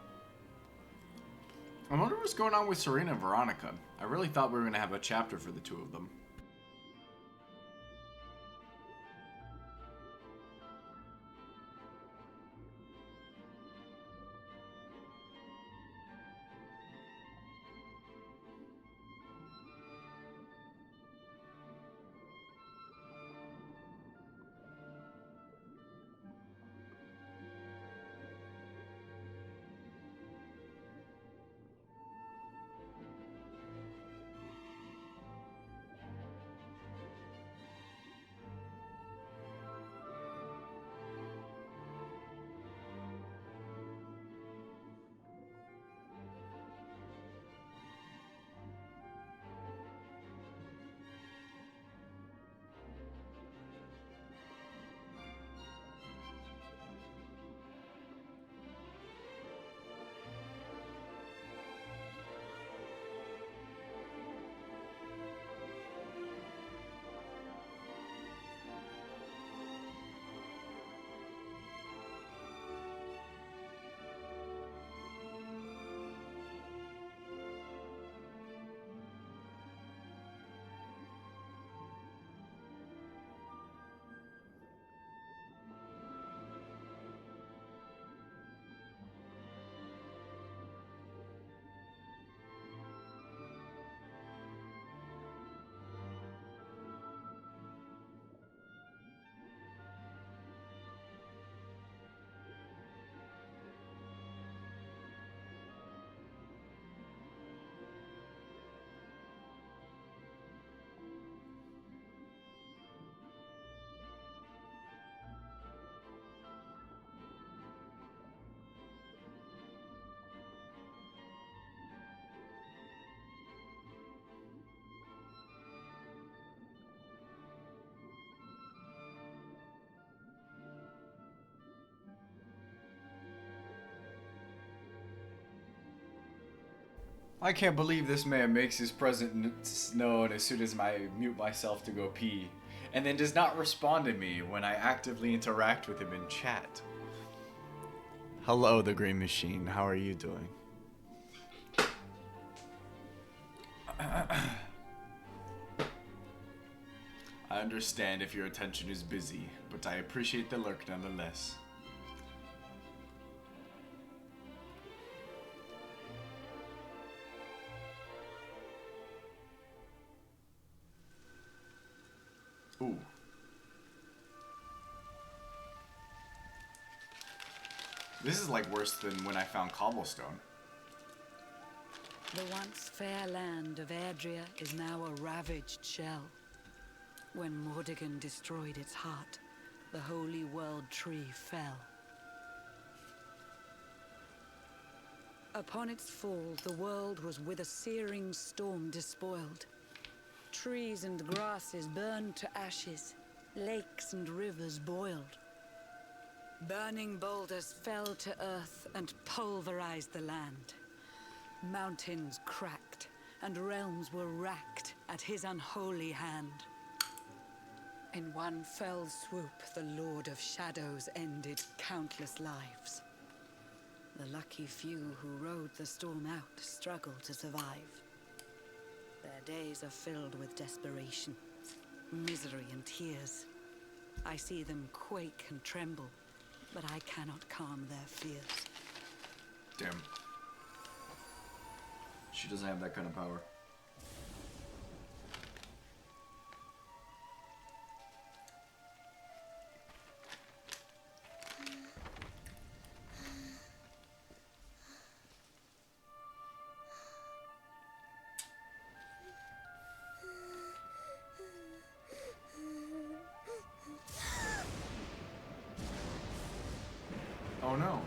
I wonder what's going on with Serena and Veronica. I really thought we were gonna have a chapter for the two of them. I can't believe this man makes his presence known as soon as I mute myself to go pee, and then does not respond to me when I actively interact with him in chat. Hello, the Green Machine. How are you doing? I understand if your attention is busy, but I appreciate the lurk nonetheless. Ooh. This is like worse than when I found cobblestone. The once fair land of Erdrea is now a ravaged shell. When Mordegon destroyed its heart, the holy world tree fell. Upon its fall, the world was with a searing storm despoiled. Trees and grasses burned to ashes, lakes and rivers boiled. Burning boulders fell to earth and pulverized the land. Mountains cracked, and realms were racked at his unholy hand. In one fell swoop, the Lord of Shadows ended countless lives. The lucky few who rode the storm out struggled to survive. Their days are filled with desperation, misery and tears. I see them quake and tremble, but I cannot calm their fears. Damn. She doesn't have that kind of power. Oh no.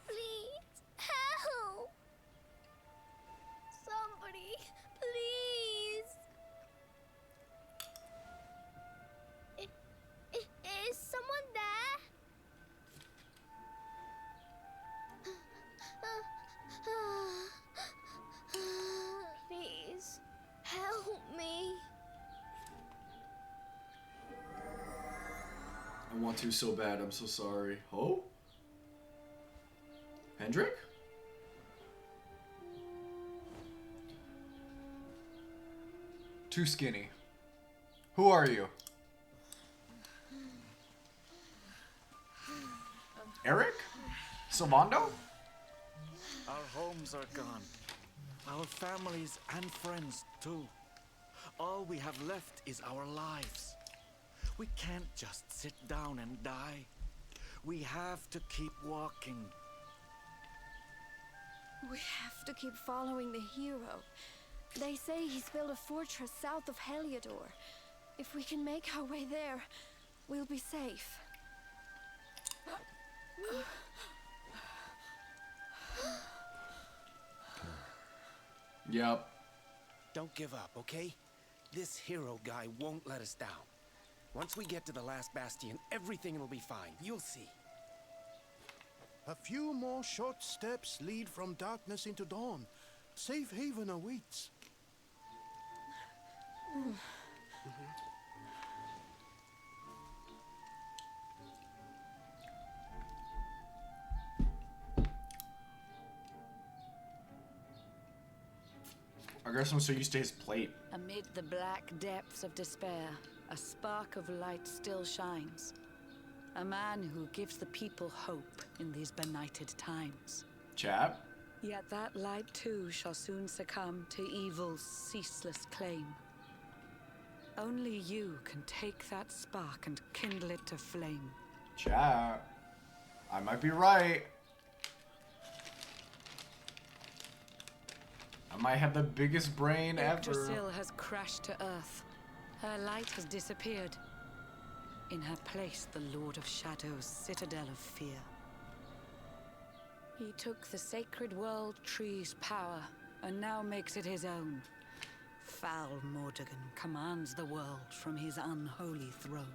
Please, help! Somebody, please! Is someone there? Please, help me. I want to so bad. I'm so sorry. Oh? Hendrik? Too skinny. Who are you? Eric? Silvando? Our homes are gone. Our families and friends too. All we have left is our lives. We can't just sit down and die. We have to keep walking. We have to keep following the hero. They say he's built a fortress south of Heliodor. If we can make our way there, we'll be safe. Yep. Don't give up, okay? This hero guy won't let us down. Once we get to the last bastion, everything will be fine. You'll see. A few more short steps lead from darkness into dawn. Safe haven awaits. I guess I'm so used to his plate. Amid the black depths of despair, a spark of light still shines. A man who gives the people hope in these benighted times. Chap? Yet that light too shall soon succumb to evil's ceaseless claim. Only you can take that spark and kindle it to flame. Chap. I might be right. I might have the biggest brain ever. Yggdrasil has crashed to earth. Her light has disappeared. In her place, the Lord of Shadows' citadel of fear. He took the sacred world tree's power and now makes it his own. Foul Mordegon commands the world from his unholy throne.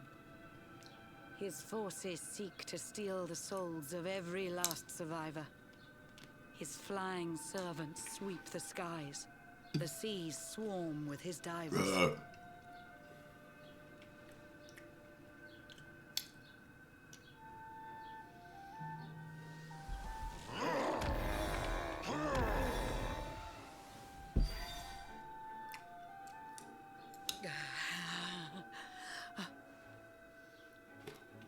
His forces seek to steal the souls of every last survivor. His flying servants sweep the skies. The seas swarm with his divers.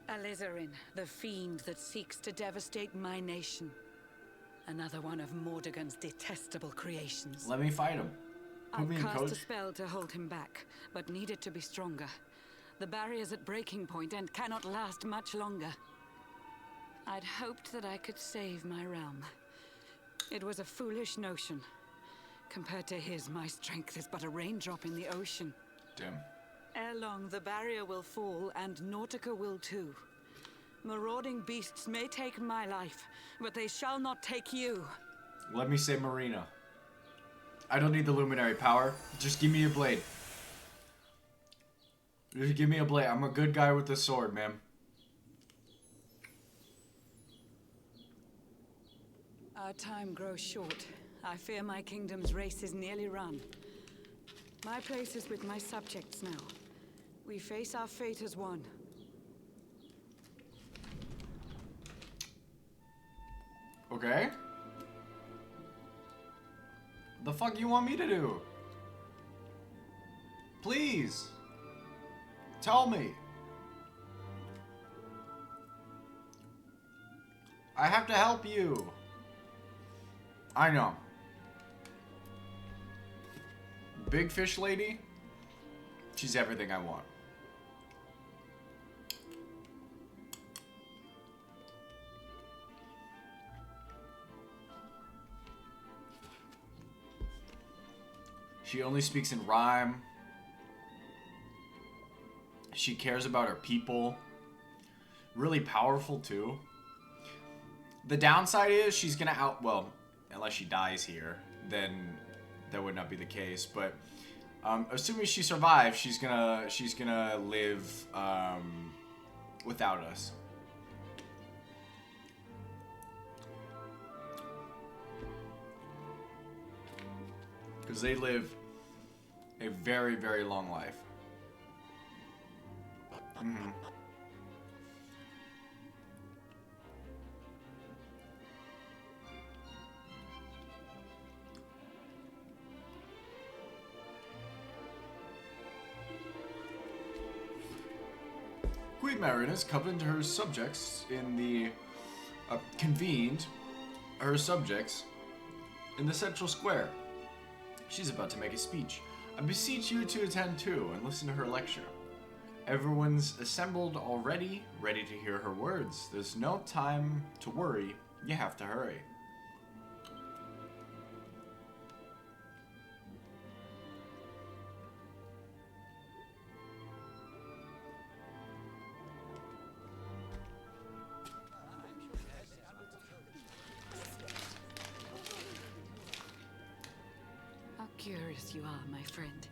Alizarin, the fiend that seeks to devastate my nation. Another one of Mordegon's detestable creations. Let me fight him. I've cast a spell to hold him back, but need it to be stronger. The barrier's at breaking point and cannot last much longer. I'd hoped that I could save my realm. It was a foolish notion. Compared to his, my strength is but a raindrop in the ocean. Damn. Ere long, the barrier will fall, and Nautica will too. Marauding beasts may take my life, but they shall not take you. Let me say Marina. I don't need the luminary power. Just give me a blade. Just give me a blade. I'm a good guy with the sword, man. Our time grows short. I fear my kingdom's race is nearly run. My place is with my subjects now. We face our fate as one. Okay. The fuck you want me to do? Please. Tell me. I have to help you. I know. Big fish lady? She's everything I want. She only speaks in rhyme. She cares about her people. Really powerful too. The downside is she's gonna well, unless she dies here, then that would not be the case. But assuming she survives, she's gonna live without us. Because they live a very, very long life. Mm-hmm. Queen Marinus convened her subjects in the convened her subjects in the central square. She's about to make a speech. I beseech you to attend too and listen to her lecture. Everyone's assembled already, ready to hear her words. There's no time to worry. You have to hurry. How curious you are, my friend.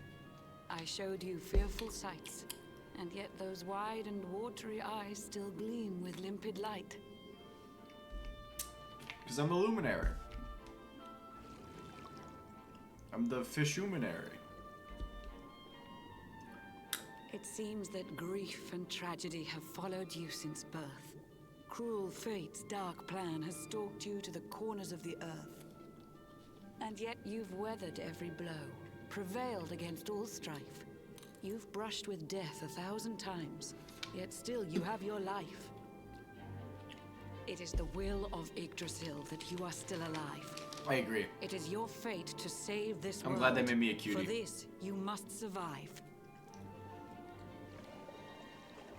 I showed you fearful sights, and yet those wide and watery eyes still gleam with limpid light. Because I'm a luminary. I'm the fishuminary. It seems that grief and tragedy have followed you since birth. Cruel fate's dark plan has stalked you to the corners of the earth. And yet you've weathered every blow, prevailed against all strife. You've brushed with death 1,000 times, yet still you have your life. It is the will of Yggdrasil that you are still alive. I agree. It is your fate to save this I'm world. glad they made me a cutie. For this, you must survive.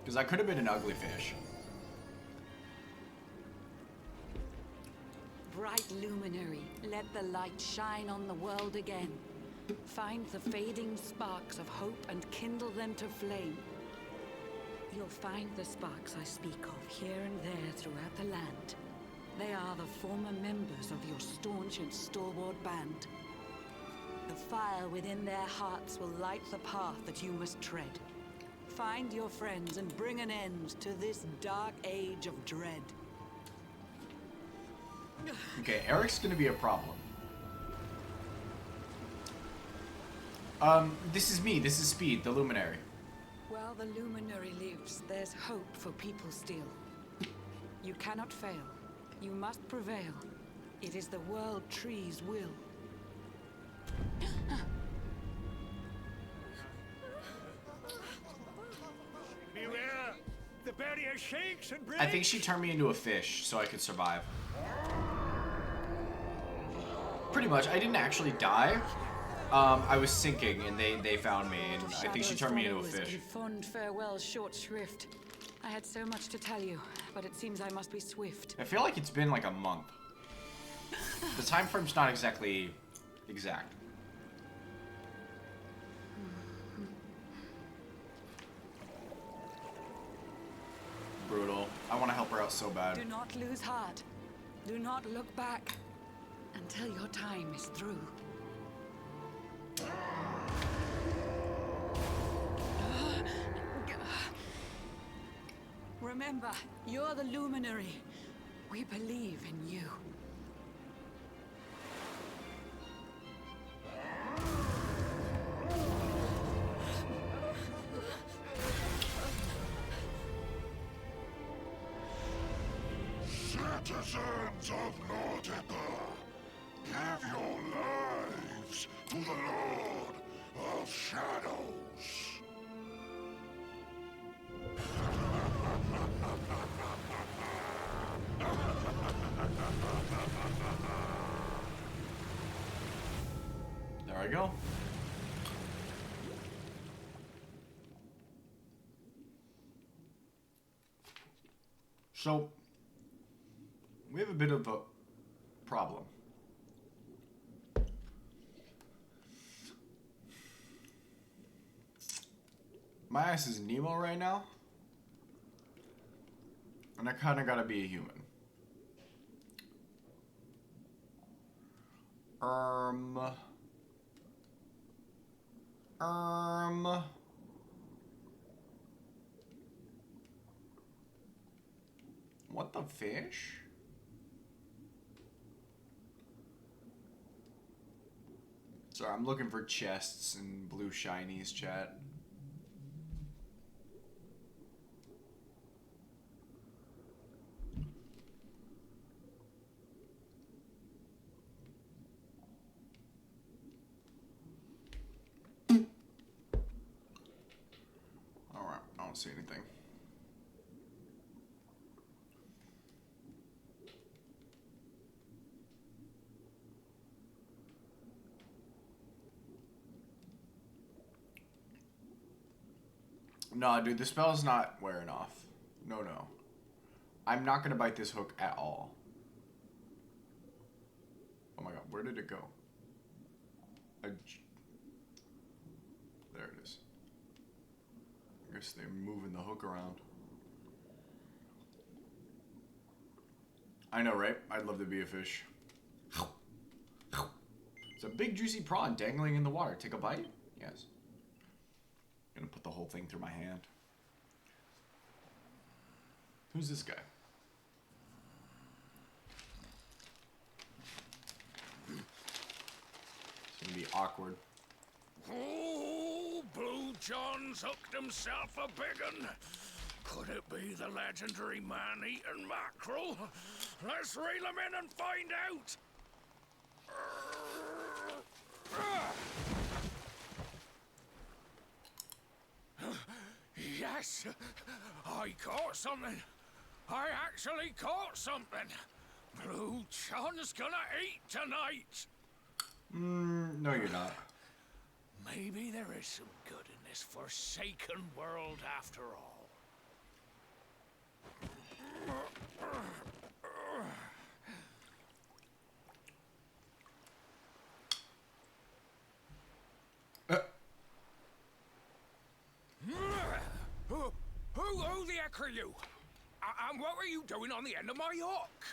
Because I could have been an ugly fish. Bright luminary, let the light shine on the world again. Find the fading sparks of hope and kindle them to flame. You'll find the sparks I speak of here and there throughout the land. They are the former members of your staunch and stalwart band. The fire within their hearts will light the path that you must tread. Find your friends and bring an end to this dark age of dread. Okay, Eric's gonna be a problem. This is me. This is Speed, the Luminary. While the luminary lives, there's hope for people still. You cannot fail. You must prevail. It is the World Tree's will. Beware! The barrier shakes and breaks! I think she turned me into a fish so I could survive. Pretty much. I didn't actually die. I was sinking and they found me, and I think she turned me into a fish. Fond farewell, short shrift. I had so much to tell you, but it seems I must be swift. I feel like it's been like a month. The time frame's not exactly exact. Brutal. I want to help her out so bad. Do not lose heart. Do not look back until your time is through. Remember, you're the luminary. We believe in you. Citizens of Nautica, give your lives to the Lord of Shadows. There I go. So, we have a bit of a problem. My ass is Nemo right now, and I kind of gotta be a human. What the fish? Sorry, I'm looking for chests and blue shinies, chat. Alright, I don't see anything. No, dude, the spell's not wearing off. No, no. I'm not gonna bite this hook at all. Oh my god, where did it go? There it is. I guess they're moving the hook around. I know, right? I'd love to be a fish. It's a big juicy prawn dangling in the water. Take a bite? Yes. Gonna put the whole thing through my hand. Who's this guy? It's gonna be awkward. Oh, Blue John's hooked himself a big un. Could it be the legendary man-eating mackerel? Let's reel him in and find out. Yes, I caught something. I actually caught something. Blue John's gonna eat tonight. No, you're not. Maybe there is some good in this forsaken world after all. Who the heck are you? And what were you doing on the end of my hook?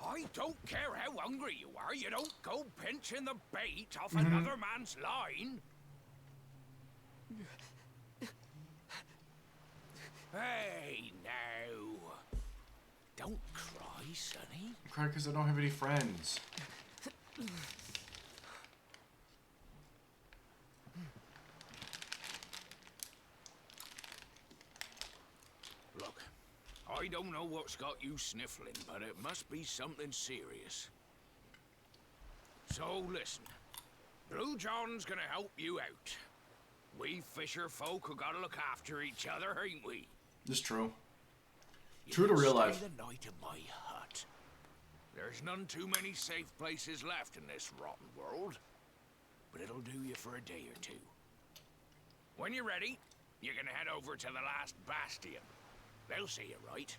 I don't care how hungry you are, you don't go pinching the bait off another man's line. Hey, now. Don't cry, sonny. I cry because I don't have any friends. Look, I don't know what's got you sniffling, but it must be something serious. So listen, Blue John's gonna help you out. We fisher folk have gotta look after each other, ain't we? It's true. You True to can real stay life. the night in my hut. There's none too many safe places left in this rotten world, but it'll do you for a day or two. When you're ready, you're gonna head over to the last bastion. They'll see you right.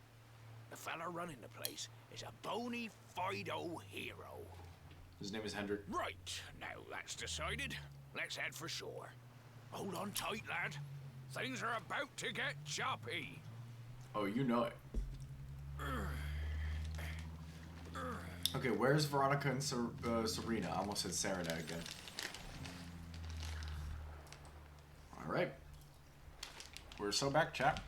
The fella running the place is a bony Fido hero. His name is Hendrik. Right, now that's decided. Let's head for shore. Hold on tight, lad. Things are about to get choppy. Oh, you know it. Okay, where's Veronica and Serena? I almost said Sarah again. Alright. We're so back, chat.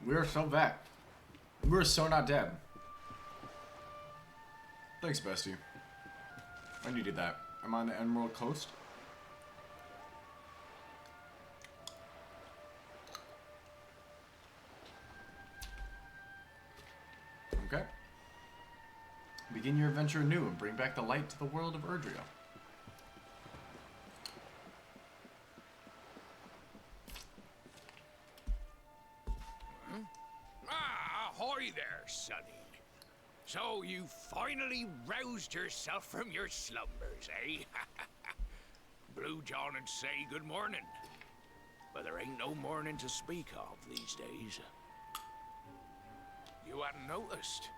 We're so back. We're so not dead. Thanks, bestie. I needed that. I'm on the Emerald Coast. Okay. Begin your adventure anew and bring back the light to the world of Erdrea. Ahoy there, sonny. So you finally roused yourself from your slumbers, eh? Blue John and say good morning. But there ain't no morning to speak of these days. You hadn't noticed?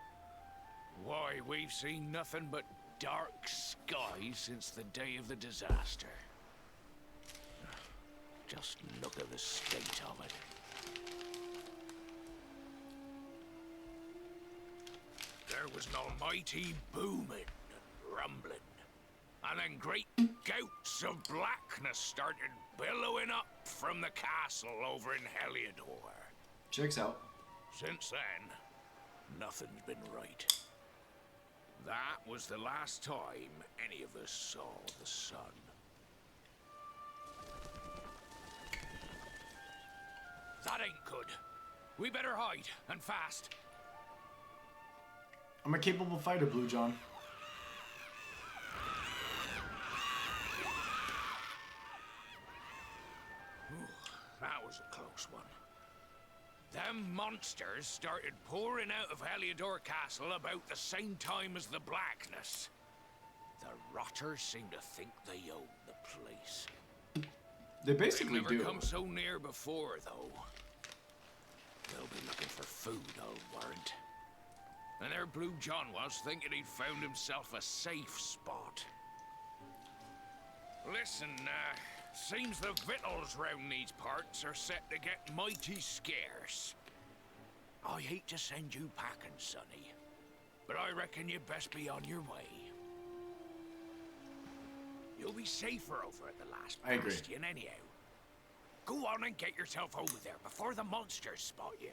Why, we've seen nothing but dark skies since the day of the disaster. Just look at the state of it. There was an almighty booming and rumbling, and then great gouts of blackness started billowing up from the castle over in Heliodor. Checks out. Since then, nothing's been right. That was the last time any of us saw the sun. That ain't good. We better hide, and fast. I'm a capable fighter, Blue John. Ooh, that was a close one. Them monsters started pouring out of Heliodor Castle about the same time as the blackness. The rotters seem to think they own the place. They basically They've never do. come so near before, though. They'll be looking for food, I'll warrant. And there Blue John was, thinking he'd found himself a safe spot. Listen, seems the victuals round these parts are set to get mighty scarce. I hate to send you packing, sonny, but I reckon you'd best be on your way. You'll be safer over at the last I agree. bastion anyhow. Go on and get yourself over there before the monsters spot you.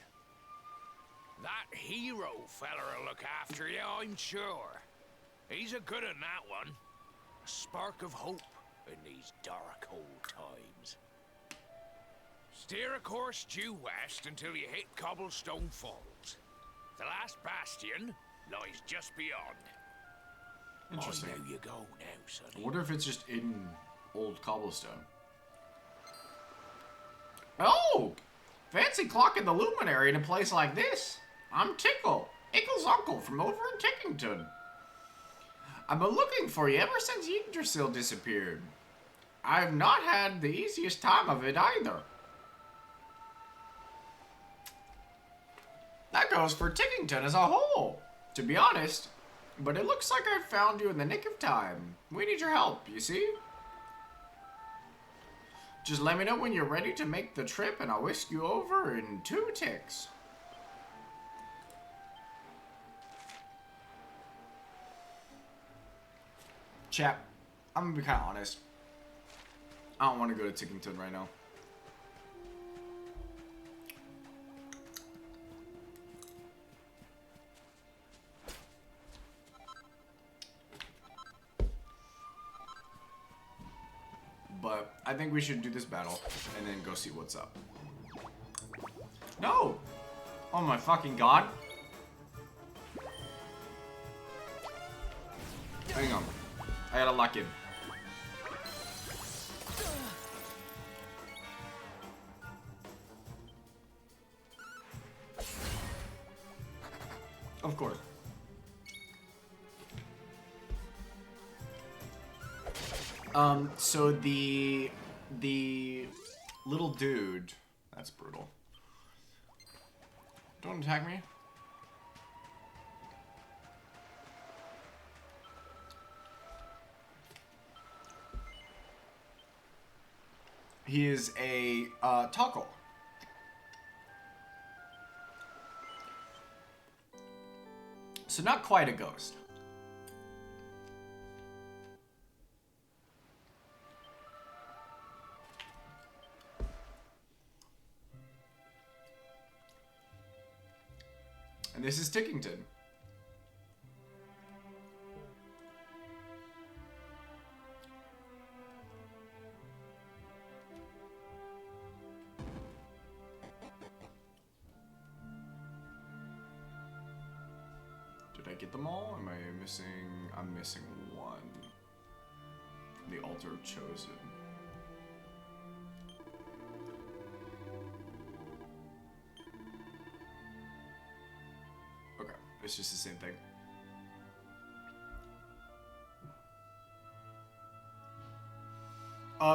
That hero feller'll look after you, I'm sure. He's a good un, that one. A spark of hope in these dark old times. Steer a course due west until you hit Cobblestone Falls. The last bastion lies just beyond. Interesting. I know you go now, sonny. I wonder if it's just in old cobblestone. Oh! Fancy clocking the luminary in a place like this. I'm Tickle, Ickle's uncle from over in Tickington. I've been looking for you ever since Yggdrasil disappeared. I've not had the easiest time of it either. That goes for Tickington as a whole, to be honest. But it looks like I found you in the nick of time. We need your help, you see? Just let me know when you're ready to make the trip and I'll whisk you over in 2 ticks. Chap, I'm gonna be kind of honest. I don't want to go to Tickington right now. But I think we should do this battle and then go see what's up. No! Oh my fucking god. Hang on. I gotta lock in. Of course. So the little dude, that's brutal. Don't attack me. He is a taco. So not quite a ghost. And this is Tickington. Did I get them all? Am I missing? I'm missing one. The altar of chosen. Okay, it's just the same thing.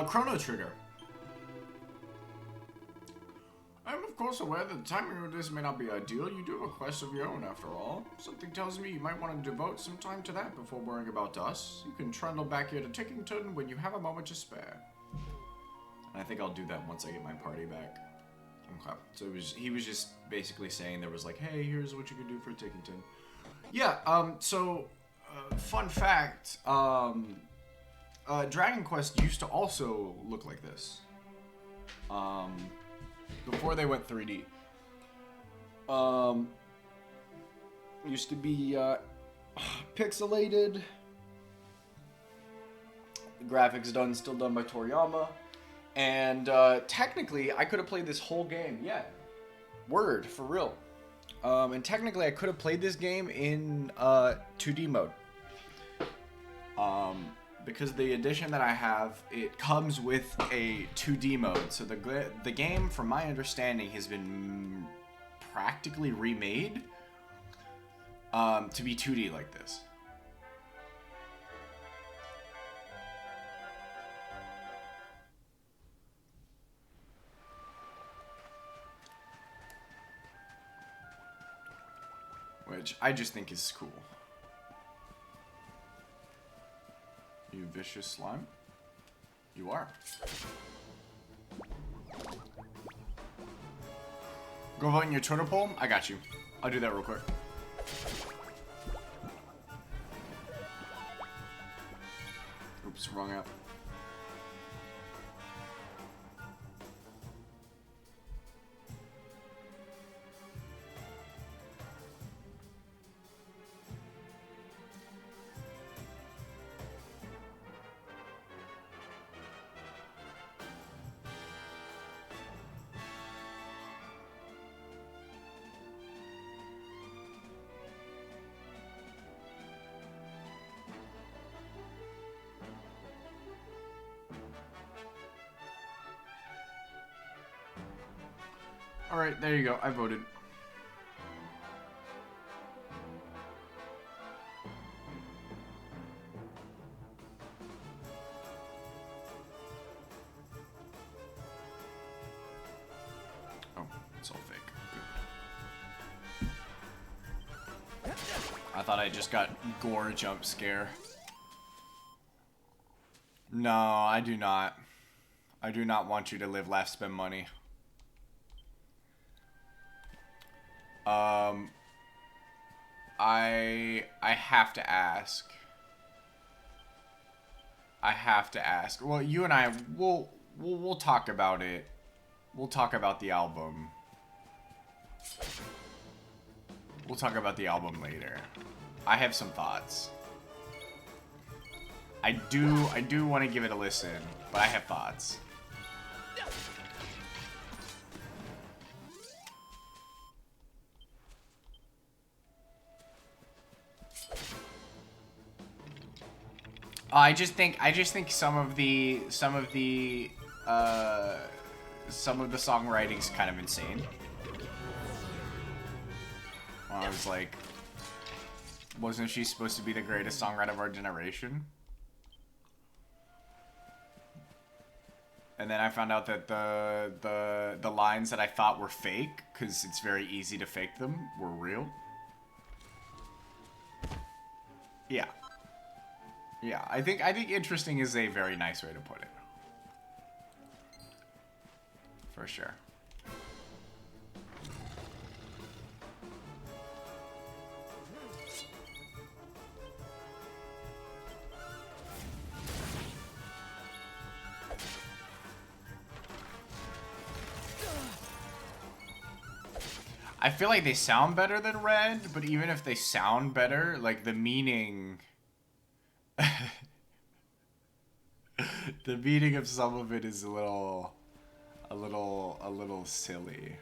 Chrono Trigger. I'm of course aware that the timing of this may not be ideal. You do have a quest of your own after all. Something tells me you might want to devote some time to that before worrying about us. You can trundle back here to Tickington when you have a moment to spare. And I think I'll do that once I get my party back. Okay. So he was just basically saying there was like, hey, here's what you can do for Tickington. Yeah, fun fact, Dragon Quest used to also look like this. Before they went 3D. Used to be pixelated. The graphics still done by Toriyama. And technically, I could have played this whole game. Yeah. Word, for real. And technically, I could have played this game in 2D mode. Because the edition that I have, it comes with a 2D mode. So the game, from my understanding, has been practically remade to be 2D like this. Which I just think is cool. You vicious slime? You are. Go vote in your Twitter poll? I got you. I'll do that real quick. Oops, wrong app. Alright, there you go. I voted. Oh, it's all fake. Good. I thought I just got gore jump scare. No, I do not. I do not want you to live, laugh, spend money. I have to ask. I have to ask. Well, you and I, we'll talk about it. We'll talk about the album. We'll talk about the album later. I have some thoughts. I do want to give it a listen, but I have thoughts. I just think some of the songwriting's kind of insane. I was like, wasn't she supposed to be the greatest songwriter of our generation? And then I found out that the lines that I thought were fake, because it's very easy to fake them, were real. Yeah. Yeah, I think interesting is a very nice way to put it. For sure. I feel like they sound better than Red, but even if they sound better, like the meaning the meaning of some of it is a little silly.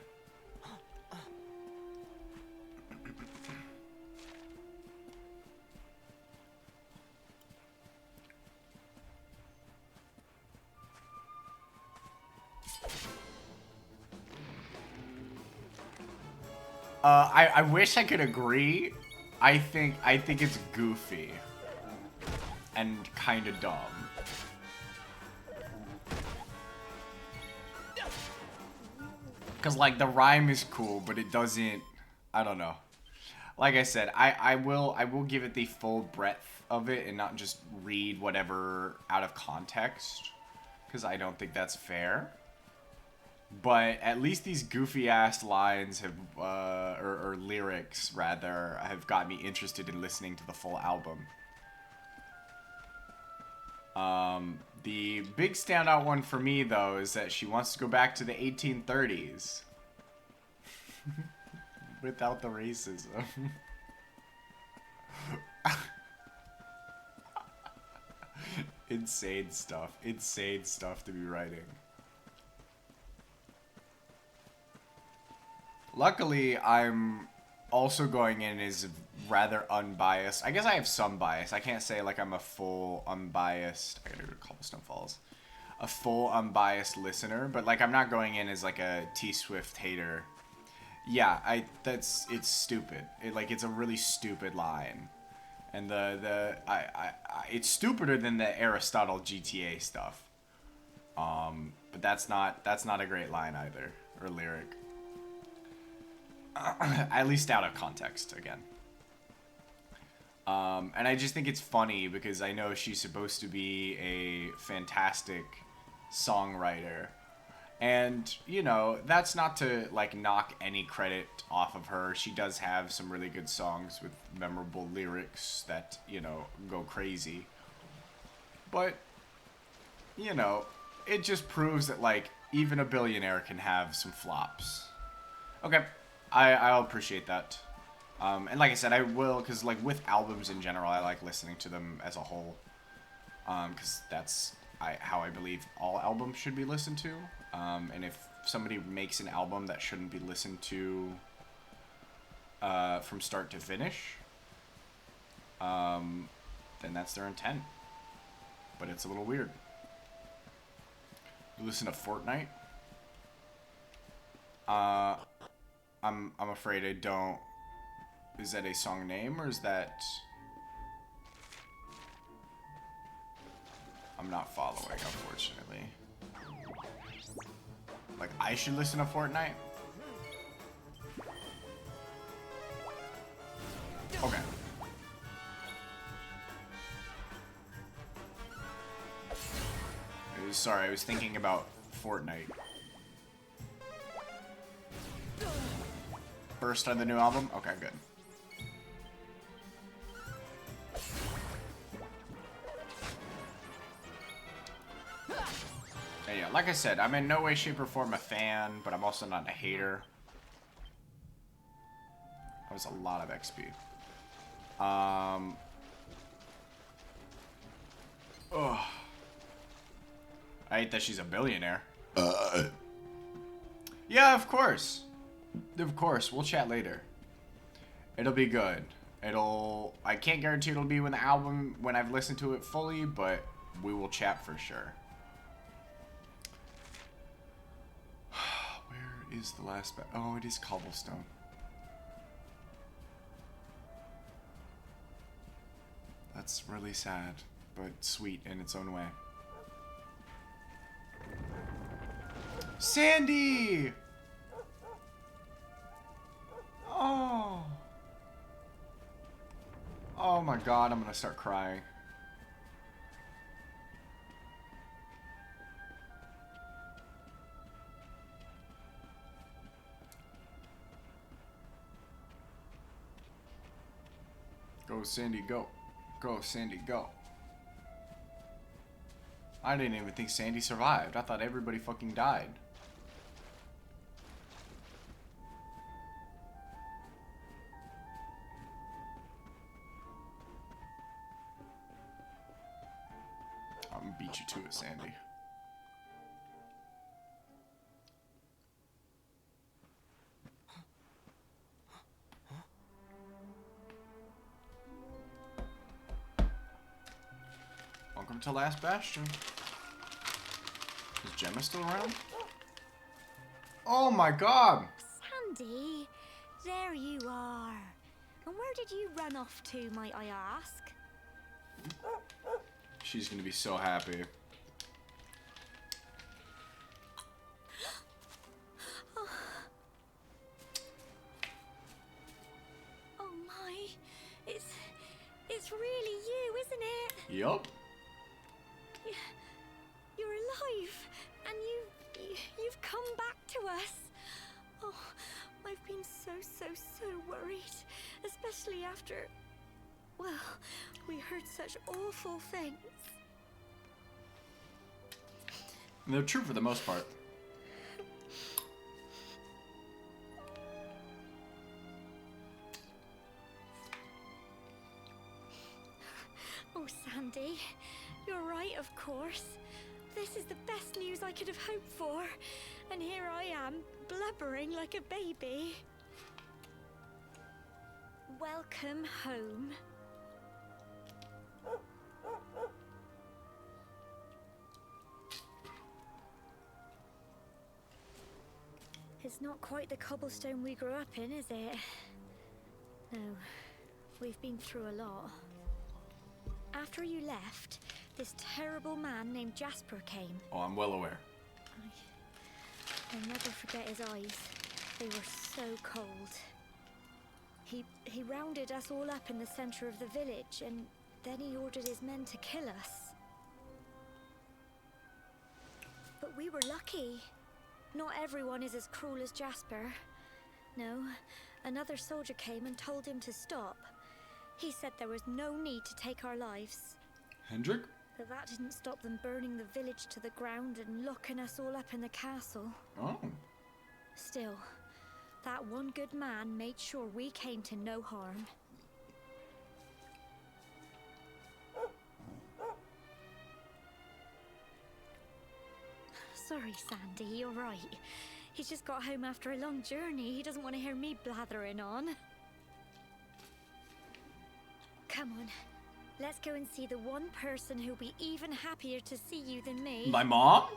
I wish I could agree. I think it's goofy and kind of dumb. Cause like the rhyme is cool, but it doesn't. I don't know. Like I said, I will give it the full breadth of it and not just read whatever out of context, because I don't think that's fair. But at least these goofy ass lines have, or lyrics rather, have got me interested in listening to the full album. The big standout one for me though is that she wants to go back to the 1830s. Without the racism. Insane stuff. Insane stuff to be writing. Luckily, I'm also going in as rather unbiased. I guess I have some bias. I can't say like I'm a full unbiased. I gotta go to Cobblestone Falls. A full unbiased listener, but like I'm not going in as like a T Swift hater. Yeah, it's stupid. It's a really stupid line, and it's stupider than the Aristotle GTA stuff. But that's not a great line either, or lyric. At least out of context, again. And I just think it's funny because I know she's supposed to be a fantastic songwriter. And, you know, that's not to, like, knock any credit off of her. She does have some really good songs with memorable lyrics that, you know, go crazy. But, you know, it just proves that, like, even a billionaire can have some flops. Okay. I'll appreciate that. And like I said, I will, because like with albums in general, I like listening to them as a whole. Because that's how I believe all albums should be listened to. And if somebody makes an album that shouldn't be listened to from start to finish, then that's their intent. But it's a little weird. You listen to Fortnite? I'm afraid I don't. Is that a song name or is that? I'm not following, unfortunately. Like, I should listen to Fortnite? Okay. Sorry, I was thinking about Fortnite. First on the new album? Okay, good. And yeah, like I said, I'm in no way, shape, or form a fan, but I'm also not a hater. That was a lot of XP. Ugh. I hate that she's a billionaire. Yeah, of course. Of course, we'll chat later. It'll be good. I can't guarantee it'll be when I've listened to it fully, but we will chat for sure. Where is the last oh, it is cobblestone. That's really sad, but sweet in its own way. Sandy! Oh. Oh my god, I'm gonna start crying. Go, Sandy, go. Go, Sandy, go. I didn't even think Sandy survived. I thought everybody fucking died. I'm gonna beat you to it, Sandy. Welcome to Last Bastion. Is Gemma still around? Oh my god! Sandy, there you are. And where did you run off to, might I ask? She's gonna be so happy. Oh my, it's really you, isn't it? Yup. You're alive, and you've come back to us. Oh, I've been so worried, especially after, well, we heard such awful things. And they're true for the most part. Oh, Sandy, you're right, of course. This is the best news I could have hoped for. And here I am, blubbering like a baby. Welcome home. It's not quite the cobblestone we grew up in, is it? No, we've been through a lot. After you left, this terrible man named Jasper came. Oh, I'm well aware. I'll never forget his eyes. They were so cold. He rounded us all up in the center of the village, and then he ordered his men to kill us. But we were lucky. Not everyone is as cruel as Jasper. No, another soldier came and told him to stop. He said there was no need to take our lives. Hendrik? But that didn't stop them burning the village to the ground and locking us all up in the castle. Oh. Still, that one good man made sure we came to no harm. Sorry, Sandy, you're right. He's just got home after a long journey. He doesn't want to hear me blathering on. Come on. Let's go and see the one person who'll be even happier to see you than me. My mom?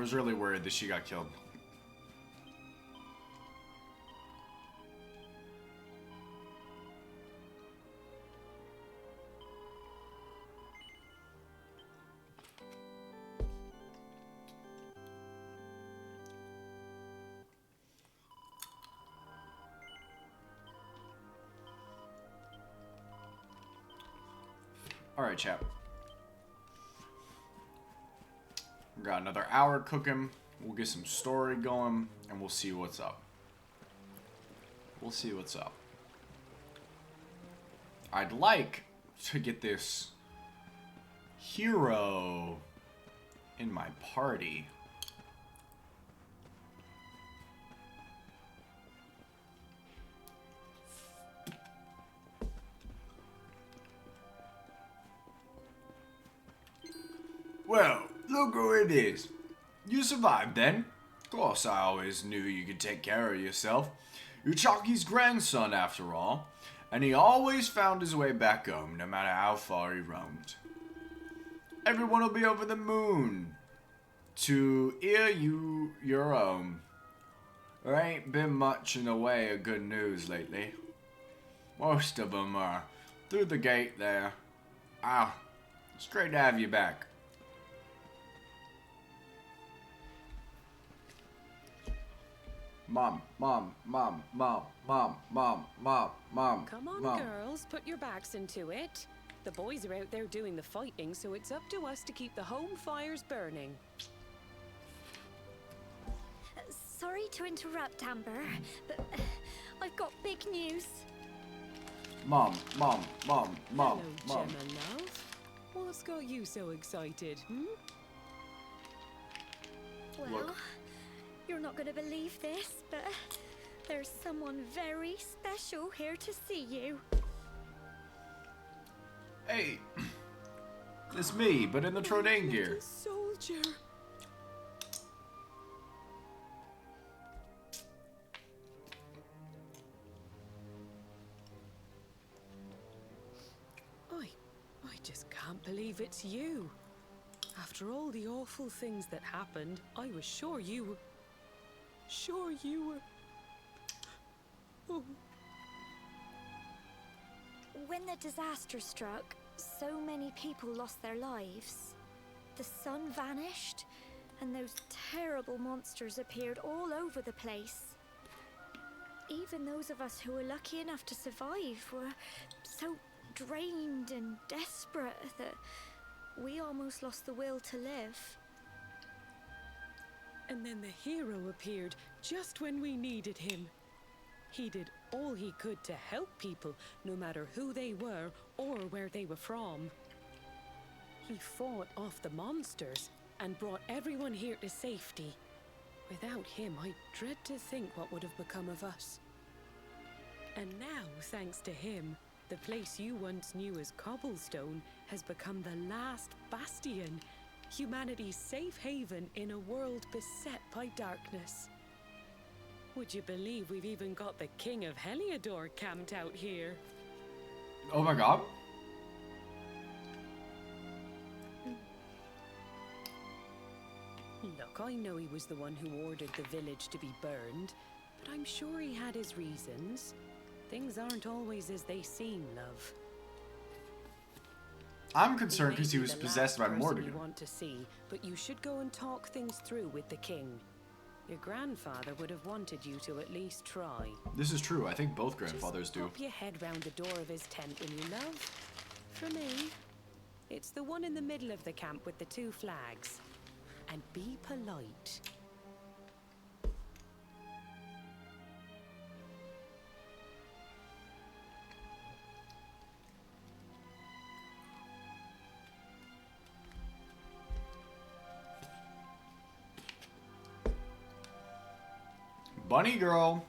was really worried that she got killed. Alright, chap. We got another hour cooking. We'll get some story going, and we'll see what's up. We'll see what's up. I'd like to get this hero in my party. Well, look who it is. You survived then. Of course, I always knew you could take care of yourself. You're Chalky's grandson, after all, and he always found his way back home, no matter how far he roamed. Everyone will be over the moon to hear you're home. There ain't been much in the way of good news lately. Most of them are through the gate there. Ah, it's great to have you back. Mom. Come on, girls, put your backs into it. The boys are out there doing the fighting, so it's up to us to keep the home fires burning. Sorry to interrupt, Amber, but I've got big news. Mom. Hello, Gemma, love. What's got you so excited, Well, you're not going to believe this, but there's someone very special here to see you. Hey, it's me, but in the Trodain gear. Soldier. I just can't believe it's you. After all the awful things that happened, I was sure you were... Oh. When the disaster struck, so many people lost their lives. The sun vanished, and those terrible monsters appeared all over the place. Even those of us who were lucky enough to survive were so drained and desperate that we almost lost the will to live. And then the hero appeared just when we needed him. He did all he could to help people, no matter who they were or where they were from. He fought off the monsters and brought everyone here to safety. Without him, I dread to think what would have become of us. And now, thanks to him, the place you once knew as Cobblestone has become the last bastion, humanity's safe haven in a world beset by darkness. Would you believe we've even got the King of Heliodor camped out here? Oh my god. Look, I know he was the one who ordered the village to be burned, but I'm sure he had his reasons. Things aren't always as they seem, love. I'm concerned because he was possessed by Morgan. You want to see, but you should go and talk things through with the king. Your grandfather would have wanted you to at least try. This is true. I think both grandfathers do. Pop your head round the door of his tent when you love. For me, it's the one in the middle of the camp with the two flags. And be polite. Bunny girl.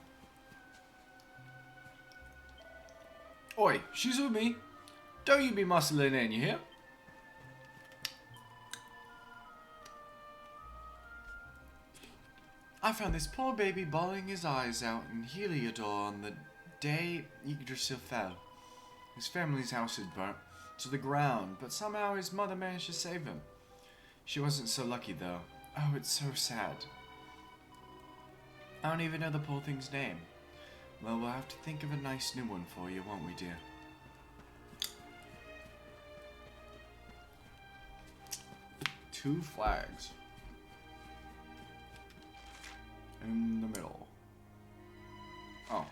Oi, she's with me. Don't you be muscling in, you hear? I found this poor baby bawling his eyes out in Heliodor on the day Yggdrasil fell. His family's house had burnt to the ground, but somehow his mother managed to save him. She wasn't so lucky, though. Oh, it's so sad. I don't even know the poor thing's name. Well, we'll have to think of a nice new one for you, won't we, dear? Two flags. In the middle. Oh.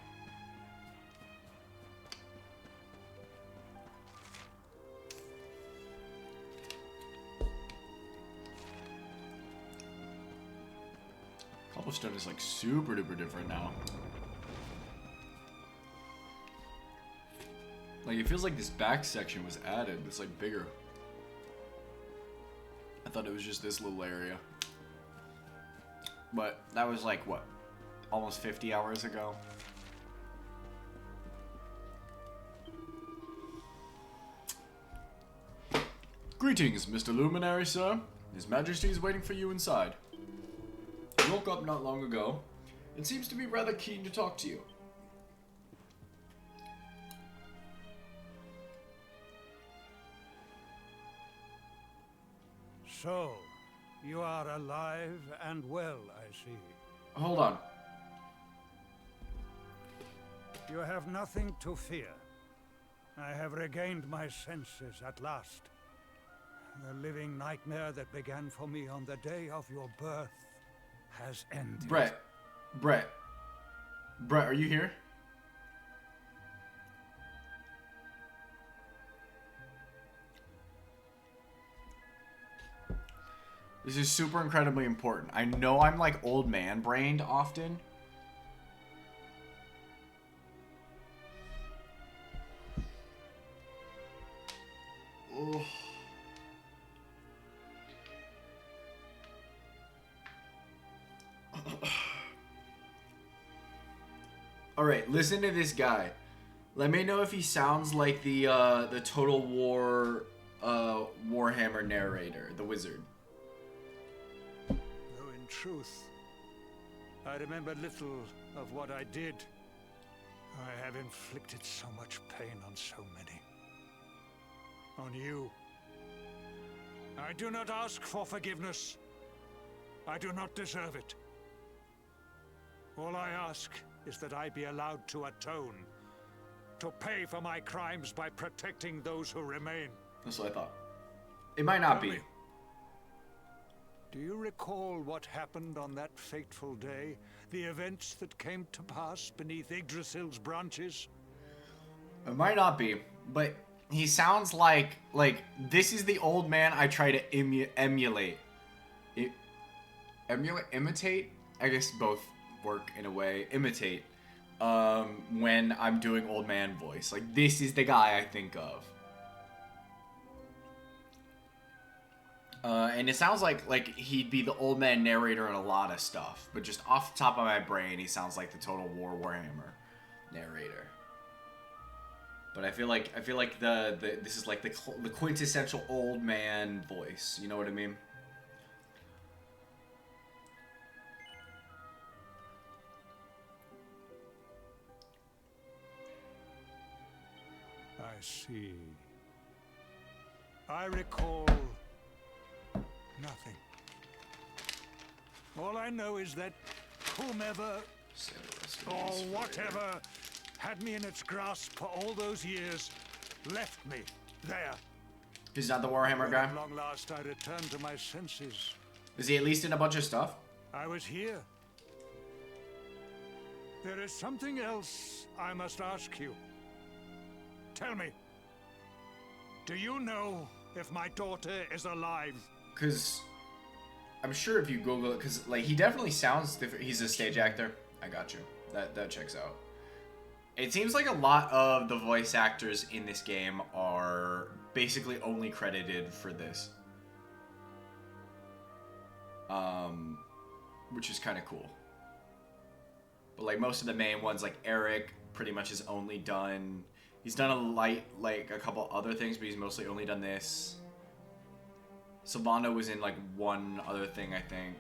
Cobblestone is like super duper different now. Like it feels like this back section was added. It's like bigger. I thought it was just this little area. But that was like what? Almost 50 hours ago. Greetings, Mr. Luminary, sir. His Majesty is waiting for you inside. He woke up not long ago and seems to be rather keen to talk to you. So, you are alive and well, I see. Hold on. You have nothing to fear. I have regained my senses at last. The living nightmare that began for me on the day of your birth has ended. Brett, are you here? This is super incredibly important. I know I'm like old man brained often. Oh. All right, listen to this guy. Let me know if he sounds like the Total War Warhammer narrator, the wizard. Though in truth, I remember little of what I did. I have inflicted so much pain on so many. On you. I do not ask for forgiveness. I do not deserve it. All I ask is that I be allowed to atone, to pay for my crimes by protecting those who remain. That's what I thought. It might not be. Do you recall what happened on that fateful day? The events that came to pass beneath Yggdrasil's branches? It might not be, but he sounds like this is the old man I try to emulate. Imitate? I guess both work in a way. Imitate. When I'm doing old man voice. Like, this is the guy I think of. And it sounds like he'd be the old man narrator in a lot of stuff. But just off the top of my brain, he sounds like the Total War Warhammer narrator. But I feel like this is like the quintessential old man voice. You know what I mean? I see. I recall nothing. All I know is that whomever or whatever had me in its grasp for all those years left me there. He's not the Warhammer guy? At long last, I returned to my senses. Is he at least in a bunch of stuff? I was here. There is something else I must ask you. Tell me, do you know if my daughter is alive? Because I'm sure if you Google it, because like he definitely sounds different. He's a stage actor. I got you. That checks out. It seems like a lot of the voice actors in this game are basically only credited for this. Which is kind of cool. But like most of the main ones, like Eric, pretty much is only done. He's done a couple other things, but he's mostly only done this. Sylvana was in like one other thing, I think.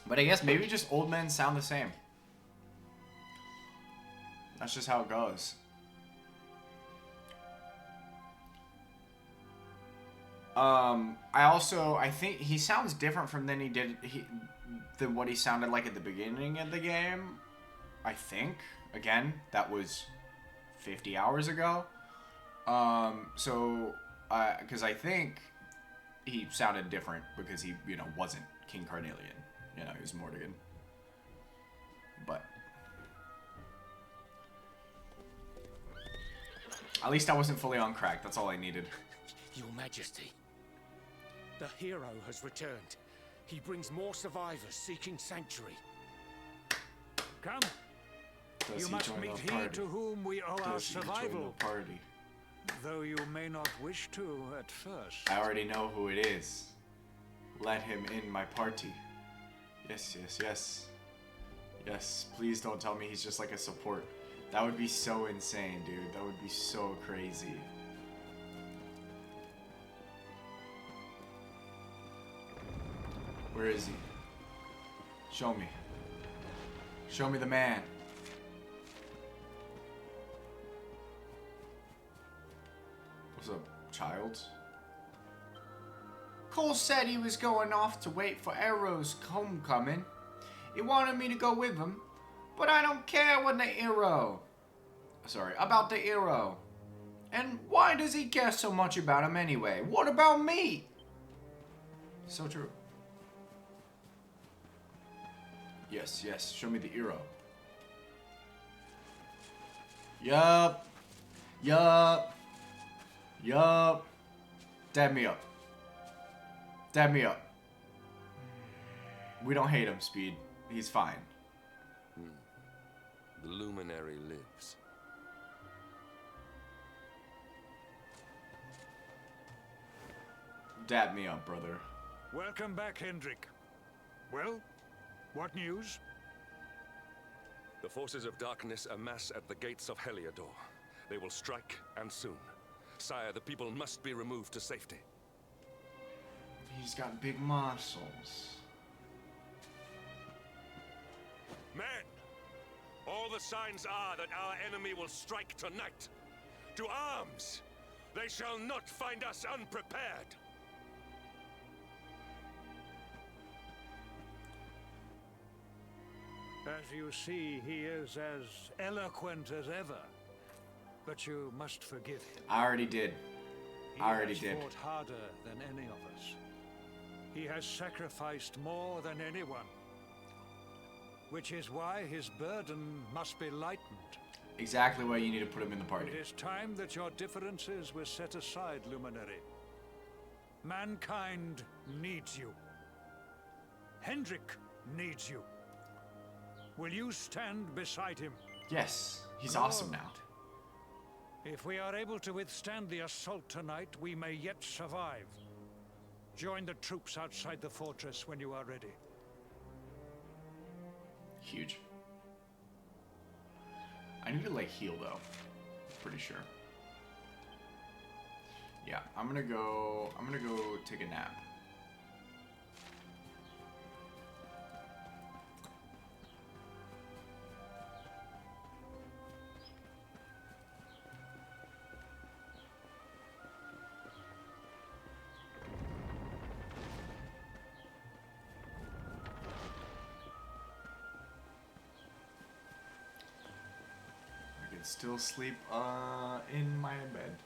But I guess maybe just old men sound the same. That's just how it goes. I think he sounds different from than what he sounded like at the beginning of the game. I think. Again, that was 50 hours ago. Because I think he sounded different because he, wasn't King Carnelian. He was Mordegon. But at least I wasn't fully on crack. That's all I needed. Your Majesty, the hero has returned. He brings more survivors seeking sanctuary. Come. Does You he must join meet the he party? to whom we owe our Does he join survival. the party? Though you may not wish to at first. I already know who it is. Let him in my party. Yes, yes, yes. Yes, please don't tell me he's just like a support. That would be so insane, dude. That would be so crazy. Where is he? Show me. Show me the man. What's up, child? Cole said he was going off to wait for Arrow's homecoming. He wanted me to go with him, but I don't care about the Arrow. And why does he care so much about him anyway? What about me? So true. Yes, yes, show me the Arrow. Yup. Yup. Yup. Dab me up. Dab me up. We don't hate him, Speed. He's fine. The luminary lives. Dab me up, brother. Welcome back, Hendrik. Well, what news? The forces of darkness amass at the gates of Heliodor. They will strike, and soon. Sire, the people must be removed to safety. He's got big muscles. Men! All the signs are that our enemy will strike tonight. To arms! They shall not find us unprepared! As you see, he is as eloquent as ever. But you must forgive him. I already did. I already did. He has fought harder than any of us. He has sacrificed more than anyone. Which is why his burden must be lightened. Exactly why you need to put him in the party. It is time that your differences were set aside, Luminary. Mankind needs you. Hendrik needs you. Will you stand beside him? Yes, he's awesome now. If we are able to withstand the assault tonight, we may yet survive. Join the troops outside the fortress when you are ready. Huge. I need to like heal though. Pretty sure. Yeah, I'm gonna go take a nap. Still sleep in my bed.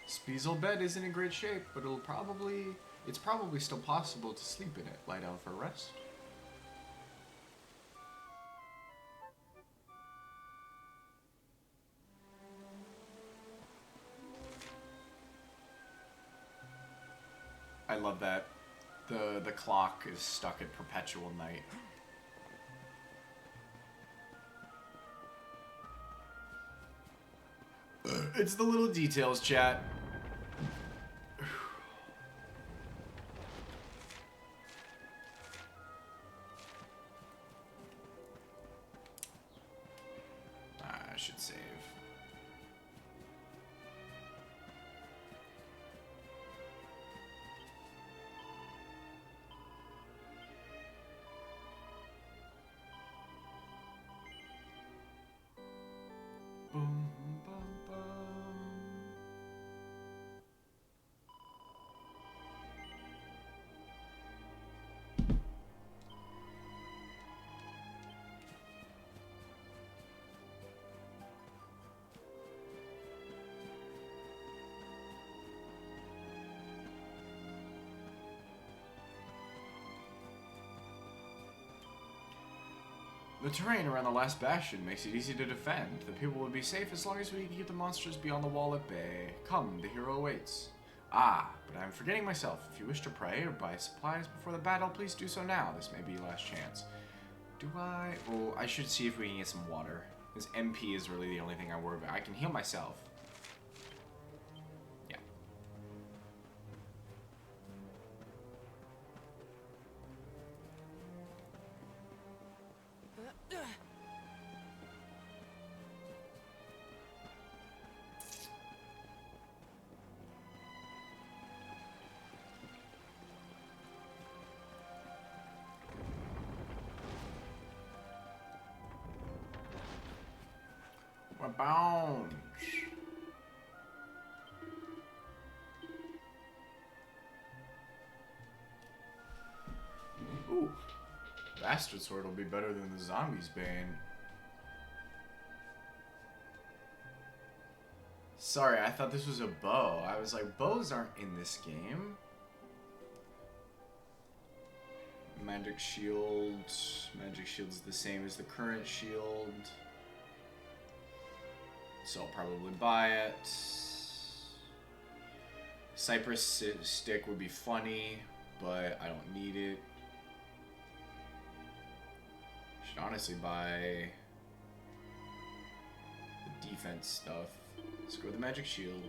Speezel bed isn't in great shape, but it's probably still possible to sleep in it. Lie down for rest. I love that the clock is stuck at perpetual night. It's the little details, chat. I should save. Boom, bum, bum. The terrain around the last bastion makes it easy to defend. The people will be safe as long as we can keep the monsters beyond the wall at bay. Come, the hero awaits. Ah, but I'm forgetting myself. If you wish to pray or buy supplies before the battle, please do so now. This may be your last chance. Do I? Oh, I should see if we can get some water. This MP is really the only thing I worry about. I can heal myself. Yeah. We're bound. Ooh. Bastard sword will be better than the zombie's bane. Sorry, I thought this was a bow. I was like, bows aren't in this game. Magic shield. Magic shield's the same as the current shield. So I'll probably buy it. Cypress stick would be funny, but I don't need it. Should honestly buy the defense stuff. Let's go with the magic shield.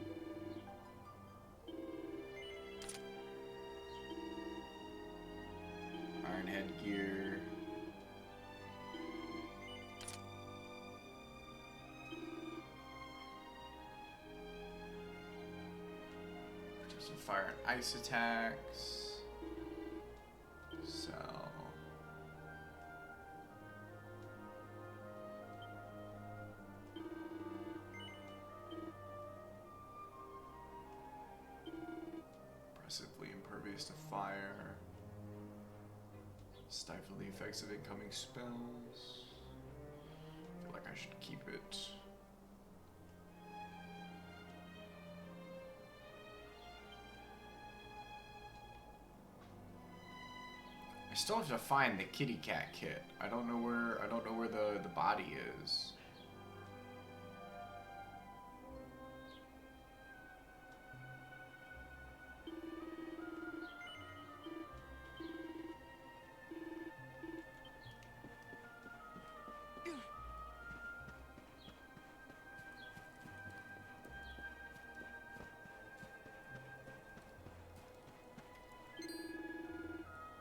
Iron headgear. Some fire and ice attacks. Sell. Impressively impervious to fire. Stifle the effects of incoming spells. I feel like I should keep it. I still have to find the kitty cat kit. I don't know where the body is.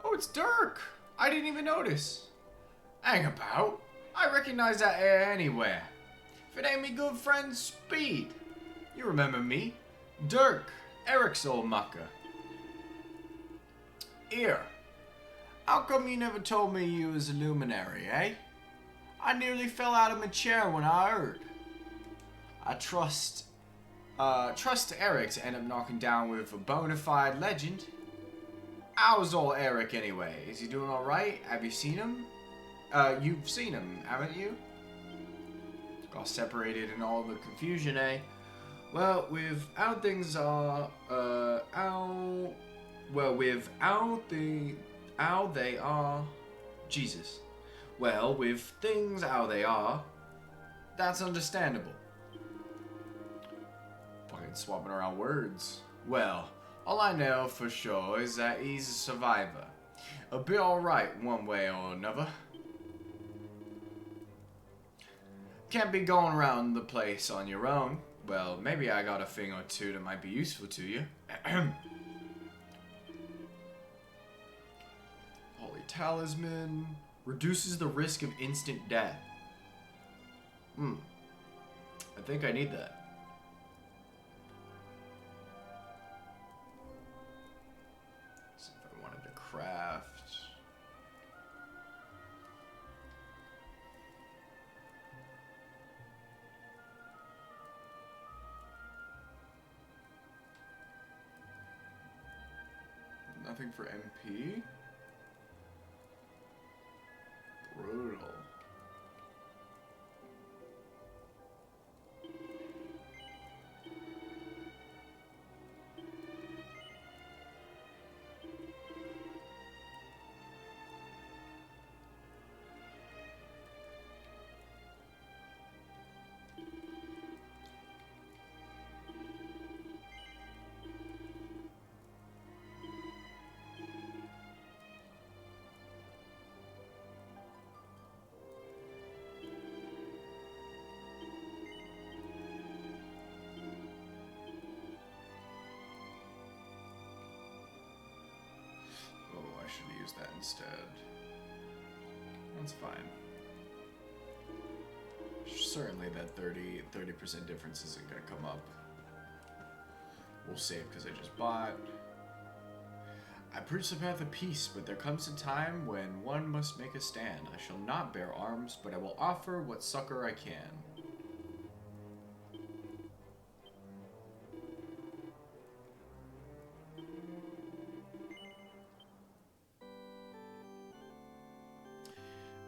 Oh, it's Dirk! I didn't even notice. Hang about. I recognize that air anywhere. If it ain't me good friend Speed. You remember me. Dirk, Eric's old mucker. Here. How come you never told me you was a luminary, eh? I nearly fell out of my chair when I heard. I trust Eric to end up knocking down with a bona fide legend. How's old Eric anyway? Is he doing alright? Have you seen him? You've seen him, haven't you? Got separated in all the confusion, eh? Well, with how things are, how they are, Jesus. Well, with things how they are, that's understandable. Fucking swapping around words. Well, all I know for sure is that he's a survivor. He'll be alright one way or another. Can't be going around the place on your own. Well, maybe I got a thing or two that might be useful to you. Holy Talisman. Reduces the risk of instant death. I think I need that. So if I wanted to craft. Nothing for MP. Brutal. instead. That's fine. Certainly that 30% difference isn't going to come up. We'll save because I just bought. I preach the path of peace, but there comes a time when one must make a stand. I shall not bear arms, but I will offer what succor I can.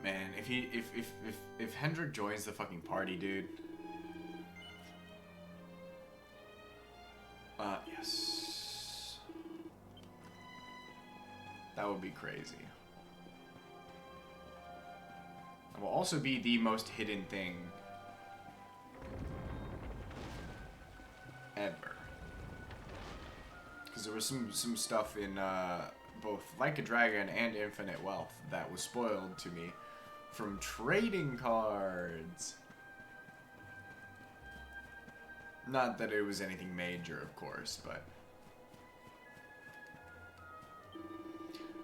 Man, if Hendrik joins the fucking party, dude. Yes. That would be crazy. That will also be the most hidden thing ever. Because there was some stuff in both Like a Dragon and Infinite Wealth that was spoiled to me from trading cards. Not that it was anything major, of course, but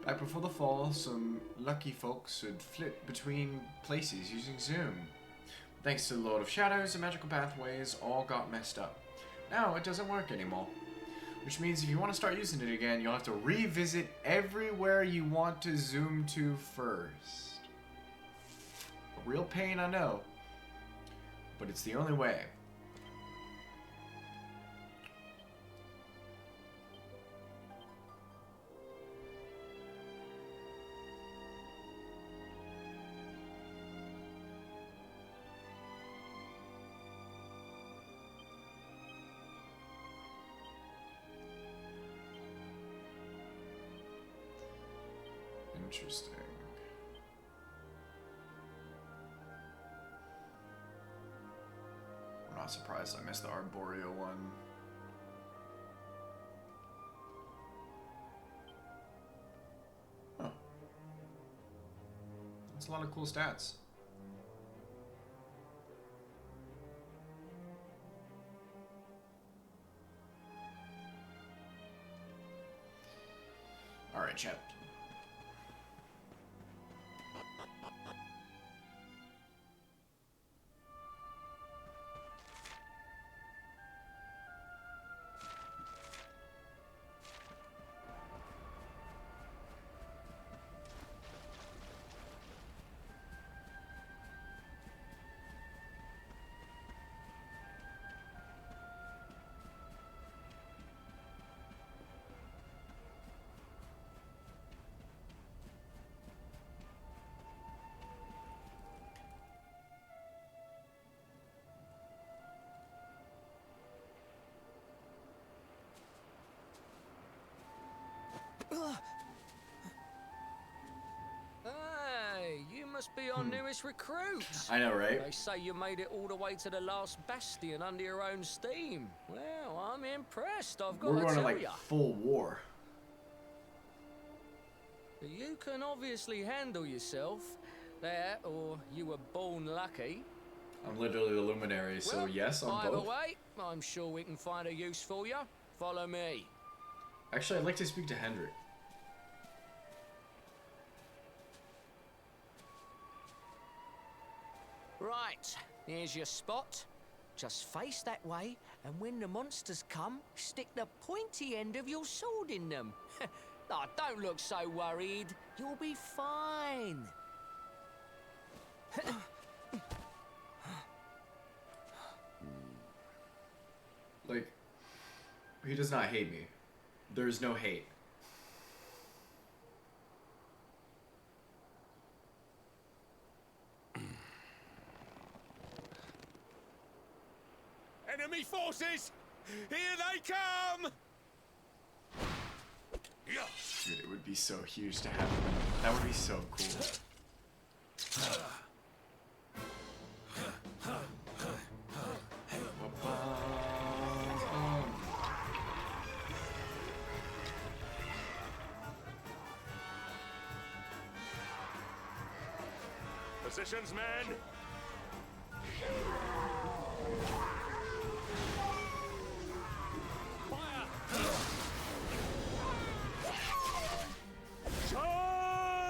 back before the fall, some lucky folks would flit between places using Zoom. Thanks to the Lord of Shadows, the magical pathways all got messed up. Now it doesn't work anymore. Which means if you want to start using it again, you'll have to revisit everywhere you want to zoom to first. A real pain, I know. But it's the only way. Interesting. I'm not surprised I missed the Arboreal one. Huh. That's a lot of cool stats. Alright, chat. Hey, you must be our newest recruit. I know, right? They say you made it all the way to the last bastion under your own steam. Well, I'm impressed, I've got We're to going to tell like ya. full war. You can obviously handle yourself. That, or you were born lucky. I'm literally the luminary, so Well, yes, I'm either both. way, I'm sure we can find a use for you. Follow me. Actually, I'd like to speak to Hendrik. Right, here's your spot. Just face that way, and when the monsters come, stick the pointy end of your sword in them. Oh, don't look so worried. You'll be fine. Like, he does not hate me. There is no hate. Enemy forces! Here they come! Dude, it would be so huge to have him. That would be so cool. Positions, men! Charge!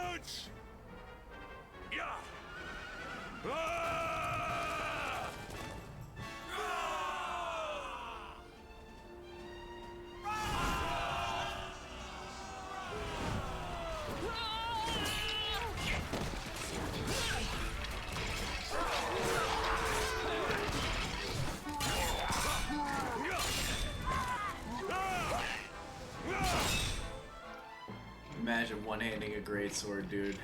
imagine one-handing a greatsword, dude.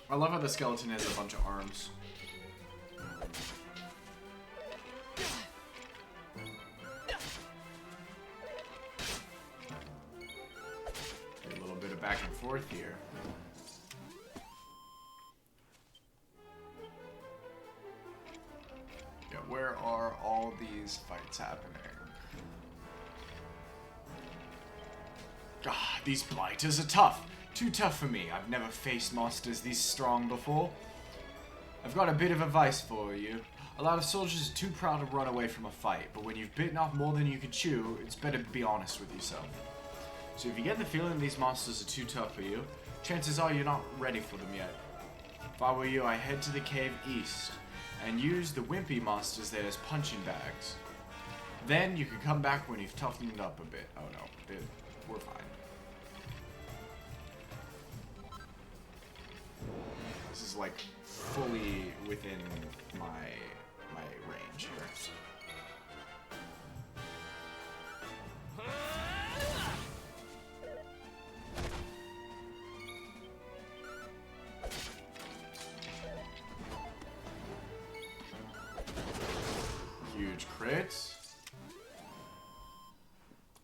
I love how the skeleton has a bunch of arms. A little bit of back and forth here. Yeah, where are all these fights happening? Ah, these blighters are tough. Too tough for me. I've never faced monsters these strong before. I've got a bit of advice for you. A lot of soldiers are too proud to run away from a fight, but when you've bitten off more than you can chew, it's better to be honest with yourself. So if you get the feeling these monsters are too tough for you, chances are you're not ready for them yet. If I were you, I'd head to the cave east and use the wimpy monsters there as punching bags. Then you can come back when you've toughened up a bit. Oh no, we're fine. This is like fully within my range here. Huge crits.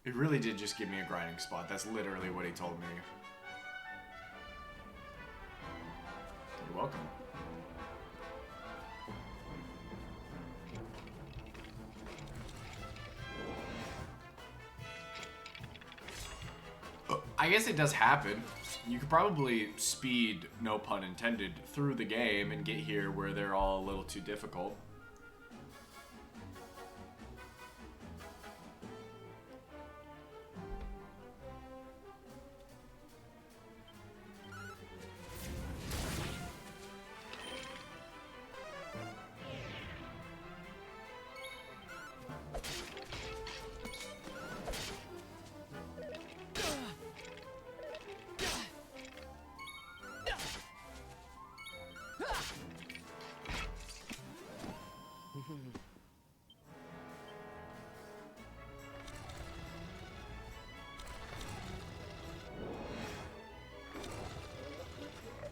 It really did just give me a grinding spot. That's literally what he told me. You're welcome. I guess it does happen. You could probably speed, no pun intended, through the game and get here where they're all a little too difficult.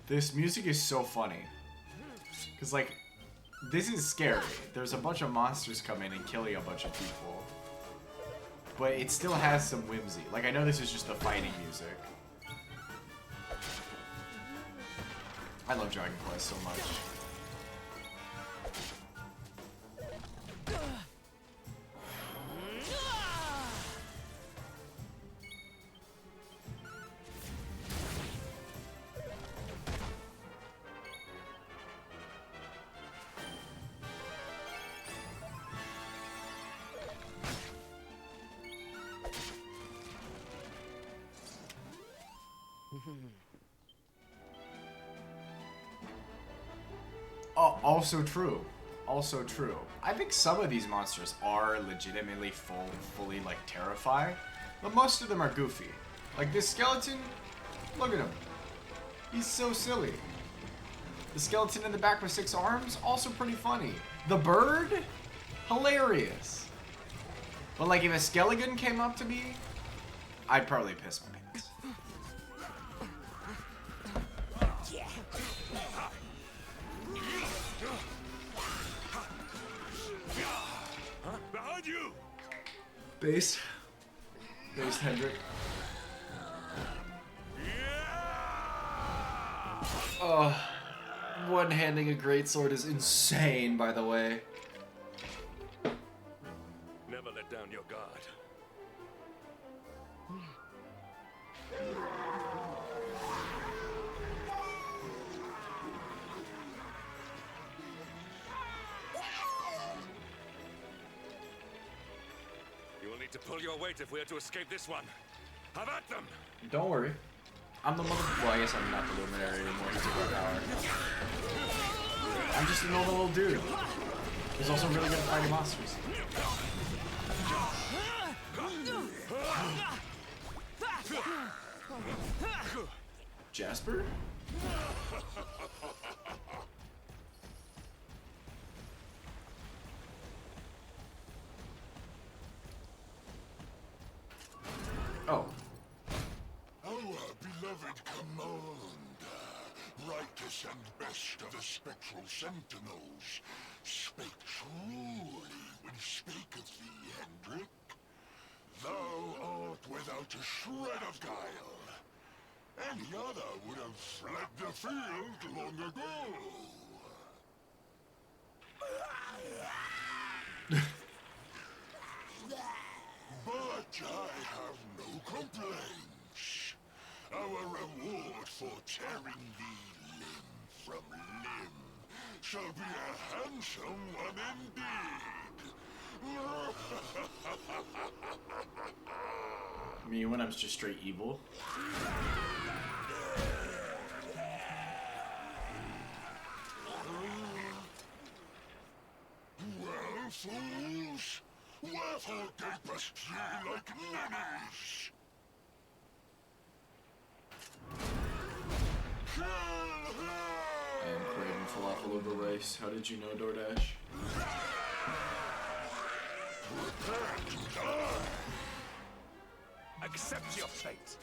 This music is so funny. Because, like, this is scary. There's a bunch of monsters coming and killing a bunch of people. But it still has some whimsy. Like, I know this is just the fighting music. I love Dragon Quest so much. Oh, also true. Also true. I think some of these monsters are legitimately fully like terrifying, but most of them are goofy. Like this skeleton, look at him. He's so silly. The skeleton in the back with 6 arms, also pretty funny. The bird, hilarious. But like if a skeleton came up to me, I'd probably piss my pants. Behind you! Based Hendrik. Oh, one-handing a greatsword is insane, by the way. Never let down your guard. You will need to pull your weight if we are to escape this one. Have at them! Don't worry. I'm the mother. Well, I guess I'm not the luminary anymore. He's a power. I'm just a normal little dude. He's also really good at fighting monsters. Jasper? Oh. Our beloved commander, brightest and best of the spectral sentinels, spake truly when spaketh thee, Hendrik. Thou art without a shred of guile. Any other would have fled the field long ago. But I have no complaints. Our reward for tearing thee limb from limb shall be a handsome one indeed. Me when I'm just straight evil. Well, fools, wherefore gapest ye like ninnies? I am craving falafel over rice. How did you know, DoorDash? Prepare to die! Accept your fate.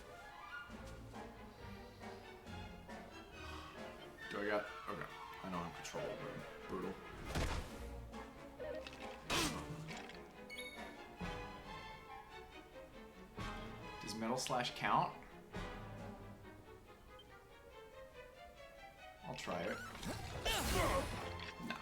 Do I got... Okay. I know I'm control over him. Brutal. Does Metal Slash count? I'll try it. Nah.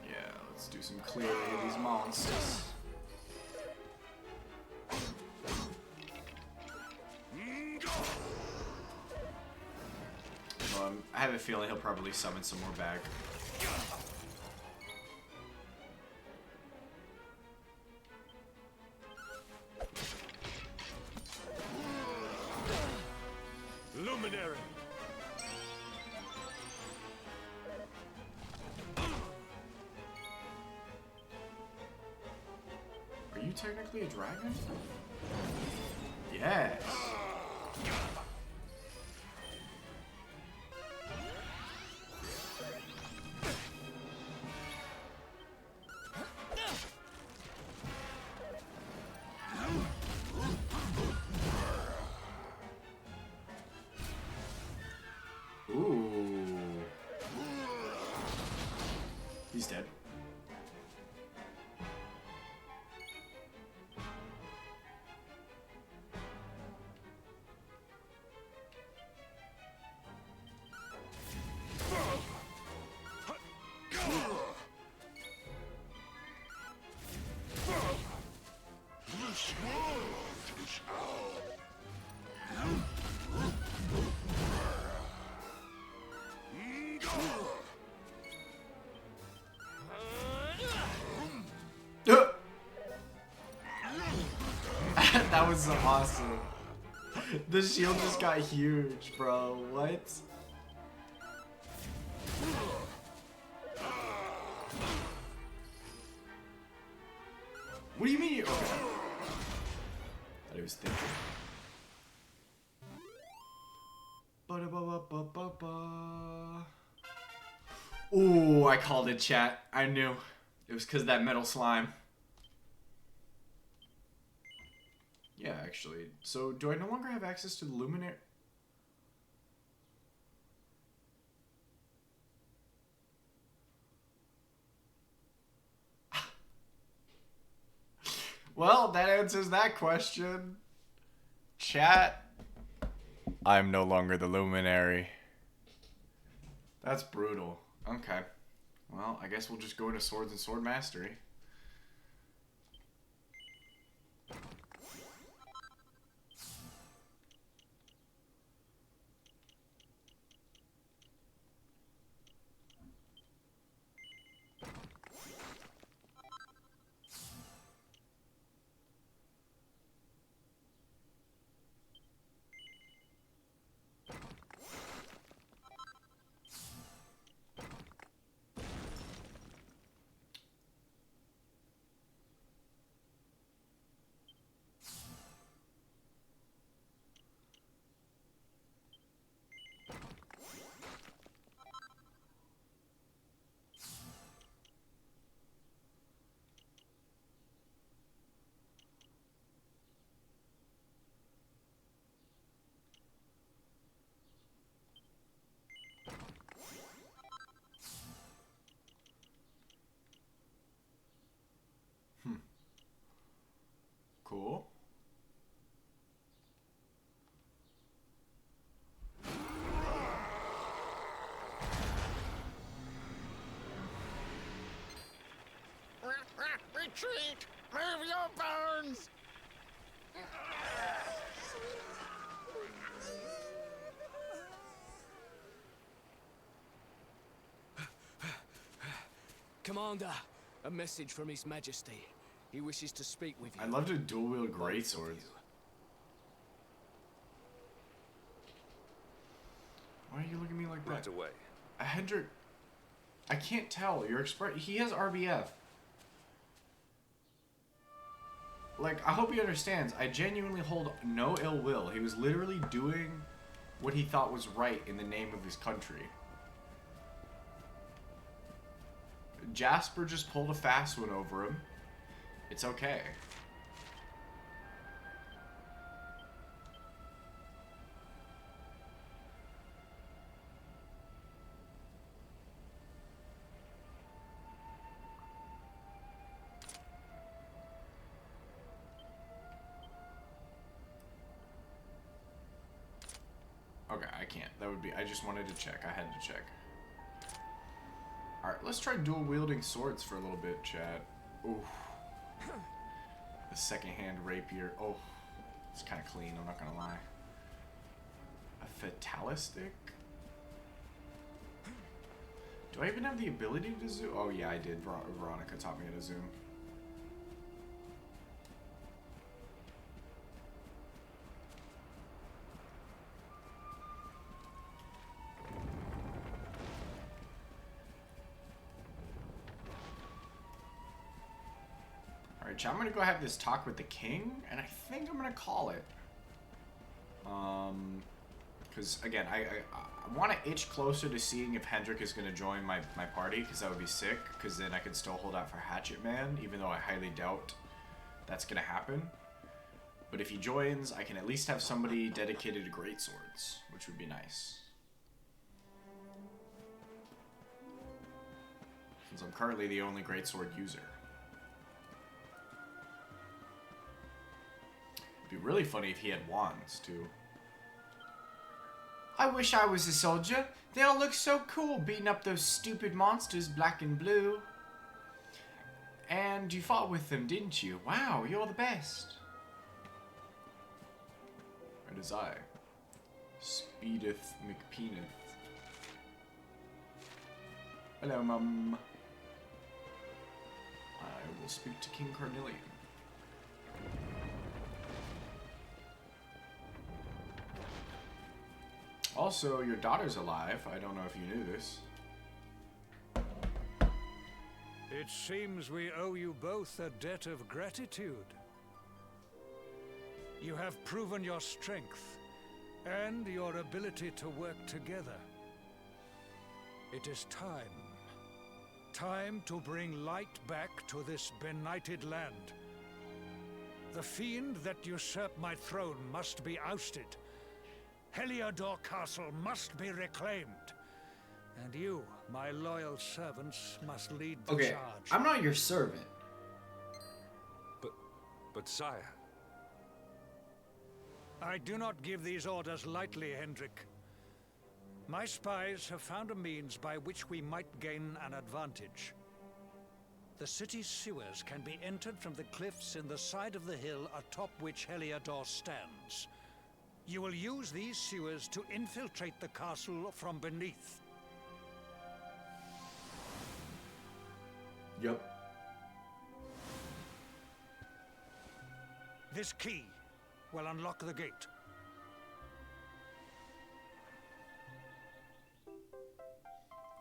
Yeah, let's do some clearing of these monsters. I have a feeling he'll probably summon some more back. Luminary! Are you technically a dragon? Yes. Ooh. He's dead. This world is ours. That was so awesome. The shield just got huge, bro. What? What do you mean? Okay. Thought he was thinking. Ba-da-ba-ba-ba-ba-ba. Ooh, I called it, chat. I knew. It was because that metal slime. Yeah, actually. So, do I no longer have access to the luminary? Well, that answers that question. Chat. I'm no longer the luminary. That's brutal. Okay. Well, I guess we'll just go into Swords and Sword Mastery. Cool. Retreat! Move your bones! Commander, a message from His Majesty. He wishes to speak with you. I'd love to dual wield greatswords. Why are you looking at me like that? Right away. Hendrik, I can't tell. He has RBF. Like, I hope he understands. I genuinely hold no ill will. He was literally doing what he thought was right in the name of his country. Jasper just pulled a fast one over him. It's okay. Okay, I can't. That would be... I just wanted to check. I had to check. Alright, let's try dual wielding swords for a little bit, chat. Ooh. The second-hand rapier. Oh, it's kind of clean, I'm not gonna lie. A fatalistic? Do I even have the ability to zoom? Oh yeah, I did. Veronica taught me how to zoom. Alright, I'm gonna go have this talk with the king, and I think I'm gonna call it. Because again, I want to itch closer to seeing if Hendrik is gonna join my party, because that would be sick. Because then I could still hold out for Hatchet Man, even though I highly doubt that's gonna happen. But if he joins, I can at least have somebody dedicated to greatswords, which would be nice. Since I'm currently the only greatsword user. It'd be really funny if he had wands, too. I wish I was a soldier. They all look so cool beating up those stupid monsters black and blue. And you fought with them, didn't you? Wow, you're the best. It is I, Speedeth McPeaneth. Hello, Mum. I will speak to King Carnelian. Also, your daughter's alive. I don't know if you knew this. It seems we owe you both a debt of gratitude. You have proven your strength and your ability to work together. It is time. Time to bring light back to this benighted land. The fiend that usurped my throne must be ousted. Heliodor Castle must be reclaimed. And you, my loyal servants, must lead the charge. I'm not your servant. But sire... I do not give these orders lightly, Hendrik. My spies have found a means by which we might gain an advantage. The city's sewers can be entered from the cliffs in the side of the hill atop which Heliodor stands. You will use these sewers to infiltrate the castle from beneath. Yep. This key will unlock the gate.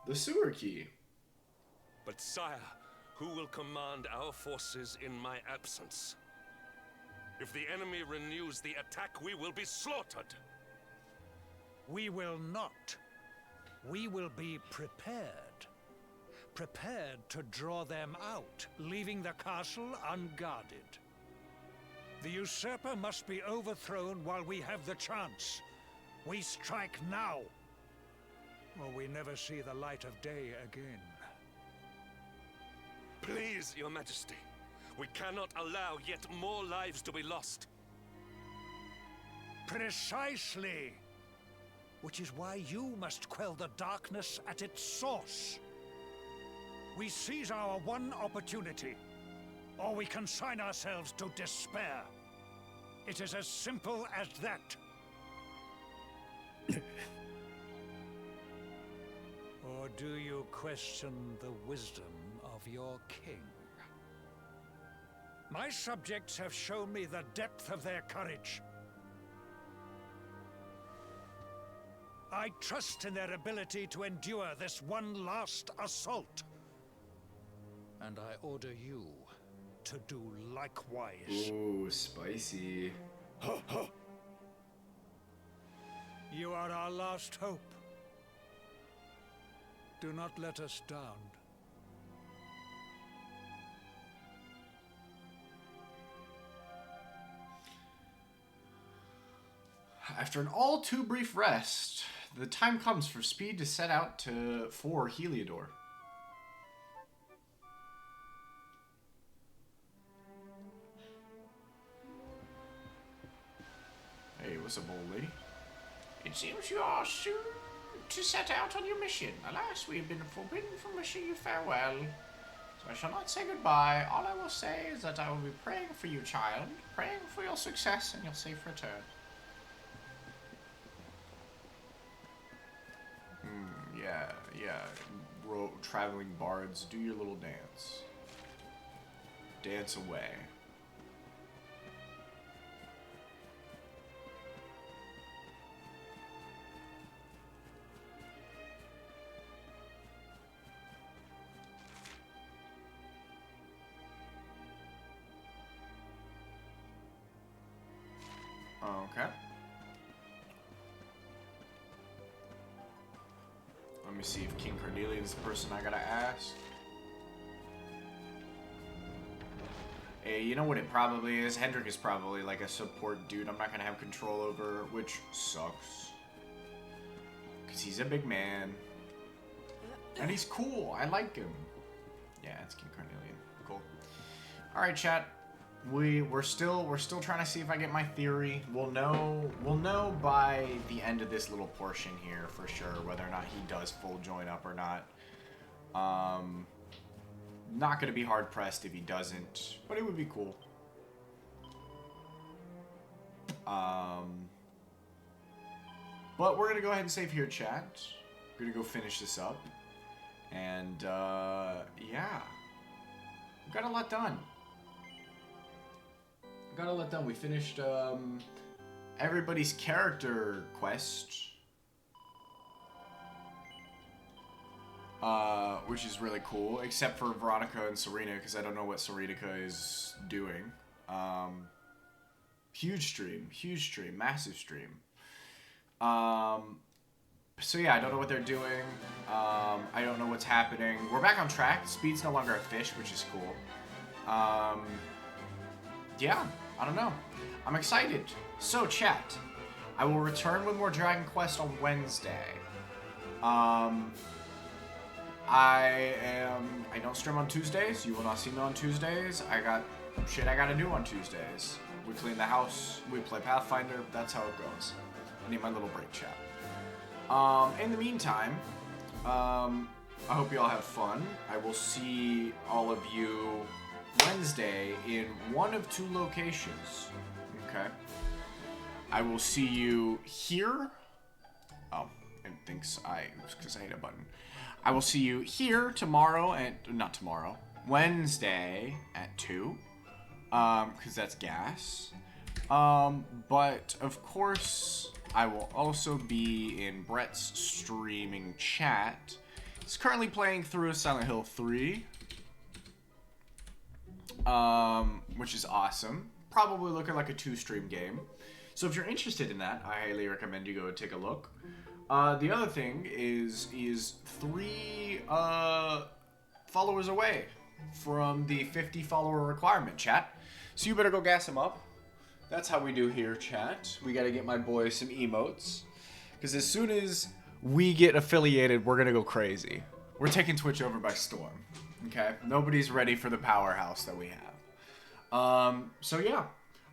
The sewer key. But sire, who will command our forces in my absence? If the enemy renews the attack, we will be slaughtered. We will not. We will be prepared. Prepared to draw them out, leaving the castle unguarded. The usurper must be overthrown while we have the chance. We strike now, or we never see the light of day again. Please, your majesty. We cannot allow yet more lives to be lost. Precisely. Which is why you must quell the darkness at its source. We seize our one opportunity, or we consign ourselves to despair. It is as simple as that. Or do you question the wisdom of your king? My subjects have shown me the depth of their courage. I trust in their ability to endure this one last assault. And I order you to do likewise. Ooh, spicy. You are our last hope. Do not let us down. After an all too brief rest, the time comes for Speed to set out for Heliodor. Hey, what's up, old lady? It seems you are soon to set out on your mission. Alas, we have been forbidden from wishing you farewell. So I shall not say goodbye. All I will say is that I will be praying for you, child. Praying for your success and your safe return. Yeah. Traveling bards, do your little dance. Dance away. Okay. Let me see if King Cornelius is the person I gotta ask. Hey, you know what it probably is? Hendrik is probably like a support dude I'm not gonna have control over, which sucks. Because he's a big man. And he's cool. I like him. Yeah, it's King Cornelius. Cool. Alright, chat. We're still trying to see if I get my theory. We'll know by the end of this little portion here for sure whether or not he does full join up or not. Not gonna be hard pressed if he doesn't, but it would be cool. But we're gonna go ahead and save here, chat. We're gonna go finish this up, and yeah, we got a lot done. We finished everybody's character quest, which is really cool, except for Veronica and Serena, because I don't know what Serena is doing. Huge stream, massive stream. So yeah, I don't know what they're doing. I don't know what's happening. We're back on track. Speed's no longer a fish, which is cool. Yeah, I don't know. I'm excited. So, chat, I will return with more Dragon Quest on Wednesday. I don't stream on Tuesdays. You will not see me on Tuesdays. I got shit I gotta do on Tuesdays. We clean the house. We play Pathfinder. That's how it goes. I need my little break, chat. In the meantime, I hope you all have fun. I will see all of you Wednesday in one of two locations. Okay. I will see you here. Oh, it thinks it's because I hit a button. I will see you here tomorrow not tomorrow, Wednesday at 2. Because that's gas. But of course, I will also be in Brett's streaming chat. He's currently playing through Silent Hill 3. Which is awesome. Probably looking like a 2-stream game. So if you're interested in that, I highly recommend you go and take a look. The other thing is 3 followers away from the 50 follower requirement, chat. So you better go gas him up. That's how we do here, chat. We gotta get my boy some emotes. Because as soon as we get affiliated, we're gonna go crazy. We're taking Twitch over by storm. Okay? Nobody's ready for the powerhouse that we have. So yeah,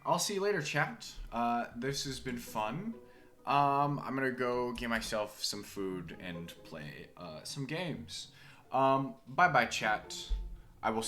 I'll see you later, chat. This has been fun. I'm gonna go get myself some food and play some games. Bye bye, chat.